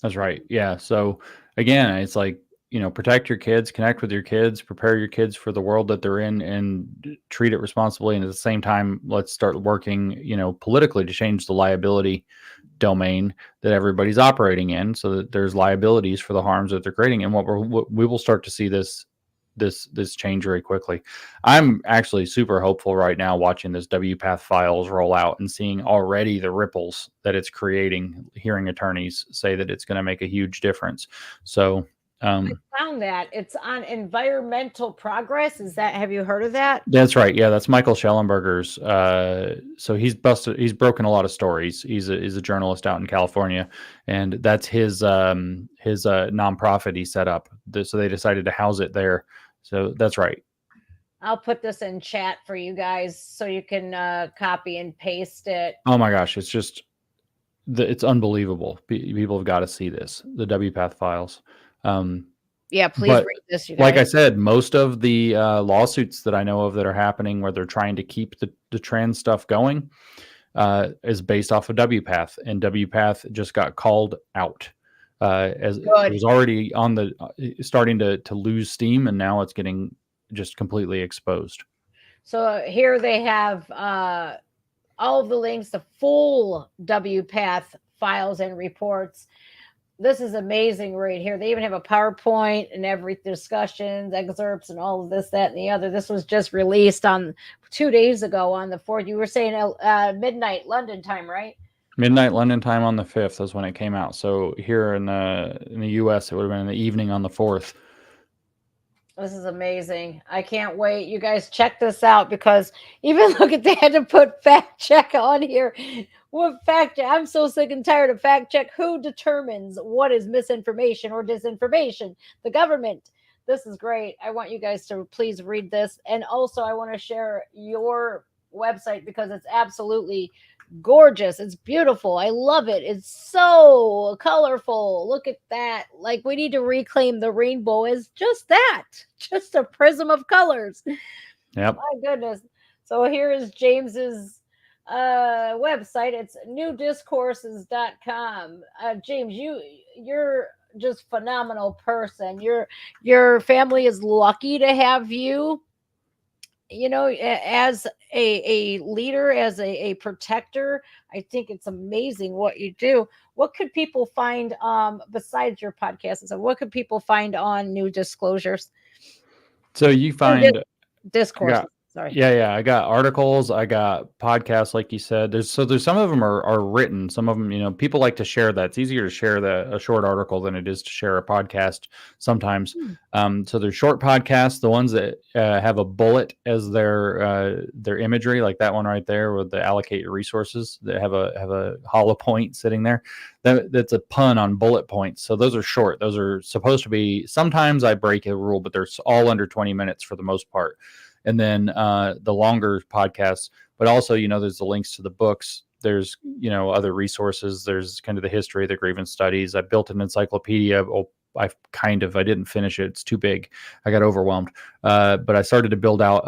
That's right. Yeah. So again, it's like, protect your kids, connect with your kids, prepare your kids for the world that they're in, and treat it responsibly. And at the same time, let's start working, politically to change the liability domain that everybody's operating in, so that there's liabilities for the harms that they're creating. And what we will start to see this change very quickly. I'm actually super hopeful right now watching this WPATH files roll out and seeing already the ripples that it's creating. Hearing attorneys say that it's going to make a huge difference. So Found that it's on environmental progress. Is that, have you heard of that? that's right. Yeah, that's Michael Schellenberger's. So he's broken a lot of stories. He's a journalist out in California, and that's his nonprofit he set up. So they decided to house it there. So that's right. I'll put this in chat for you guys so you can copy and paste it. Oh my gosh, it's just it's unbelievable. People have got to see this. The WPATH files. Yeah, please But read this, you like I guys. said, most of the lawsuits that I know of that are happening where they're trying to keep the trans stuff going is based off of WPATH, and WPATH just got called out as it Good. was already on the starting to lose steam, and now it's getting just completely exposed. So here they have all of the links, the full WPATH files and reports. This is amazing right here. They even have a PowerPoint and every discussions, excerpts, and all of this, that, and the other. This was just released on 2 days ago on the 4th. You were saying midnight London time, right? Midnight London time on the 5th is when it came out. So here in the US, it would have been in the evening on the 4th. This is amazing. I can't wait. You guys check this out, because even look at, they had to put fact check on here. What fact check? I'm so sick and tired of fact check. Who determines what is misinformation or disinformation? The government. This is great. I want you guys to please read this. And also, I want to share your website because it's absolutely gorgeous. It's beautiful. I love it. It's so colorful. Look at that. Like, we need to reclaim the rainbow as just that, just a prism of colors. Yep. My goodness. So here is James's website. It's newdiscourses.com. James, you're just phenomenal person. Your family is lucky to have you, as a leader, as a protector. I think it's amazing what you do. What could people find besides your podcast? So what could people find on New Disclosures? So you New find Discourses. Sorry. Yeah. I got articles. I got podcasts, like you said. There's some of them are written. Some of them, people like to share that. It's easier to share a short article than it is to share a podcast sometimes. So there's short podcasts, the ones that have a bullet as their imagery, like that one right there with the allocate your resources, that have a hollow point sitting there. That's a pun on bullet points. So those are short. Those are supposed to be, sometimes I break a rule, but they're all under 20 minutes for the most part. And then the longer podcasts, but also, there's the links to the books. There's, other resources. There's kind of the history of the grievance studies. I built an encyclopedia. I didn't finish it. It's too big. I got overwhelmed. But I started to build out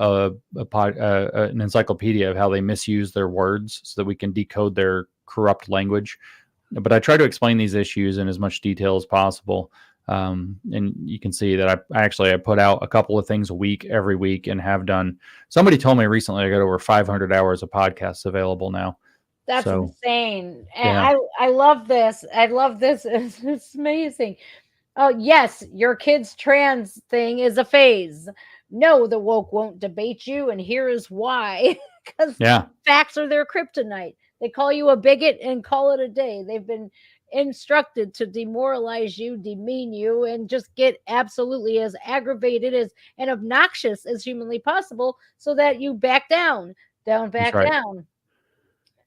an encyclopedia of how they misuse their words so that we can decode their corrupt language. But I try to explain these issues in as much detail as possible. And you can see that I put out a couple of things a week, every week, and have done. Somebody told me recently I got over 500 hours of podcasts available now. That's So, insane. And yeah. I love this. I love this. It's amazing. Oh, yes, your kid's trans thing is a phase. No, the woke won't debate you, and here is why. Because Yeah, facts are their kryptonite. They call you a bigot and call it a day. They've been instructed to demoralize you, demean you, and just get absolutely as aggravated as and obnoxious as humanly possible so that you back down, that's back right. down.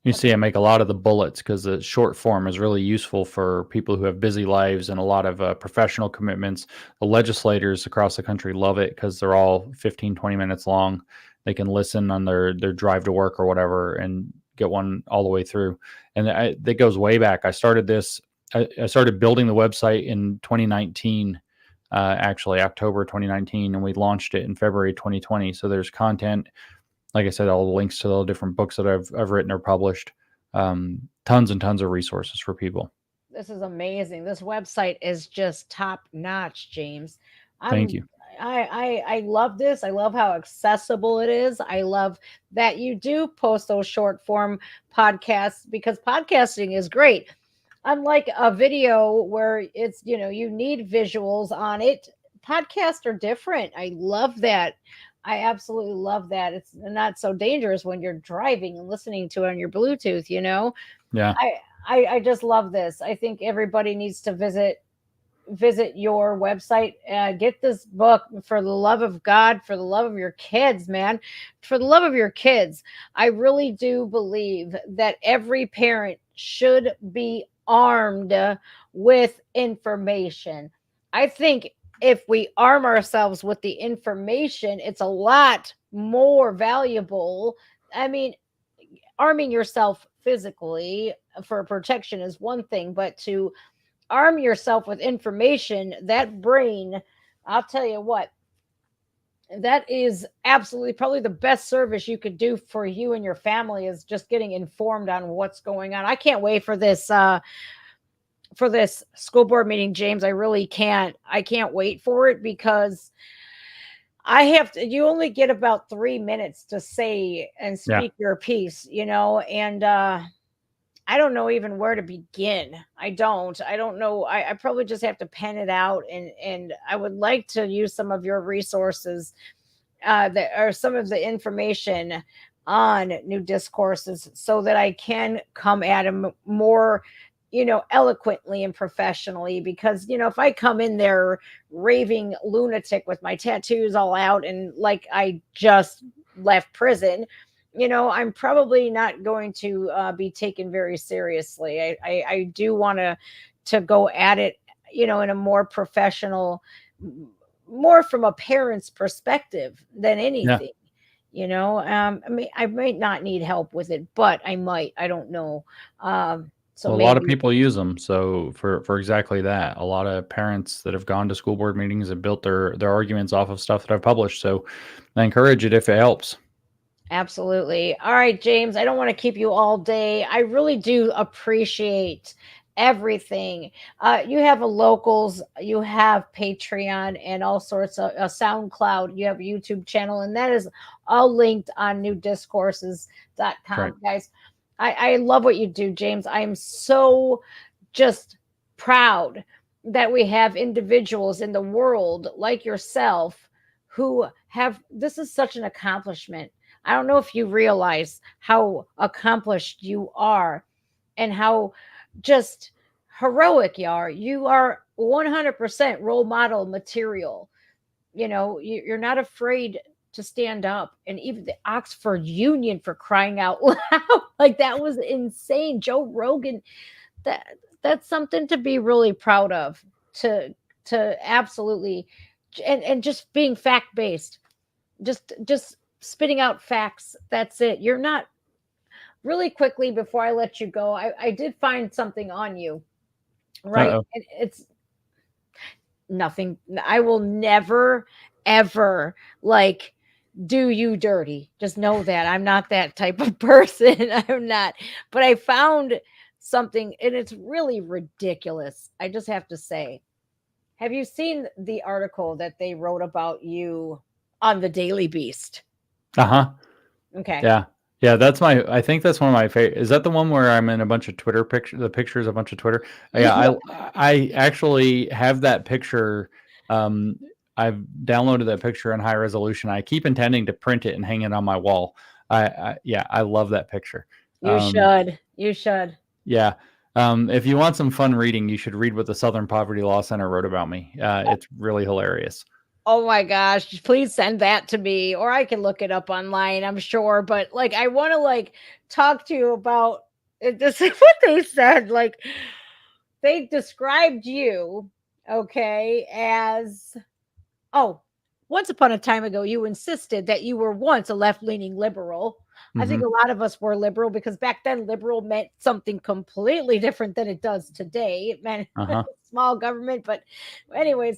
You see, I make a lot of the bullets because the short form is really useful for people who have busy lives and a lot of professional commitments. The legislators across the country love it because they're all 15, 20 minutes long. They can listen on their drive to work or whatever and get one all the way through. And that goes way back. I started building the website in 2019, actually October 2019, and we launched it in February 2020. So there's content, like I said, all the links to all the different books that I've written or published, tons and tons of resources for people. This is amazing. This website is just top notch, James. Thank I'm you. I love this. I love how accessible it is. I love that you do post those short form podcasts because podcasting is great. Unlike a video where it's, you need visuals on it, podcasts are different. I love that. I absolutely love that. It's not so dangerous when you're driving and listening to it on your Bluetooth. Yeah. I just love this. I think everybody needs to visit your website. Get this book for the love of God, for the love of your kids, man, for the love of your kids. I really do believe that every parent should be armed with information. I think if we arm ourselves with the information, it's a lot more valuable. I mean, arming yourself physically for protection is one thing, but to arm yourself with information, that brain, I'll tell you what, that is absolutely probably the best service you could do for you and your family is just getting informed on what's going on. I can't wait for this school board meeting, James. I can't wait for it because you only get about 3 minutes to say and Yeah. speak your piece, and I don't know even where to begin. I don't know. I probably just have to pen it out, and I would like to use some of your resources that are some of the information on new discourses so that I can come at them more, eloquently and professionally. Because, if I come in there raving lunatic with my tattoos all out and like I just left prison, I'm probably not going to be taken very seriously. I do want to go at it, in a more professional, more from a parent's perspective than Yeah. anything. I mean, I might not need help with it, but I might. I don't know. So Well, a lot of maybe people use them. So for exactly that, a lot of parents that have gone to school board meetings have built their arguments off of stuff that I've published. So I encourage it if it helps. absolutely. All right, James, I don't want to keep you all day. I really do appreciate everything. You have a locals, you have Patreon and all sorts of SoundCloud, you have a YouTube channel, and that is all linked on newdiscourses.com, Right. guys. I love what you do, James. I am so just proud that we have individuals in the world like yourself who have this is such an accomplishment. I don't know if you realize how accomplished you are and how just heroic you are. You are 100% role model material. You're not afraid to stand up. And even the Oxford Union, for crying out loud, like that was insane. Joe Rogan, that that's something to be really proud of. To absolutely, and just being fact based, just spitting out facts. That's it. You're not really quickly before I let you go. I did find something on you, right? Uh-oh. And it's nothing. I will never, ever like do you dirty. Just know that I'm not that type of person. I'm not. But I found something, and it's really ridiculous. I just have to say. Have you seen the article that they wrote about you on the Daily Beast? Uh-huh. Okay. Yeah. Yeah, I think that's one of my favorite. Is that the one where I'm in a bunch of Twitter pictures? The picture is a bunch of Twitter. Yeah, I actually have that picture. I've downloaded that picture in high resolution. I keep intending to print it and hang it on my wall. I love that picture. You should. You should. Yeah. If you want some fun reading, you should read what the Southern Poverty Law Center wrote about me. It's really hilarious. Oh my gosh, please send that to me, or I can look it up online, I'm sure. But like, I want to like talk to you about this is what they said. Like, they described you, okay, as once upon a time ago, you insisted that you were once a left-leaning liberal. I think a lot of us were liberal because back then liberal meant something completely different than it does today. It meant small government, but anyways,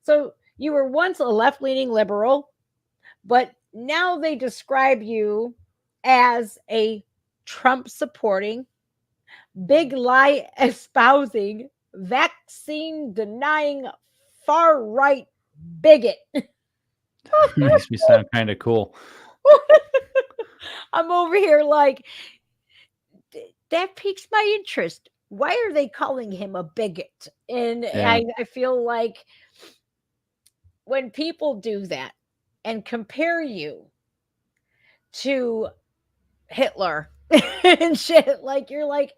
so you were once a left-leaning liberal, but now they describe you as a Trump supporting, big lie espousing, vaccine denying, far right bigot. Makes me sound kind of cool. I'm over here like, that piques my interest. Why are they calling him a bigot? And I feel like when people do that and compare you to Hitler and shit, like, you're like,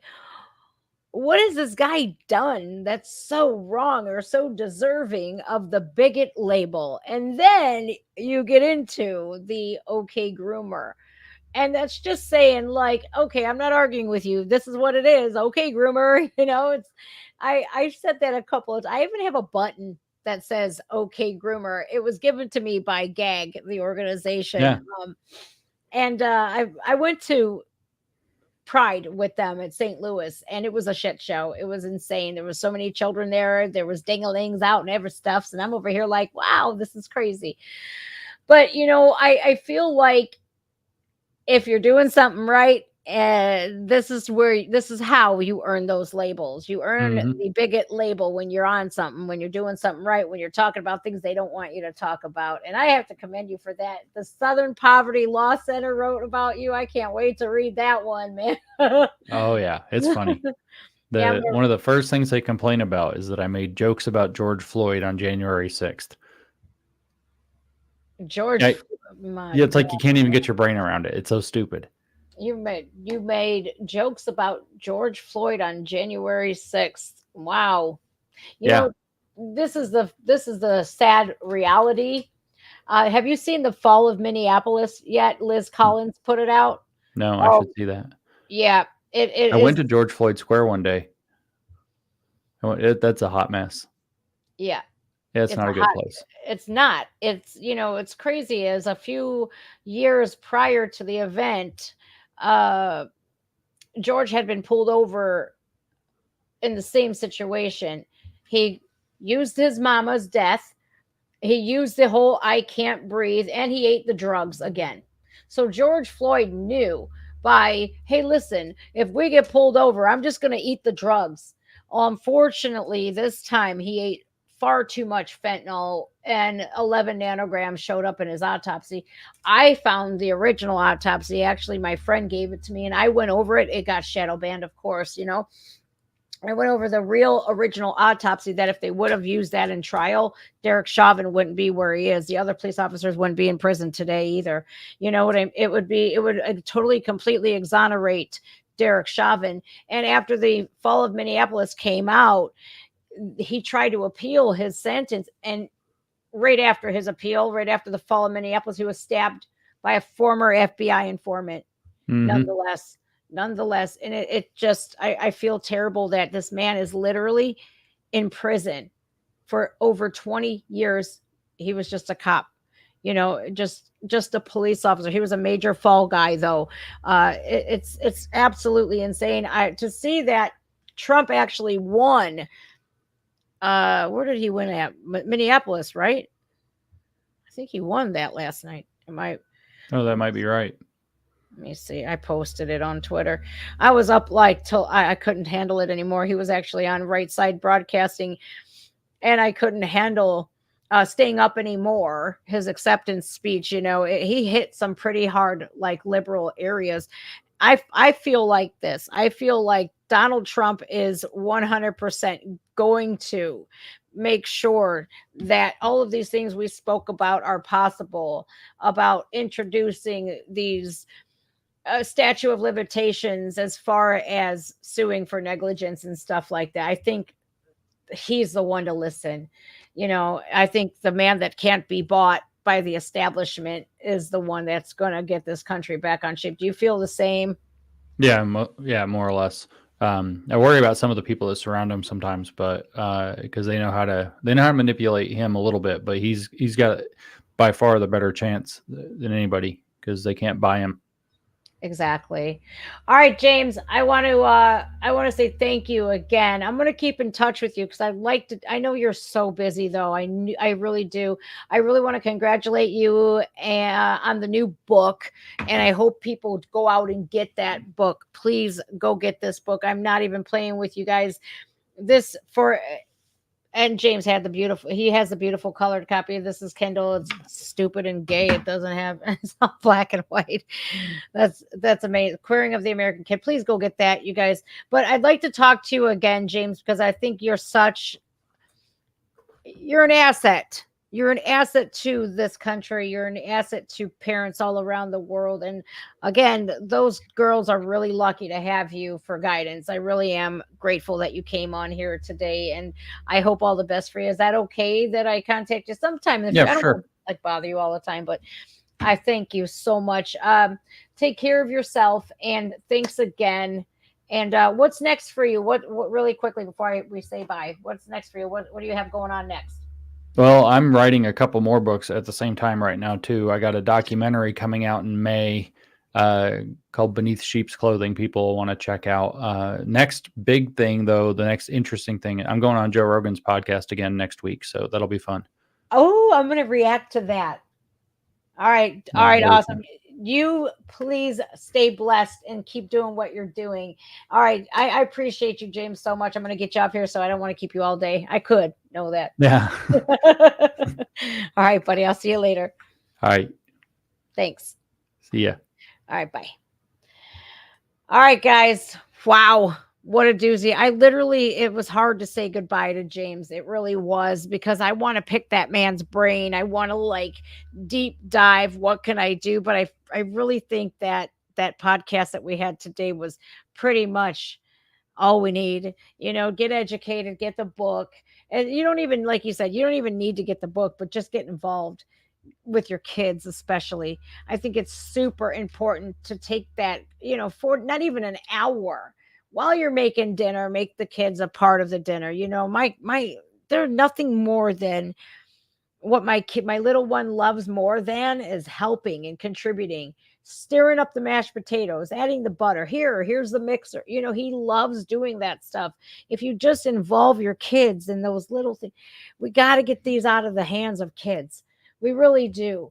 what has this guy done that's so wrong or so deserving of the bigot label? And then you get into the okay groomer. And that's just saying, like, okay, I'm not arguing with you. This is what it is. Okay, groomer. You know, it's I said that a couple of times. I even have a button that says okay groomer. It was given to me by GAG, the organization. Yeah. And I went to Pride with them at St. Louis, and it was a shit show. It was insane. There was so many children there. There was ding-a-lings out and every stuff. And I'm over here like, wow, this is crazy. But, you know, I feel like if you're doing something right, this is how you earn those labels. You earn the bigot label when you're on something, when you're doing something right, when you're talking about things they don't want you to talk about. And I have to commend you for that. The Southern Poverty Law Center wrote about you. I can't wait to read that one, man. Oh yeah, it's funny. One of the first things they complain about is that I made jokes about George Floyd on January 6th. George, it's like you can't even get your brain around it. It's so stupid. You made jokes about George Floyd on January 6th. Wow. You know, this is the sad reality. Have you seen The Fall of Minneapolis yet? Liz Collins put it out. No, I should see that. Yeah. I went to George Floyd Square one day. That's a hot mess. Yeah. It's not a good place. It's not. It's, you know, it's crazy. As a few years prior to the event, George had been pulled over in the same situation. He used his mama's death. He used the whole I can't breathe, and he ate the drugs again. So George Floyd knew hey, listen, if we get pulled over, I'm just going to eat the drugs. Unfortunately, this time he ate far too much fentanyl, and 11 nanograms showed up in his autopsy. I found the original autopsy. Actually, my friend gave it to me, and I went over it. It got shadow banned, of course, you know. I went over the real original autopsy that if they would have used that in trial, Derek Chauvin wouldn't be where he is. The other police officers wouldn't be in prison today either. You know what it would totally, completely exonerate Derek Chauvin. And after the Fall of Minneapolis came out, he tried to appeal his sentence. And right after his appeal, right after the Fall of Minneapolis, he was stabbed by a former FBI informant. Nonetheless. And it just, I feel terrible that this man is literally in prison for over 20 years. He was just a cop, you know, just a police officer. He was a major fall guy, though. It's absolutely insane. To see that Trump actually won. Where did he win at? Minneapolis, right? I think he won that last night. Oh, that might be right. Let me see. I posted it on Twitter. I was up like till I couldn't handle it anymore. He was actually on Right Side Broadcasting, and I couldn't handle staying up anymore. His acceptance speech, he hit some pretty hard, like, liberal areas. I feel like this. I feel like Donald Trump is 100% going to make sure that all of these things we spoke about are possible, about introducing these statute of limitations as far as suing for negligence and stuff like that. I think he's the one to listen. I think the man that can't be bought by the establishment is the one that's going to get this country back on shape. Do you feel the same? Yeah, more or less. I worry about some of the people that surround him sometimes, but because they know how to manipulate him a little bit. But he's got by far the better chance than anybody because they can't buy him. Exactly. All right, James, I want to say thank you again. I'm going to keep in touch with you because I know you're so busy though. I really do. I really want to congratulate you on the new book, and I hope people go out and get that book. Please go get this book. I'm not even playing with you guys. And James has the beautiful colored copy. This is Kindle. It's stupid and gay. It doesn't have, it's not black and white. That's amazing. Queering of the American Kid. Please go get that, you guys. But I'd like to talk to you again, James, because I think you're an asset. You're an asset to this country. You're an asset to parents all around the world. And again, those girls are really lucky to have you for guidance. I really am grateful that you came on here today, and I hope all the best for you. Is that okay that I contact you sometime? Yeah, I don't sure. want to bother you all the time, but I thank you so much. Take care of yourself, and thanks again. And what's next for you? What really quickly before we say bye? What's next for you? What do you have going on next? Well, I'm writing a couple more books at the same time right now too. I got a documentary coming out in May called Beneath Sheep's Clothing. People want to check out. Next big thing though, the next interesting thing, I'm going on Joe Rogan's podcast again next week, so that'll be fun. Oh, I'm going to react to that. All right. All right. Awesome. Fun. You please stay blessed and keep doing what you're doing. All right. I appreciate you, James, so much. I'm going to get you up here, so I don't want to keep you all day. I could know that. Yeah. All right, buddy. I'll see you later. All right. Thanks. See ya. All right. Bye. All right, guys. Wow. What a doozy. It was hard to say goodbye to James. It really was, because I want to pick that man's brain. I want to deep dive. What can I do? But I really think that podcast that we had today was pretty much all we need. Get educated, get the book. And you don't even, like you said, you don't even need to get the book, but just get involved with your kids, especially. I think it's super important to take that, for not even an hour while you're making dinner, make the kids a part of the dinner. They're nothing more than what my little one loves more than is helping and contributing, stirring up the mashed potatoes, adding the butter. Here's the mixer. He loves doing that stuff. If you just involve your kids in those little things, we got to get these out of the hands of kids. We really do.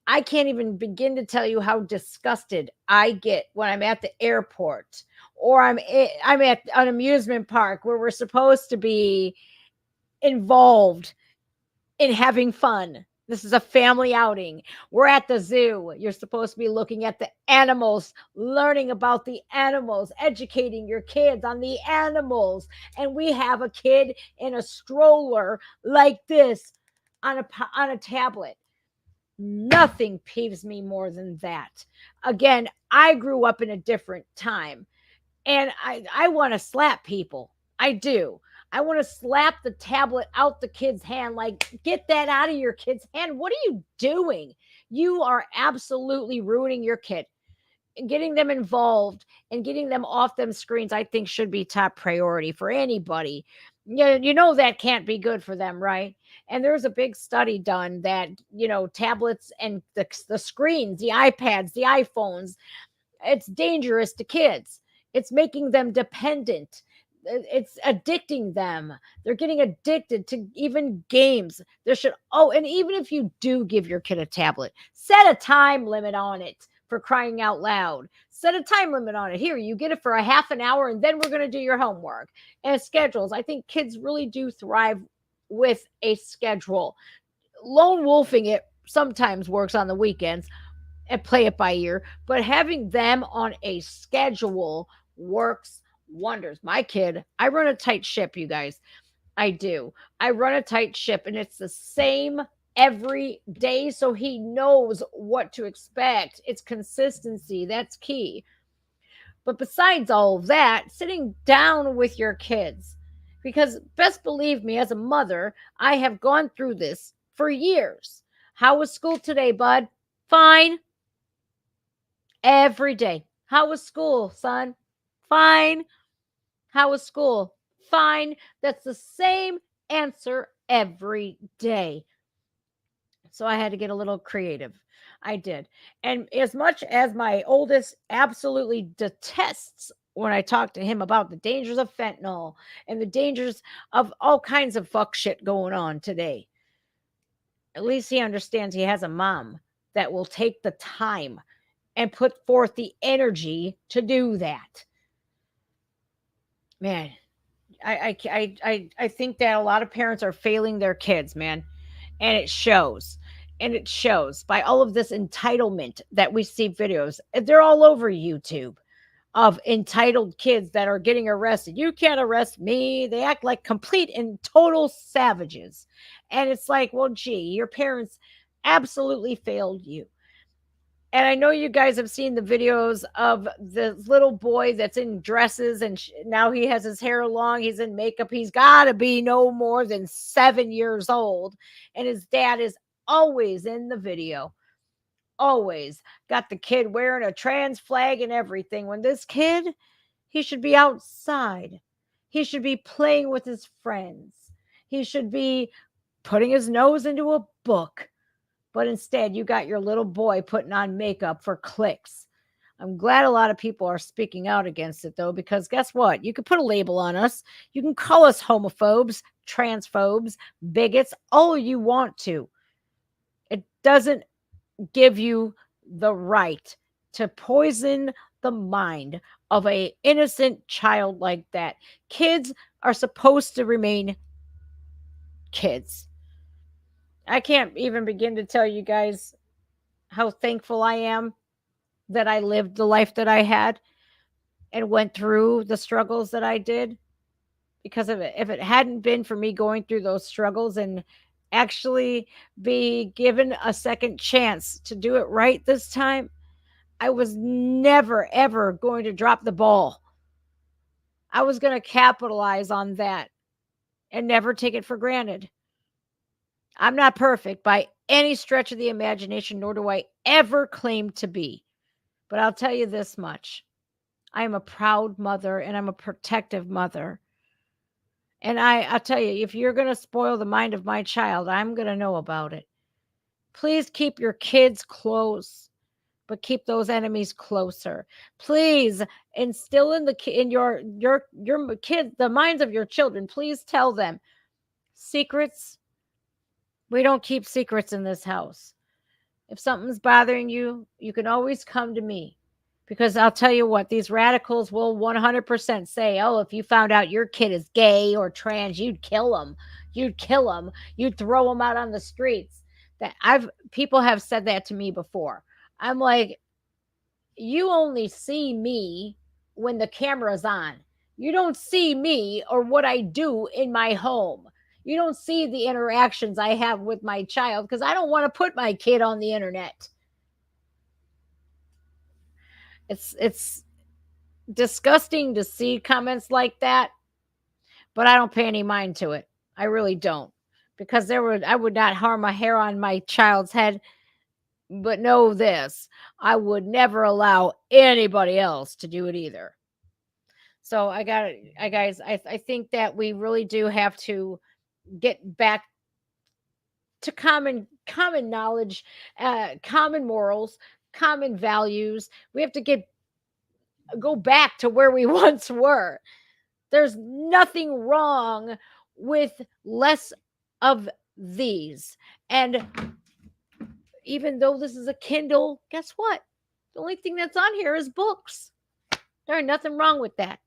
I can't even begin to tell you how disgusted I get when I'm at the airport, or I'm at an amusement park where we're supposed to be involved in having fun. This is a family outing. We're at the zoo. You're supposed to be looking at the animals, learning about the animals, educating your kids on the animals. And we have a kid in a stroller like this on a tablet. Nothing peeves me more than that. Again, I grew up in a different time, and I want to slap people. I do. I want to slap the tablet out the kid's hand. Get that out of your kid's hand. What are you doing? You are absolutely ruining your kid. Getting them involved and getting them off them screens, I think, should be top priority for anybody. That can't be good for them, right? And there's a big study done that, tablets and the screens, the iPads, the iPhones, it's dangerous to kids. It's making them dependent. It's addicting them. They're getting addicted to even games. And even if you do give your kid a tablet, set a time limit on it. For crying out loud, set a time limit on it. Here, you get it for a half an hour, and then we're going to do your homework. And schedules. I think kids really do thrive with a schedule. lone wolfing it sometimes works on the weekends and play it by ear, but having them on a schedule works wonders. My kid, I run a tight ship, you guys. I do. I run a tight ship, and it's the same every day, so he knows what to expect. It's consistency. That's key. But besides all of that, sitting down with your kids, because best believe me, as a mother, I have gone through this for years. How was school today, bud? Fine. Every day. How was school, son? Fine. How was school? Fine. That's the same answer every day. So I had to get a little creative. I did. And as much as my oldest absolutely detests when I talk to him about the dangers of fentanyl and the dangers of all kinds of fuck shit going on today, at least he understands he has a mom that will take the time and put forth the energy to do that. Man, I think that a lot of parents are failing their kids, man, and it shows. And it shows by all of this entitlement that we see videos. They're all over YouTube of entitled kids that are getting arrested. You can't arrest me. They act like complete and total savages. And it's like, well, gee, your parents absolutely failed you. And I know you guys have seen the videos of the little boy that's in dresses and now he has his hair long. He's in makeup. He's got to be no more than 7 years old. And his dad is always in the video. Always got the kid wearing a trans flag and everything. When this kid, he should be outside. He should be playing with his friends. He should be putting his nose into a book. But instead, you got your little boy putting on makeup for clicks. I'm glad a lot of people are speaking out against it, though, because guess what? You can put a label on us. You can call us homophobes, transphobes, bigots, all you want to. It doesn't give you the right to poison the mind of an innocent child like that. Kids are supposed to remain kids. I can't even begin to tell you guys how thankful I am that I lived the life that I had and went through the struggles that I did. Because if it hadn't been for me going through those struggles and actually be given a second chance to do it right this time, I was never, ever going to drop the ball. I was going to capitalize on that and never take it for granted. I'm not perfect by any stretch of the imagination, nor do I ever claim to be. But I'll tell you this much. I am a proud mother and I'm a protective mother. And I'll tell you, if you're going to spoil the mind of my child, I'm going to know about it. Please keep your kids close, but keep those enemies closer. Please instill in your kids, the minds of your children. Please tell them secrets. We don't keep secrets in this house. If something's bothering you, you can always come to me. Because I'll tell you what, these radicals will 100% say, oh, if you found out your kid is gay or trans, you'd kill them. You'd kill them. You'd throw them out on the streets. People have said that to me before. I'm like, you only see me when the camera's on. You don't see me or what I do in my home. You don't see the interactions I have with my child because I don't want to put my kid on the internet. It's disgusting to see comments like that, but I don't pay any mind to it. I really don't, because I would not harm a hair on my child's head. But know this, I would never allow anybody else to do it either. So I think that we really do have to get back to common knowledge, common morals, common values. We have to go back to where we once were. There's nothing wrong with less of these. And even though this is a Kindle, guess what? The only thing that's on here is books. There ain't nothing wrong with that.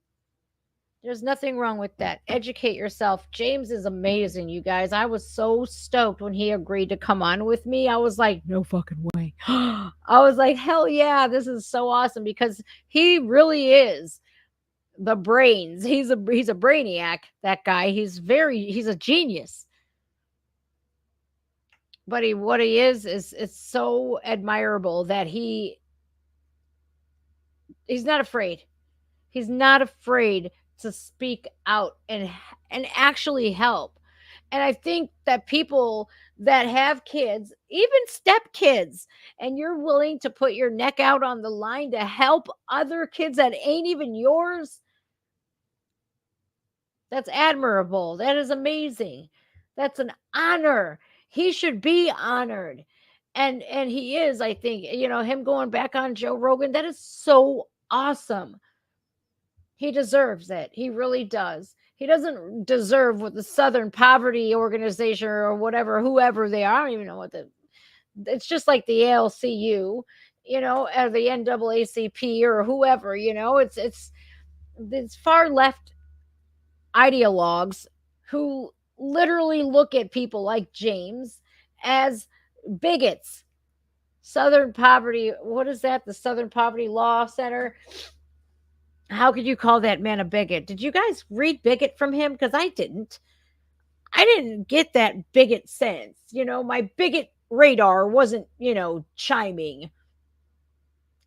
There's nothing wrong with that. Educate yourself. James is amazing, you guys. I was so stoked when he agreed to come on with me. I was like, no fucking way. I was like, hell yeah, this is so awesome because he really is the brains. He's a brainiac, that guy. He's a genius. But what he is it's so admirable that he's not afraid. He's not afraid to speak out and actually help. And I think that people that have kids, even stepkids, and you're willing to put your neck out on the line to help other kids that ain't even yours, that's admirable. That is amazing. That's an honor. He should be honored. And he is, I think, him going back on Joe Rogan, that is so awesome. He deserves it. He really does. He doesn't deserve what the Southern Poverty Organization or whatever, whoever they are. I don't even know it's just like the ALCU, or the NAACP or whoever, it's far left ideologues who literally look at people like James as bigots. Southern Poverty, what is that? The Southern Poverty Law Center. How could you call that man a bigot? Did you guys read bigot from him? Because I didn't. I didn't get that bigot sense. My bigot radar wasn't, chiming.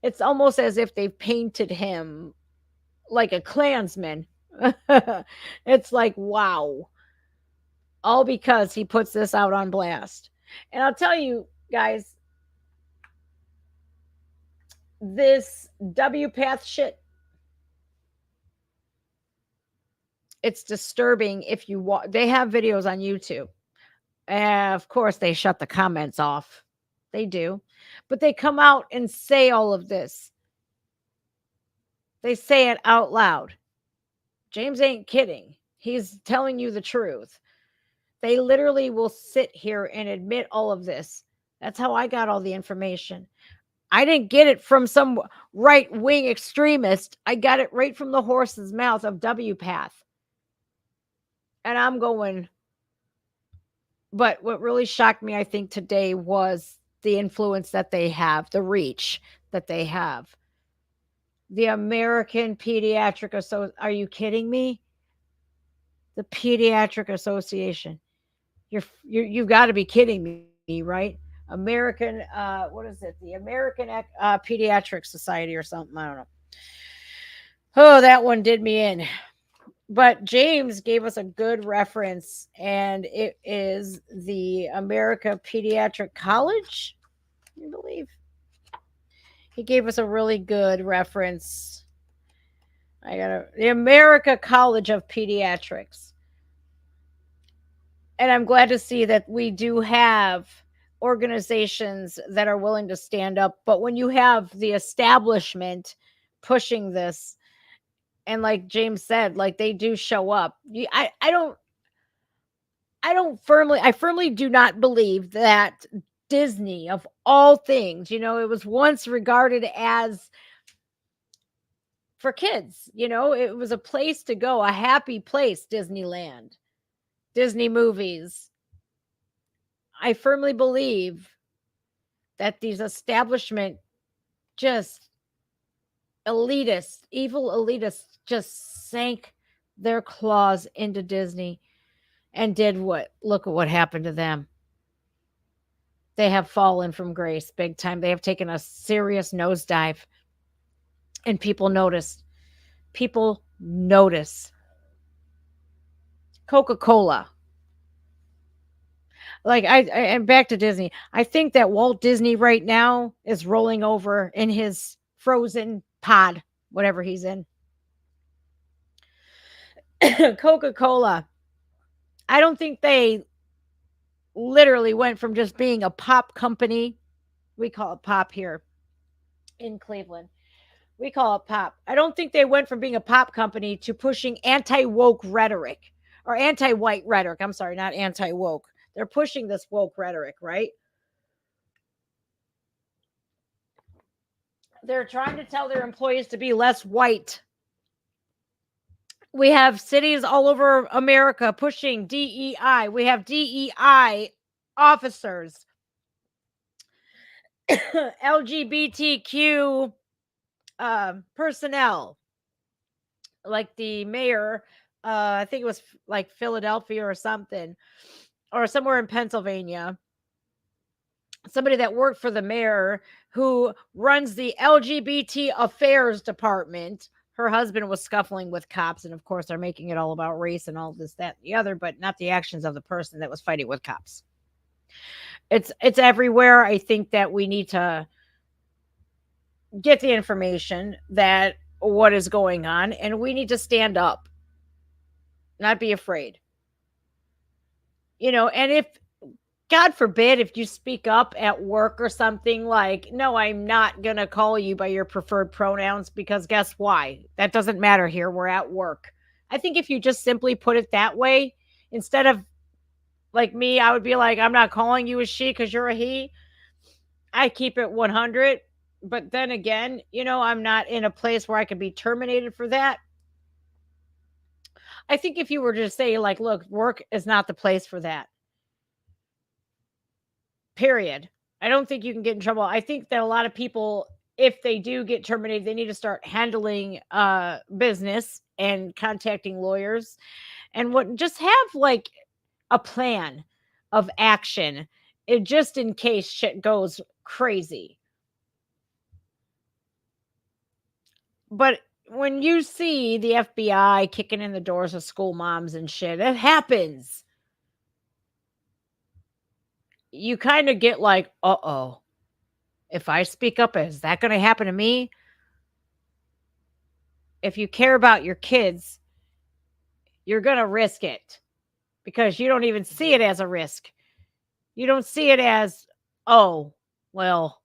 It's almost as if they've painted him like a Klansman. It's like, wow. All because he puts this out on blast. And I'll tell you guys, this WPATH shit, it's disturbing. If you they have videos on YouTube. Of course, they shut the comments off. They do. But they come out and say all of this. They say it out loud. James ain't kidding. He's telling you the truth. They literally will sit here and admit all of this. That's how I got all the information. I didn't get it from some right-wing extremist. I got it right from the horse's mouth of WPATH. And I'm going, but what really shocked me, I think, today was the influence that they have, the reach that they have. The American Pediatric Association. Are you kidding me? The Pediatric Association. You've got to be kidding me, right? American, what is it? The American Pediatric Society or something. I don't know. Oh, that one did me in. But James gave us a good reference, and it is the America Pediatric College, I believe. He gave us a really good reference. The America College of Pediatrics. And I'm glad to see that we do have organizations that are willing to stand up. But when you have the establishment pushing this, and like James said, like they do show up. I firmly do not believe that Disney, of all things, it was once regarded as for kids, it was a place to go, a happy place, Disneyland, Disney movies. I firmly believe that these establishment just elitists, evil elitists, just sank their claws into Disney and look at what happened to them. They have fallen from grace big time. They have taken a serious nosedive. And people notice. People notice. Coca-Cola. Like and back to Disney. I think that Walt Disney right now is rolling over in his frozen pod, whatever he's in. Coca-Cola. I don't think they literally went from just being a pop company. We call it pop here in Cleveland. We call it pop. I don't think they went from being a pop company to pushing anti-woke rhetoric or anti-white rhetoric. I'm sorry, not anti-woke. They're pushing this woke rhetoric, right? They're trying to tell their employees to be less white. We have cities all over America pushing DEI. We have DEI officers, LGBTQ personnel, like the mayor. I think it was like Philadelphia or something, or somewhere in Pennsylvania. Somebody that worked for the mayor who runs the LGBT affairs department. Her husband was scuffling with cops, and of course they're making it all about race and all this, that, and the other, but not the actions of the person that was fighting with cops. It's everywhere. I think that we need to get the information that what is going on, and we need to stand up, not be afraid. And if God forbid, if you speak up at work or something like, no, I'm not going to call you by your preferred pronouns, because guess why? That doesn't matter here. We're at work. I think if you just simply put it that way, instead of like me, I would be like, I'm not calling you a she because you're a he. I keep it 100. But then again, I'm not in a place where I could be terminated for that. I think if you were to say, like, look, work is not the place for that. Period. I don't think you can get in trouble. I think that a lot of people, if they do get terminated, they need to start handling business and contacting lawyers, and just have like a plan of action, just in case shit goes crazy. But when you see the FBI kicking in the doors of school moms and shit, it happens. You kind of get like, uh-oh. If I speak up, is that going to happen to me? If you care about your kids, you're going to risk it, because you don't even see it as a risk. You don't see it as, oh, well,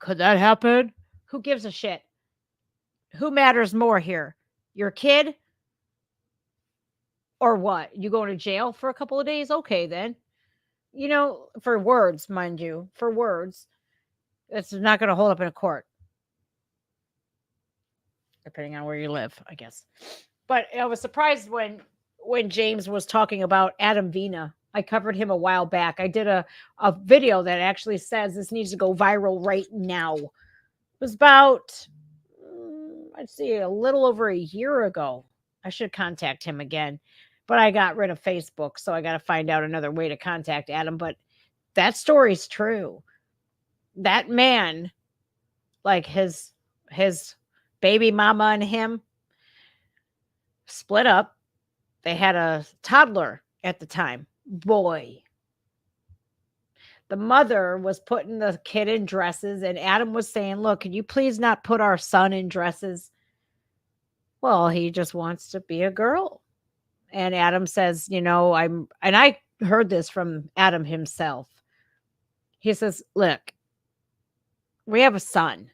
could that happen? Who gives a shit? Who matters more here? Your kid? Or what? You going to jail for a couple of days? Okay, then. For words, mind you, for words. It's not going to hold up in a court. Depending on where you live, I guess. But I was surprised when James was talking about Adam Vina. I covered him a while back. I did a video that actually says this needs to go viral right now. It was about, I'd say, a little over a year ago. I should contact him again, but I got rid of Facebook, so I got to find out another way to contact Adam. But that story's true. That man, like his baby mama and him split up. They had a toddler at the time, boy. The mother was putting the kid in dresses, and Adam was saying, look, can you please not put our son in dresses? Well, he just wants to be a girl. And Adam says, and I heard this from Adam himself. He says, look, we have a son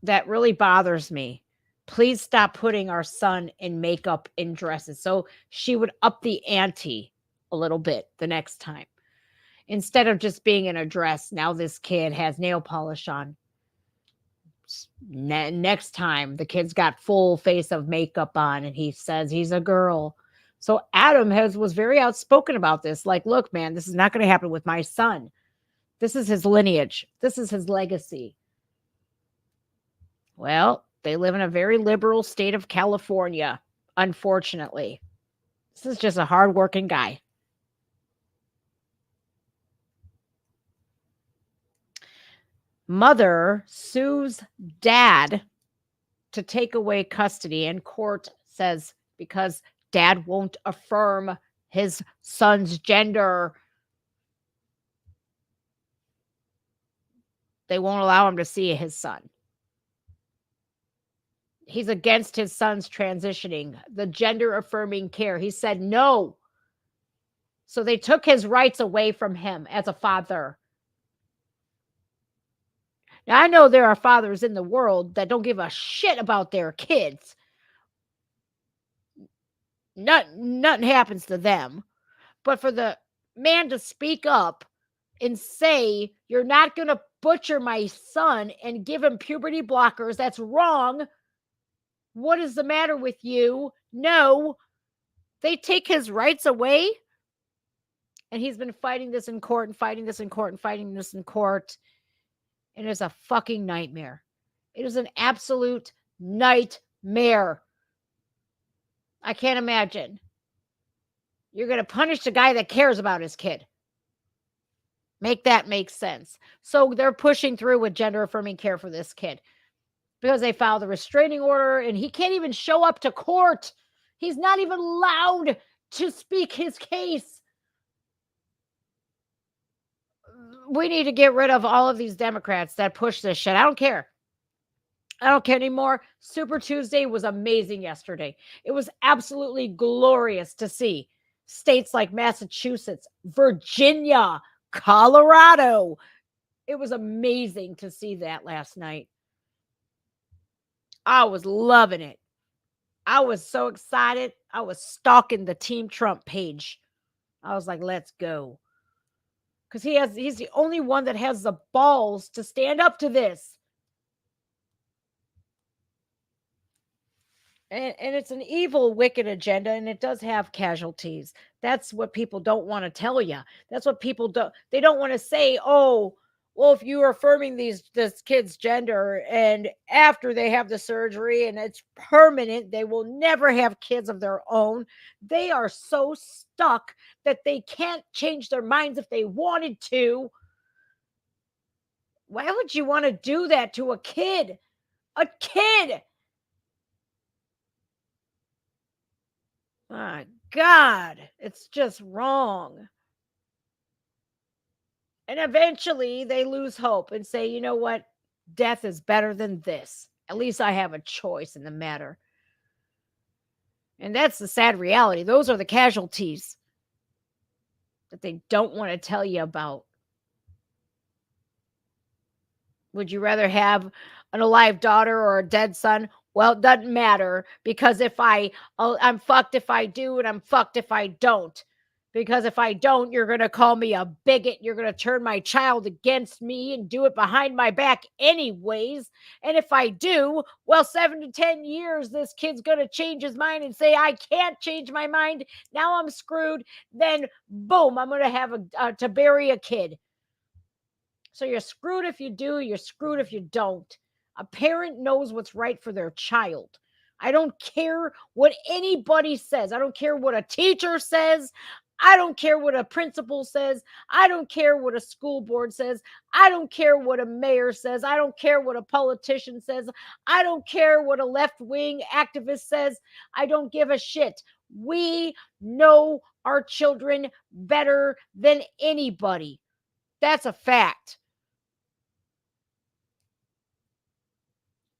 that really bothers me. Please stop putting our son in makeup and dresses. So she would up the ante a little bit the next time. Instead of just being in a dress, now this kid has nail polish on. Next time, the kid's got full face of makeup on, and he says he's a girl. So Adam was very outspoken about this. Like, look, man, this is not going to happen with my son. This is his lineage. This is his legacy. Well, they live in a very liberal state of California, unfortunately. This is just a hardworking guy. Mother sues dad to take away custody, and court says because dad won't affirm his son's gender, they won't allow him to see his son. He's against his son's transitioning, the gender affirming care. He said no. So they took his rights away from him as a father. Now, I know there are fathers in the world that don't give a shit about their kids. Nothing happens to them. But for the man to speak up and say, you're not going to butcher my son and give him puberty blockers, that's wrong. What is the matter with you? No. They take his rights away, and he's been fighting this in court and fighting this in court and fighting this in court. And it's a fucking nightmare. It is an absolute nightmare. I can't imagine. You're going to punish the guy that cares about his kid. Make that make sense. So they're pushing through with gender affirming care for this kid because they filed a restraining order and he can't even show up to court. He's not even allowed to speak his case. We need to get rid of all of these Democrats that push this shit. I don't care. I don't care anymore. Super Tuesday was amazing yesterday. It was absolutely glorious to see states like Massachusetts, Virginia, Colorado. It was amazing to see that last night. I was loving it. I was so excited. I was stalking the Team Trump page. I was like, let's go. Because he's the only one that has the balls to stand up to this. And it's an evil, wicked agenda, and it does have casualties. That's what people don't want to tell you. That's what people don't. They don't want to say, oh, well, if you are affirming this kid's gender and after they have the surgery and it's permanent, they will never have kids of their own. They are so stuck that they can't change their minds if they wanted to. Why would you want to do that to a kid? A kid! My God, it's just wrong. And eventually they lose hope and say, you know what? Death is better than this. At least I have a choice in the matter. And that's the sad reality. Those are the casualties that they don't want to tell you about. Would you rather have an alive daughter or a dead son? Well, it doesn't matter because I'm fucked if I do and I'm fucked if I don't. Because if I don't, you're going to call me a bigot. You're going to turn my child against me and do it behind my back anyways. And if I do, well, 7 to 10 years, this kid's going to change his mind and say, I can't change my mind. Now I'm screwed. Then boom, I'm going to have to bury a kid. So you're screwed if you do, you're screwed if you don't. A parent knows what's right for their child. I don't care what anybody says. I don't care what a teacher says. I don't care what a principal says. I don't care what a school board says. I don't care what a mayor says. I don't care what a politician says. I don't care what a left-wing activist says. I don't give a shit. We know our children better than anybody. That's a fact.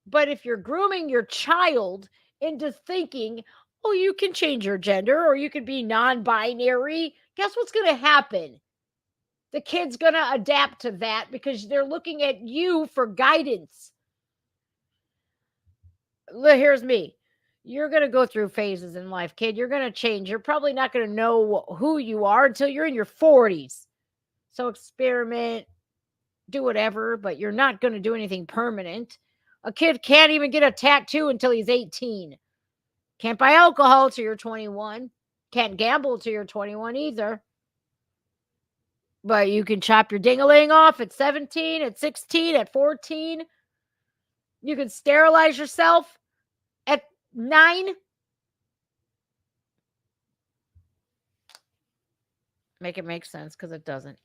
But if you're grooming your child into thinking, oh, you can change your gender or you could be non-binary, guess what's going to happen? The kid's going to adapt to that because they're looking at you for guidance. Here's me. You're going to go through phases in life, kid. You're going to change. You're probably not going to know who you are until you're in your 40s. So experiment, do whatever, but you're not going to do anything permanent. A kid can't even get a tattoo until he's 18. Can't buy alcohol till you're 21. Can't gamble till you're 21 either. But you can chop your ding-a-ling off at 17, at 16, at 14. You can sterilize yourself at 9. Make it make sense because it doesn't.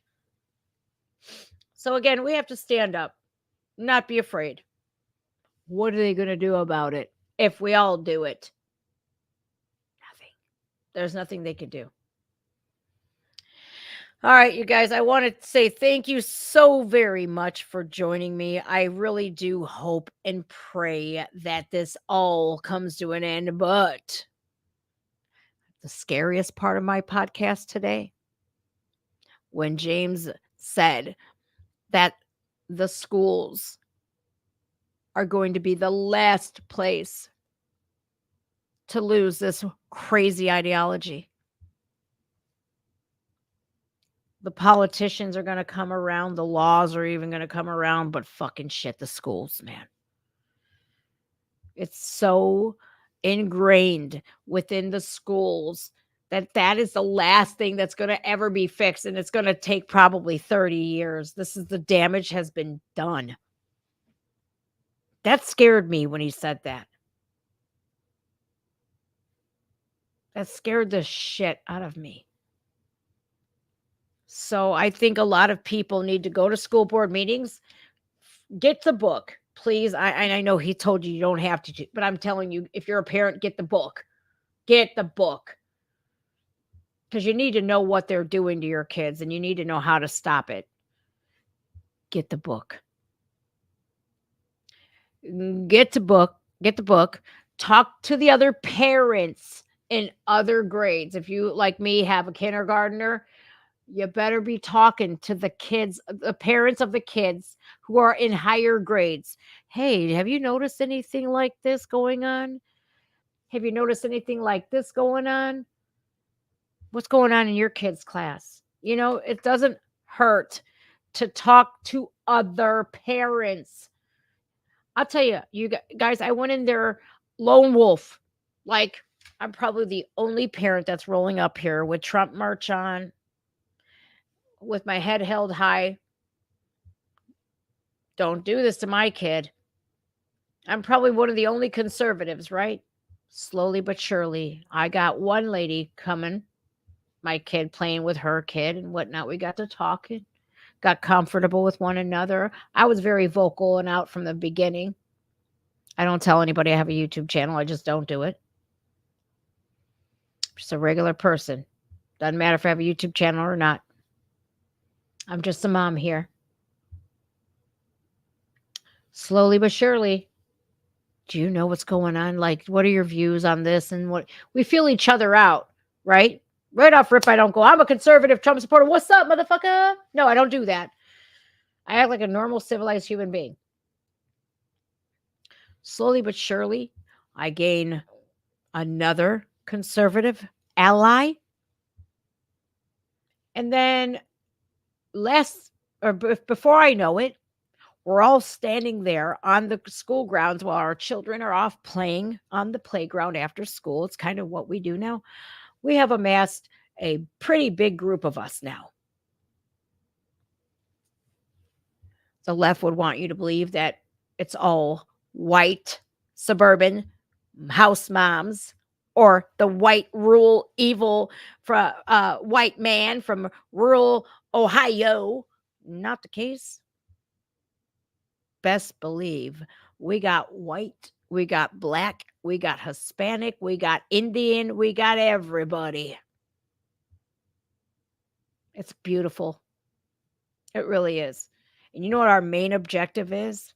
So again, we have to stand up, not be afraid. What are they going to do about it if we all do it? Nothing. There's nothing they could do. All right, you guys, I want to say thank you so very much for joining me. I really do hope and pray that this all comes to an end. But the scariest part of my podcast today, when James said that the schools are going to be the last place to lose this crazy ideology. The politicians are going to come around. The laws are even going to come around. But fucking shit, the schools, man. It's so ingrained within the schools That is the last thing that's going to ever be fixed, and it's going to take probably 30 years. The damage has been done. That scared me when he said that. That scared the shit out of me. So I think a lot of people need to go to school board meetings, get the book, please. I know he told you don't have to, but I'm telling you, if you're a parent, get the book. Get the book. Because you need to know what they're doing to your kids, and you need to know how to stop it. Get the book. Get the book. Talk to the other parents in other grades. If you, like me, have a kindergartner, you better be talking to the kids, the parents of the kids who are in higher grades. Hey, have you noticed anything like this going on? Have you noticed anything like this going on? What's going on in your kids' class? It doesn't hurt to talk to other parents. I'll tell you, guys, I went in there lone wolf. Like, I'm probably the only parent that's rolling up here with Trump merch on, with my head held high. Don't do this to my kid. I'm probably one of the only conservatives, right? Slowly but surely, I got one lady coming, my kid playing with her kid and whatnot. We got to talking, got comfortable with one another. I was very vocal and out from the beginning. I don't tell anybody I have a YouTube channel. I just don't do it. Just a regular person. Doesn't matter if I have a YouTube channel or not. I'm just a mom here. Slowly but surely, do you know what's going on? Like, what are your views on this? And what we feel each other out, right? Right off rip, I don't go, I'm a conservative Trump supporter. What's up, motherfucker? No, I don't do that. I act like a normal, civilized human being. Slowly but surely, I gain another conservative ally. And then before I know it, we're all standing there on the school grounds while our children are off playing on the playground after school. It's kind of what we do now. We have amassed a pretty big group of us now. The left would want you to believe that it's all white, suburban house moms, or the white, rural, evil white man from rural Ohio. Not the case. Best believe we got white, we got black, we got Hispanic, we got Indian, we got everybody. It's beautiful. It really is. And you know what our main objective is?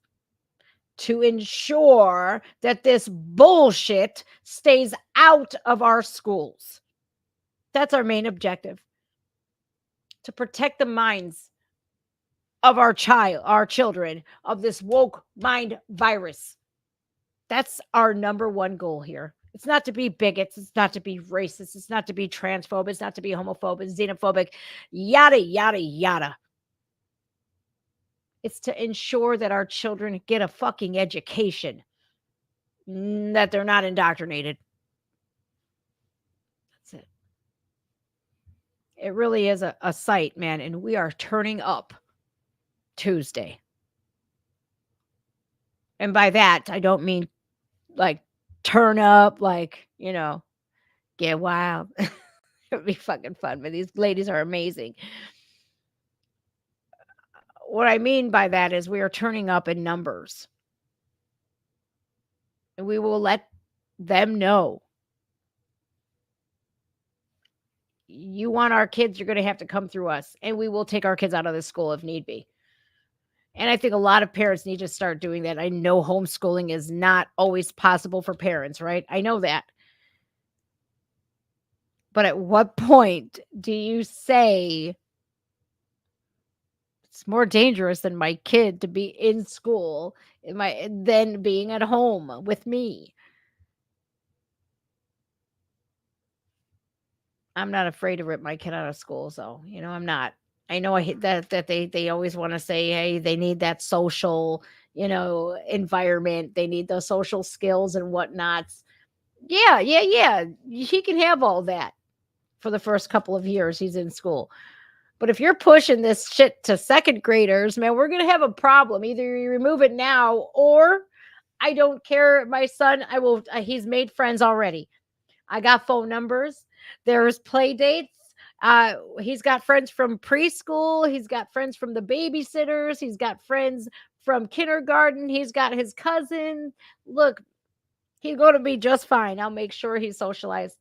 To ensure that this bullshit stays out of our schools. That's our main objective. To protect the minds of our children of this woke mind virus. That's our number one goal here. It's not to be bigots. It's not to be racist. It's not to be transphobic. It's not to be homophobic, xenophobic, yada, yada, yada. It's to ensure that our children get a fucking education, that they're not indoctrinated. That's it. It really is a sight, man. And we are turning up Tuesday. And by that, I don't mean like turn up, like, get wild. It'd be fucking fun, but these ladies are amazing. What I mean by that is we are turning up in numbers. And we will let them know. You want our kids, you're going to have to come through us. And we will take our kids out of the school if need be. And I think a lot of parents need to start doing that. I know homeschooling is not always possible for parents, right? I know that. But at what point do you say it's more dangerous than my kid to be in school than being at home with me? I'm not afraid to rip my kid out of school, so I'm not. I know I hate that they always want to say, hey, they need that social, environment. They need those social skills and whatnots. Yeah. He can have all that. for the first couple of years he's in school. But if you're pushing this shit to second graders, man, we're going to have a problem. Either you remove it now, or I don't care. My son, I will, he's made friends already. I got phone numbers. There's play dates. He's got friends from preschool. He's got friends from the babysitters. He's got friends from kindergarten. He's got his cousin. Look, he's going to be just fine. I'll make sure he's socialized.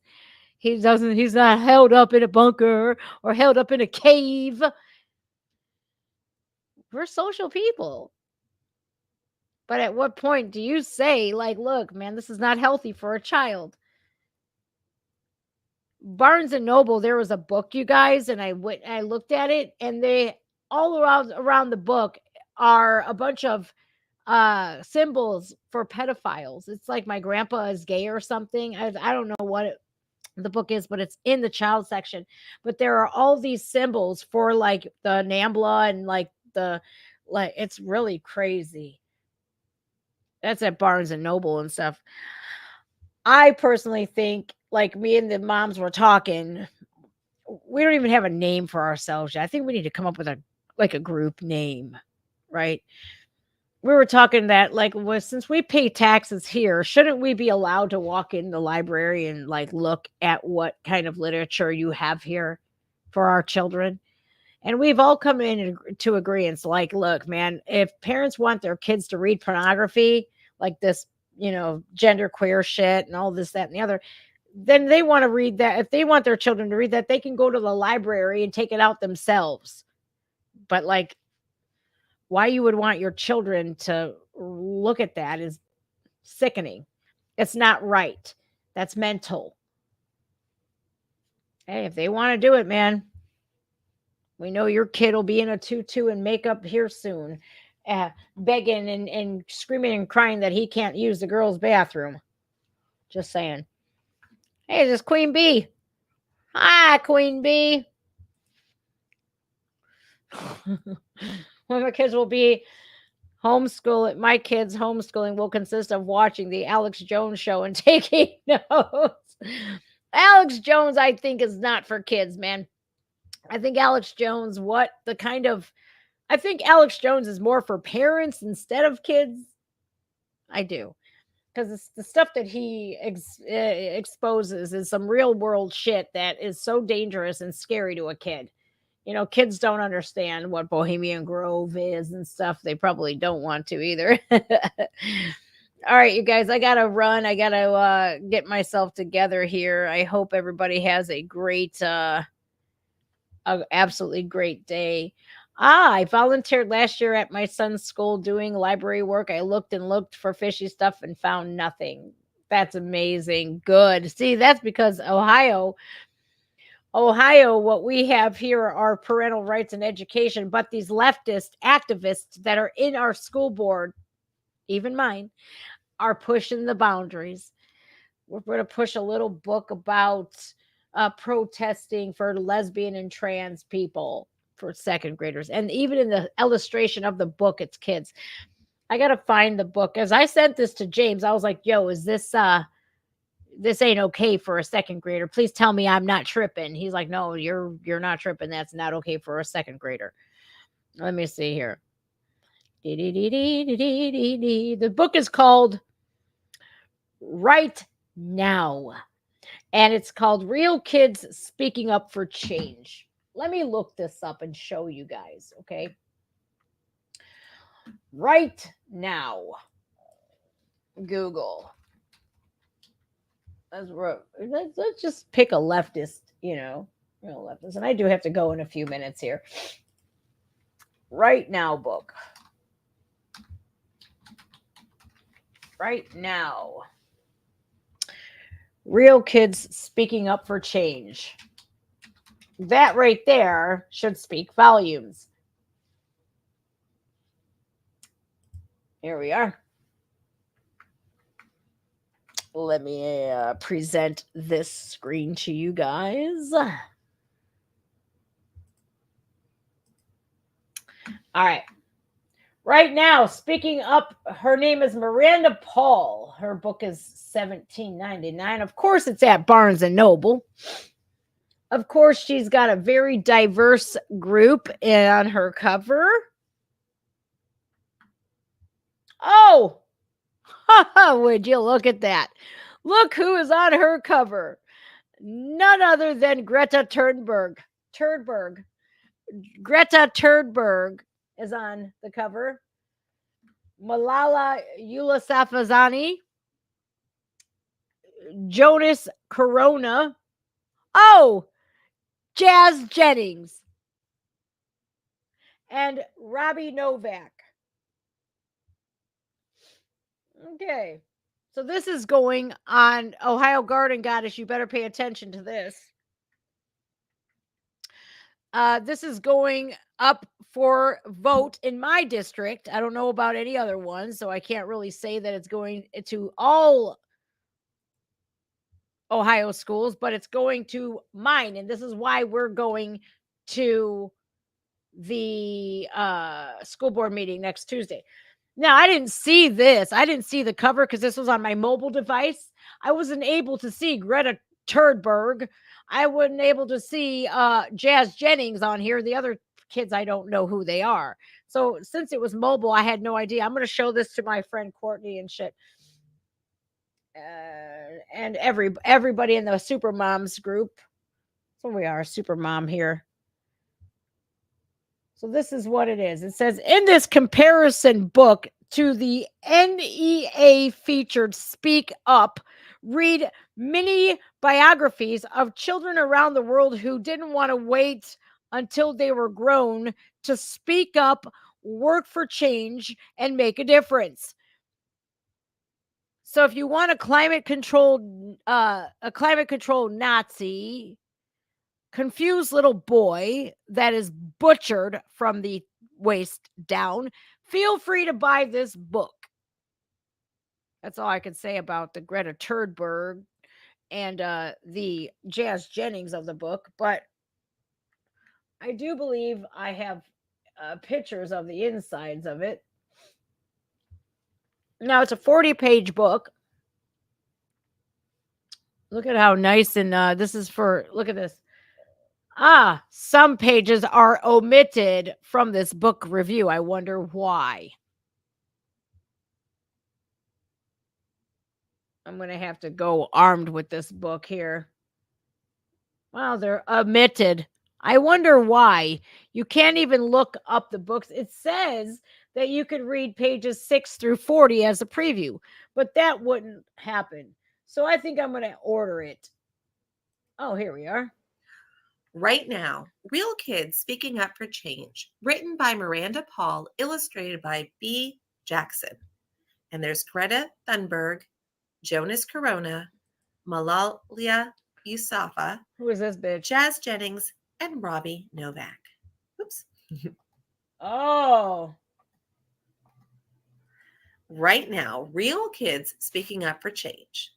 He's not held up in a bunker or held up in a cave. We're social people. But at what point do you say, like, look, man, this is not healthy for a child? Barnes and Noble, there was a book, you guys, and I looked at it, and they all around the book are a bunch of symbols for pedophiles. It's like my grandpa is gay or something. I don't know what the book is, but it's in the child section. But there are all these symbols for like the NAMBLA and like it's really crazy. That's at Barnes and Noble and stuff. I personally think, like, me and the moms were talking, we don't even have a name for ourselves yet. I think we need to come up with a group name, right? We were talking that, like, since we pay taxes here, shouldn't we be allowed to walk in the library and like look at what kind of literature you have here for our children? And we've all come into agreement, like, look, man, if parents want their kids to read pornography, like this, gender queer shit and all this, that, and the other, then they want to read that. If they want their children to read that, they can go to the library and take it out themselves. But like, why you would want your children to look at that is sickening. It's not right. That's mental. Hey, if they want to do it, man, we know your kid will be in a tutu and makeup here soon, begging and screaming and crying that he can't use the girls' bathroom. Just saying. Hey, this is Queen Bee. Hi, Queen Bee. One of my kids will be homeschooling. My kids' homeschooling will consist of watching the Alex Jones show and taking notes. Alex Jones, I think, is not for kids, man. I think Alex Jones, I think Alex Jones is more for parents instead of kids. I do. Because the stuff that he exposes is some real world shit that is so dangerous and scary to a kid. Kids don't understand what Bohemian Grove is and stuff. They probably don't want to either. All right, you guys, I got to run. I got to get myself together here. I hope everybody has a great, absolutely great day. I volunteered last year at my son's school doing library work. I looked and looked for fishy stuff and found nothing. That's amazing. Good. See, that's because Ohio, what we have here are parental rights and education, but these leftist activists that are in our school board, even mine, are pushing the boundaries. We're going to push a little book about protesting for lesbian and trans people for second graders. And even in the illustration of the book, it's kids. I got to find the book. As I sent this to James, I was like, yo, is this ain't okay for a second grader. Please tell me I'm not tripping. He's like, no, you're not tripping. That's not okay for a second grader. Let me see here. The book is called Right Now. And it's called Real Kids Speaking Up for Change. Let me look this up and show you guys, okay? Right Now. Google. Let's just pick a leftist, real leftist. And I do have to go in a few minutes here. Right Now book. Right Now. Real Kids Speaking Up for Change. That right there should speak volumes. Here we are. Let me present this screen to you guys. All right. Right Now, speaking up, her name is Miranda Paul. Her book is $17.99. Of course, it's at Barnes and Noble. Of course, she's got a very diverse group on her cover. Oh, would you look at that? Look who is on her cover. None other than Greta Thunberg. Greta Thunberg is on the cover. Malala Yousafzai, Jonas Corona. Oh, Jazz Jennings, and Robbie Novak. Okay, so this is going on Ohio Garden Goddess. You better pay attention to this. This is going up for vote in my district. I don't know about any other ones, so I can't really say that it's going to all Ohio schools, but it's going to mine. And this is why we're going to the school board meeting next Tuesday. Now, I didn't see this. I didn't see the cover because this was on my mobile device. I wasn't able to see Greta Thunberg. I wasn't able to see Jazz Jennings on here. The other kids, I don't know who they are. So since it was mobile, I had no idea. I'm going to show this to my friend Courtney and shit. And everybody in the Super Moms group. So we are Super Mom here. So this is what it is. It says, in this comparison book to the NEA featured Speak Up, read mini biographies of children around the world who didn't want to wait until they were grown to speak up, work for change, and make a difference. So if you want a climate controlled Nazi, confused little boy that is butchered from the waist down, feel free to buy this book. That's all I can say about the Greta Thunberg and the Jazz Jennings of the book. But I do believe I have pictures of the insides of it. Now, it's a 40-page book. Look at how nice and this is for, look at this. Some pages are omitted from this book review. I wonder why. I'm going to have to go armed with this book here. Well, they're omitted. I wonder why. You can't even look up the books. It says that you could read pages 6 through 40 as a preview, but that wouldn't happen. So I think I'm going to order it. Oh, here we are. Right Now, Real Kids Speaking Up for Change, written by Miranda Paul, illustrated by B. Jackson. And there's Greta Thunberg, Jonas Corona, Malala Yousafzai, who is this bitch? Jazz Jennings, and Robbie Novak. Oops. Oh. Right Now, Real Kids Speaking Up for Change.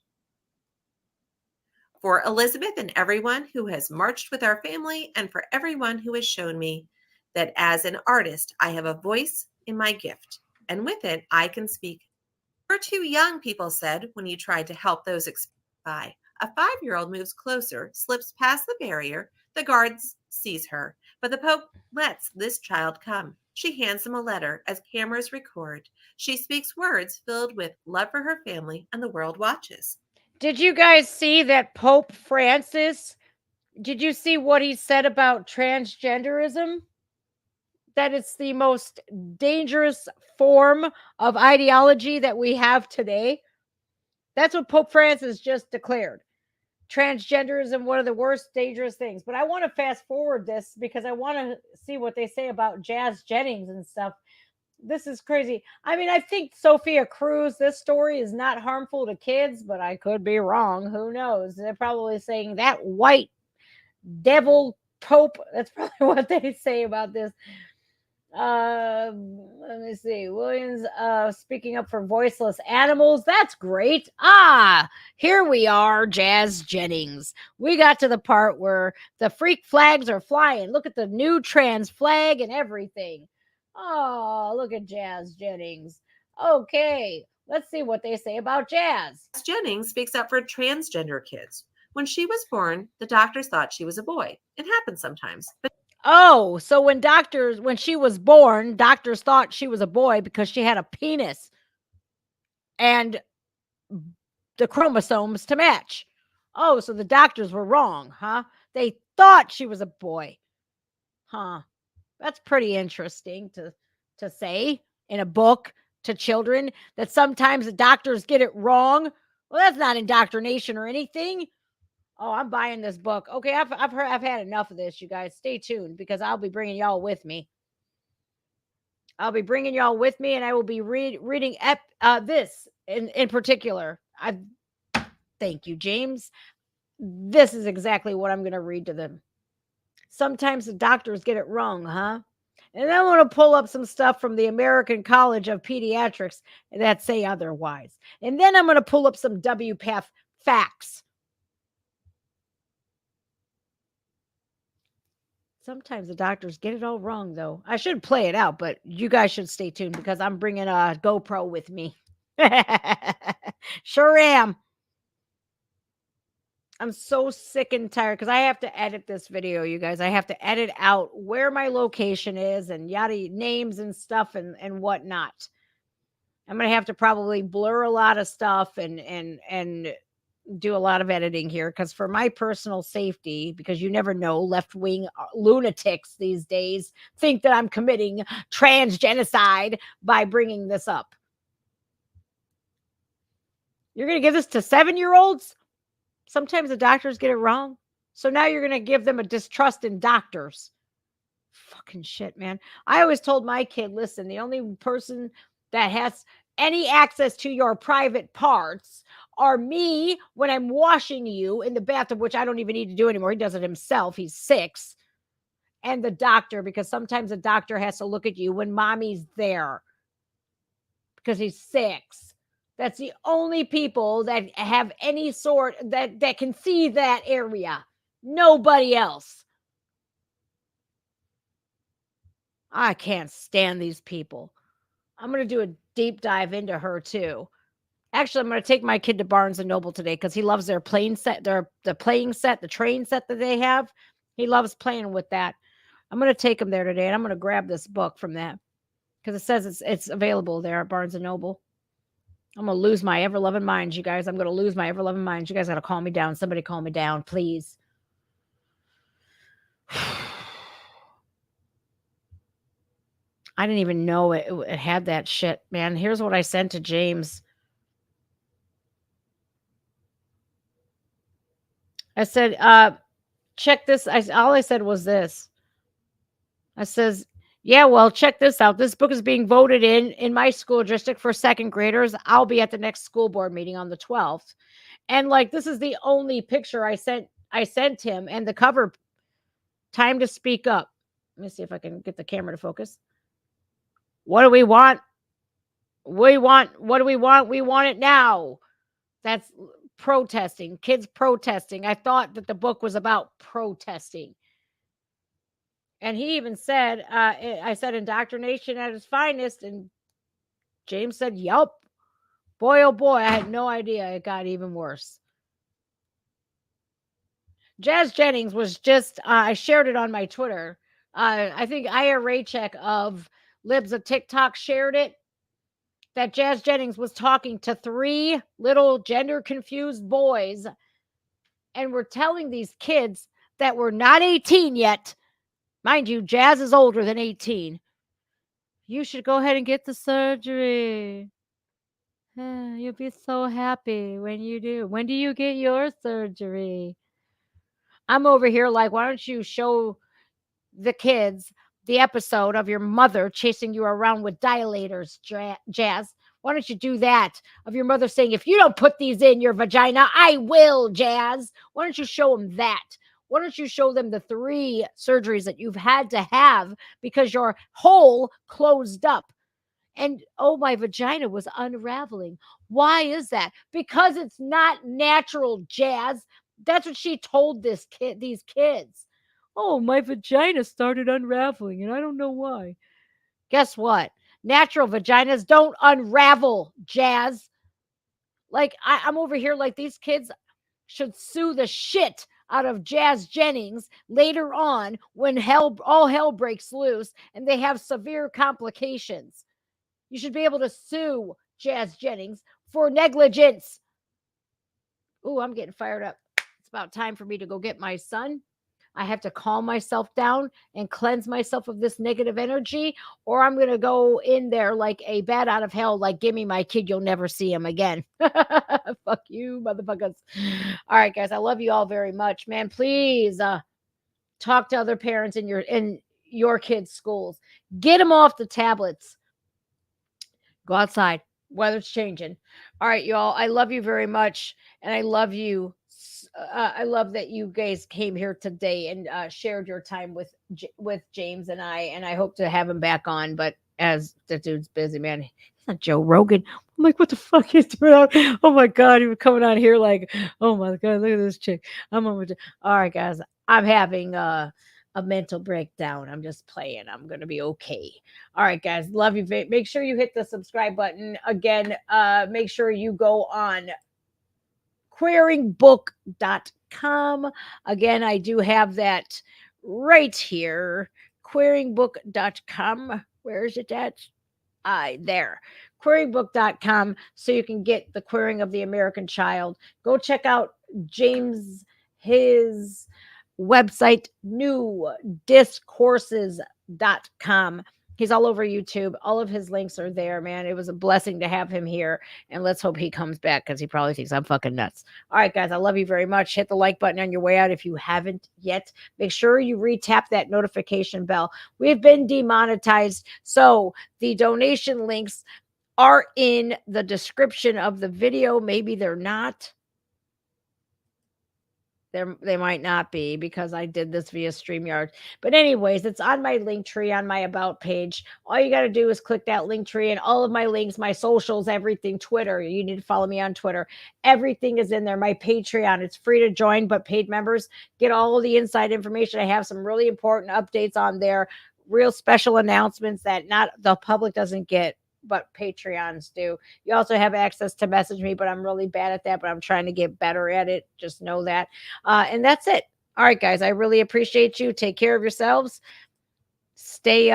For Elizabeth and everyone who has marched with our family, and for everyone who has shown me that as an artist, I have a voice in my gift, and with it, I can speak. You're too young, people said when you tried to help those by. A 5-year-old moves closer, slips past the barrier. The guards sees her, but the Pope lets this child come. She hands him a letter as cameras record. She speaks words filled with love for her family, and the world watches. Did you guys see that Pope Francis? Did you see what he said about transgenderism? That it's the most dangerous form of ideology that we have today. That's what Pope Francis just declared. Transgenderism, one of the worst dangerous things. But I want to fast forward this because I want to see what they say about Jazz Jennings and stuff. This is crazy. I mean, I think Sophia Cruz, this story is not harmful to kids, but I could be wrong. Who knows? They're probably saying that white devil Pope. That's probably what they say about this. Let me see. Williams speaking up for voiceless animals. That's great. Here we are, Jazz Jennings. We got to the part where the freak flags are flying. Look at the new trans flag and everything. Oh, look at Jazz Jennings. Okay, let's see what they say about Jazz. Jennings speaks up for transgender kids. When she was born, the doctors thought she was a boy. It happens sometimes. But Oh, so when she was born, doctors thought she was a boy because she had a penis and the chromosomes to match. Oh, so the doctors were wrong, huh? They thought she was a boy. Huh. That's pretty interesting to say in a book to children, that sometimes the doctors get it wrong. Well, that's not indoctrination or anything. Oh, I'm buying this book. Okay, I've had enough of this, you guys. Stay tuned because I'll be bringing y'all with me. I'll be bringing y'all with me, and I will be reading this in particular. Thank you, James. This is exactly what I'm going to read to them. Sometimes the doctors get it wrong, huh? And I want to pull up some stuff from the American College of Pediatrics that say otherwise. And then I'm going to pull up some WPATH facts. Sometimes the doctors get it all wrong, though. I should play it out, but you guys should stay tuned because I'm bringing a GoPro with me. Sure am. I'm so sick and tired because I have to edit this video, you guys. I have to edit out where my location is and yada names and stuff and whatnot. I'm gonna have to probably blur a lot of stuff and do a lot of editing here because for my personal safety, because you never know, left-wing lunatics these days think that I'm committing transgenocide by bringing this up. You're gonna give this to 7-year-olds? Sometimes the doctors get it wrong. So now you're going to give them a distrust in doctors. Fucking shit, man. I always told my kid, listen, the only person that has any access to your private parts are me when I'm washing you in the bathtub, which I don't even need to do anymore. He does it himself. He's 6. And the doctor, because sometimes the doctor has to look at you when mommy's there because he's 6. That's the only people that have any sort that can see that area. Nobody else. I can't stand these people. I'm going to do a deep dive into her too. Actually, I'm going to take my kid to Barnes and Noble today because he loves their playing set, the playing set, the train set that they have. He loves playing with that. I'm going to take him there today, and I'm going to grab this book from that because it says it's available there at Barnes and Noble. I'm going to lose my ever-loving mind, you guys. I'm going to lose my ever-loving mind. You guys got to calm me down. Somebody calm me down, please. I didn't even know it had that shit, man. Here's what I sent to James. I said, check this. All I said was this. I says, yeah, well, check this out. This book is being voted in my school district for 2nd graders. I'll be at the next school board meeting on the 12th. And like, this is the only picture I sent him, and the cover, time to speak up. Let me see if I can get the camera to focus. What do we want? What do we want? We want it now. That's protesting, kids protesting. I thought that the book was about protesting. And he even said, I said indoctrination at its finest. And James said, yup. Boy, oh boy, I had no idea it got even worse. Jazz Jennings was just, I shared it on my Twitter. I think Aya Raycheck of Libs of TikTok shared it. That Jazz Jennings was talking to 3 little gender confused boys and were telling these kids that were not 18 yet. Mind you, Jazz is older than 18. You should go ahead and get the surgery. You'll be so happy when you do. When do you get your surgery? I'm over here like, why don't you show the kids the episode of your mother chasing you around with dilators, Jazz? Why don't you do that? Of your mother saying, if you don't put these in your vagina, I will, Jazz. Why don't you show them that? Why don't you show them the 3 surgeries that you've had to have because your hole closed up? And oh, my vagina was unraveling. Why is that? Because it's not natural, Jazz. That's what she told these kids. Oh, my vagina started unraveling and I don't know why. Guess what? Natural vaginas don't unravel, Jazz. Like, I'm over here like these kids, should sue the shit out of Jazz Jennings later on when all hell breaks loose and they have severe complications. You should be able to sue Jazz Jennings for negligence. Ooh, I'm getting fired up. It's about time for me to go get my son. I have to calm myself down and cleanse myself of this negative energy, or I'm going to go in there like a bat out of hell, like, give me my kid, you'll never see him again. Fuck you, motherfuckers. All right, guys, I love you all very much. Man, please talk to other parents in your kids' schools. Get them off the tablets. Go outside. Weather's changing. All right, y'all. I love you very much, and I love you. I love that you guys came here today and shared your time with James and I hope to have him back on. But as the dude's busy, man, he's not Joe Rogan. I'm like, what the fuck he's doing out? Oh my god, he was coming on here like, oh my god, look at this chick. I'm on with. All right, guys, I'm having a mental breakdown. I'm just playing. I'm gonna be okay. All right, guys, love you. Make sure you hit the subscribe button again. Make sure you go on queeringbook.com. Again, I do have that right here. Queeringbook.com. Where is it at? There. Queeringbook.com, so you can get the Queering of the American Child. Go check out James, his website, new discourses.com. He's all over YouTube. All of his links are there, man. It was a blessing to have him here. And let's hope he comes back because he probably thinks I'm fucking nuts. All right, guys, I love you very much. Hit the like button on your way out if you haven't yet. Make sure you re-tap that notification bell. We've been demonetized, so the donation links are in the description of the video. Maybe they're not. They might not be because I did this via StreamYard. But anyways, it's on my link tree on my about page. All you got to do is click that link tree, and all of my links, my socials, everything, Twitter. You need to follow me on Twitter. Everything is in there. My Patreon, it's free to join, but paid members get all of the inside information. I have some really important updates on there, real special announcements that not the public doesn't get, but Patreons do. You also have access to message me, but I'm really bad at that, but I'm trying to get better at it. Just know that. And that's it. All right, guys, I really appreciate you. Take care of yourselves. Stay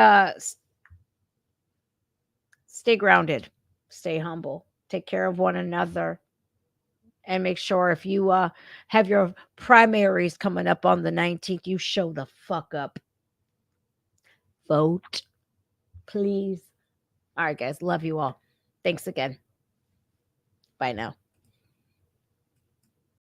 grounded. Stay humble. Take care of one another. And make sure if you have your primaries coming up on the 19th, you show the fuck up. Vote, please. All right, guys. Love you all. Thanks again. Bye now.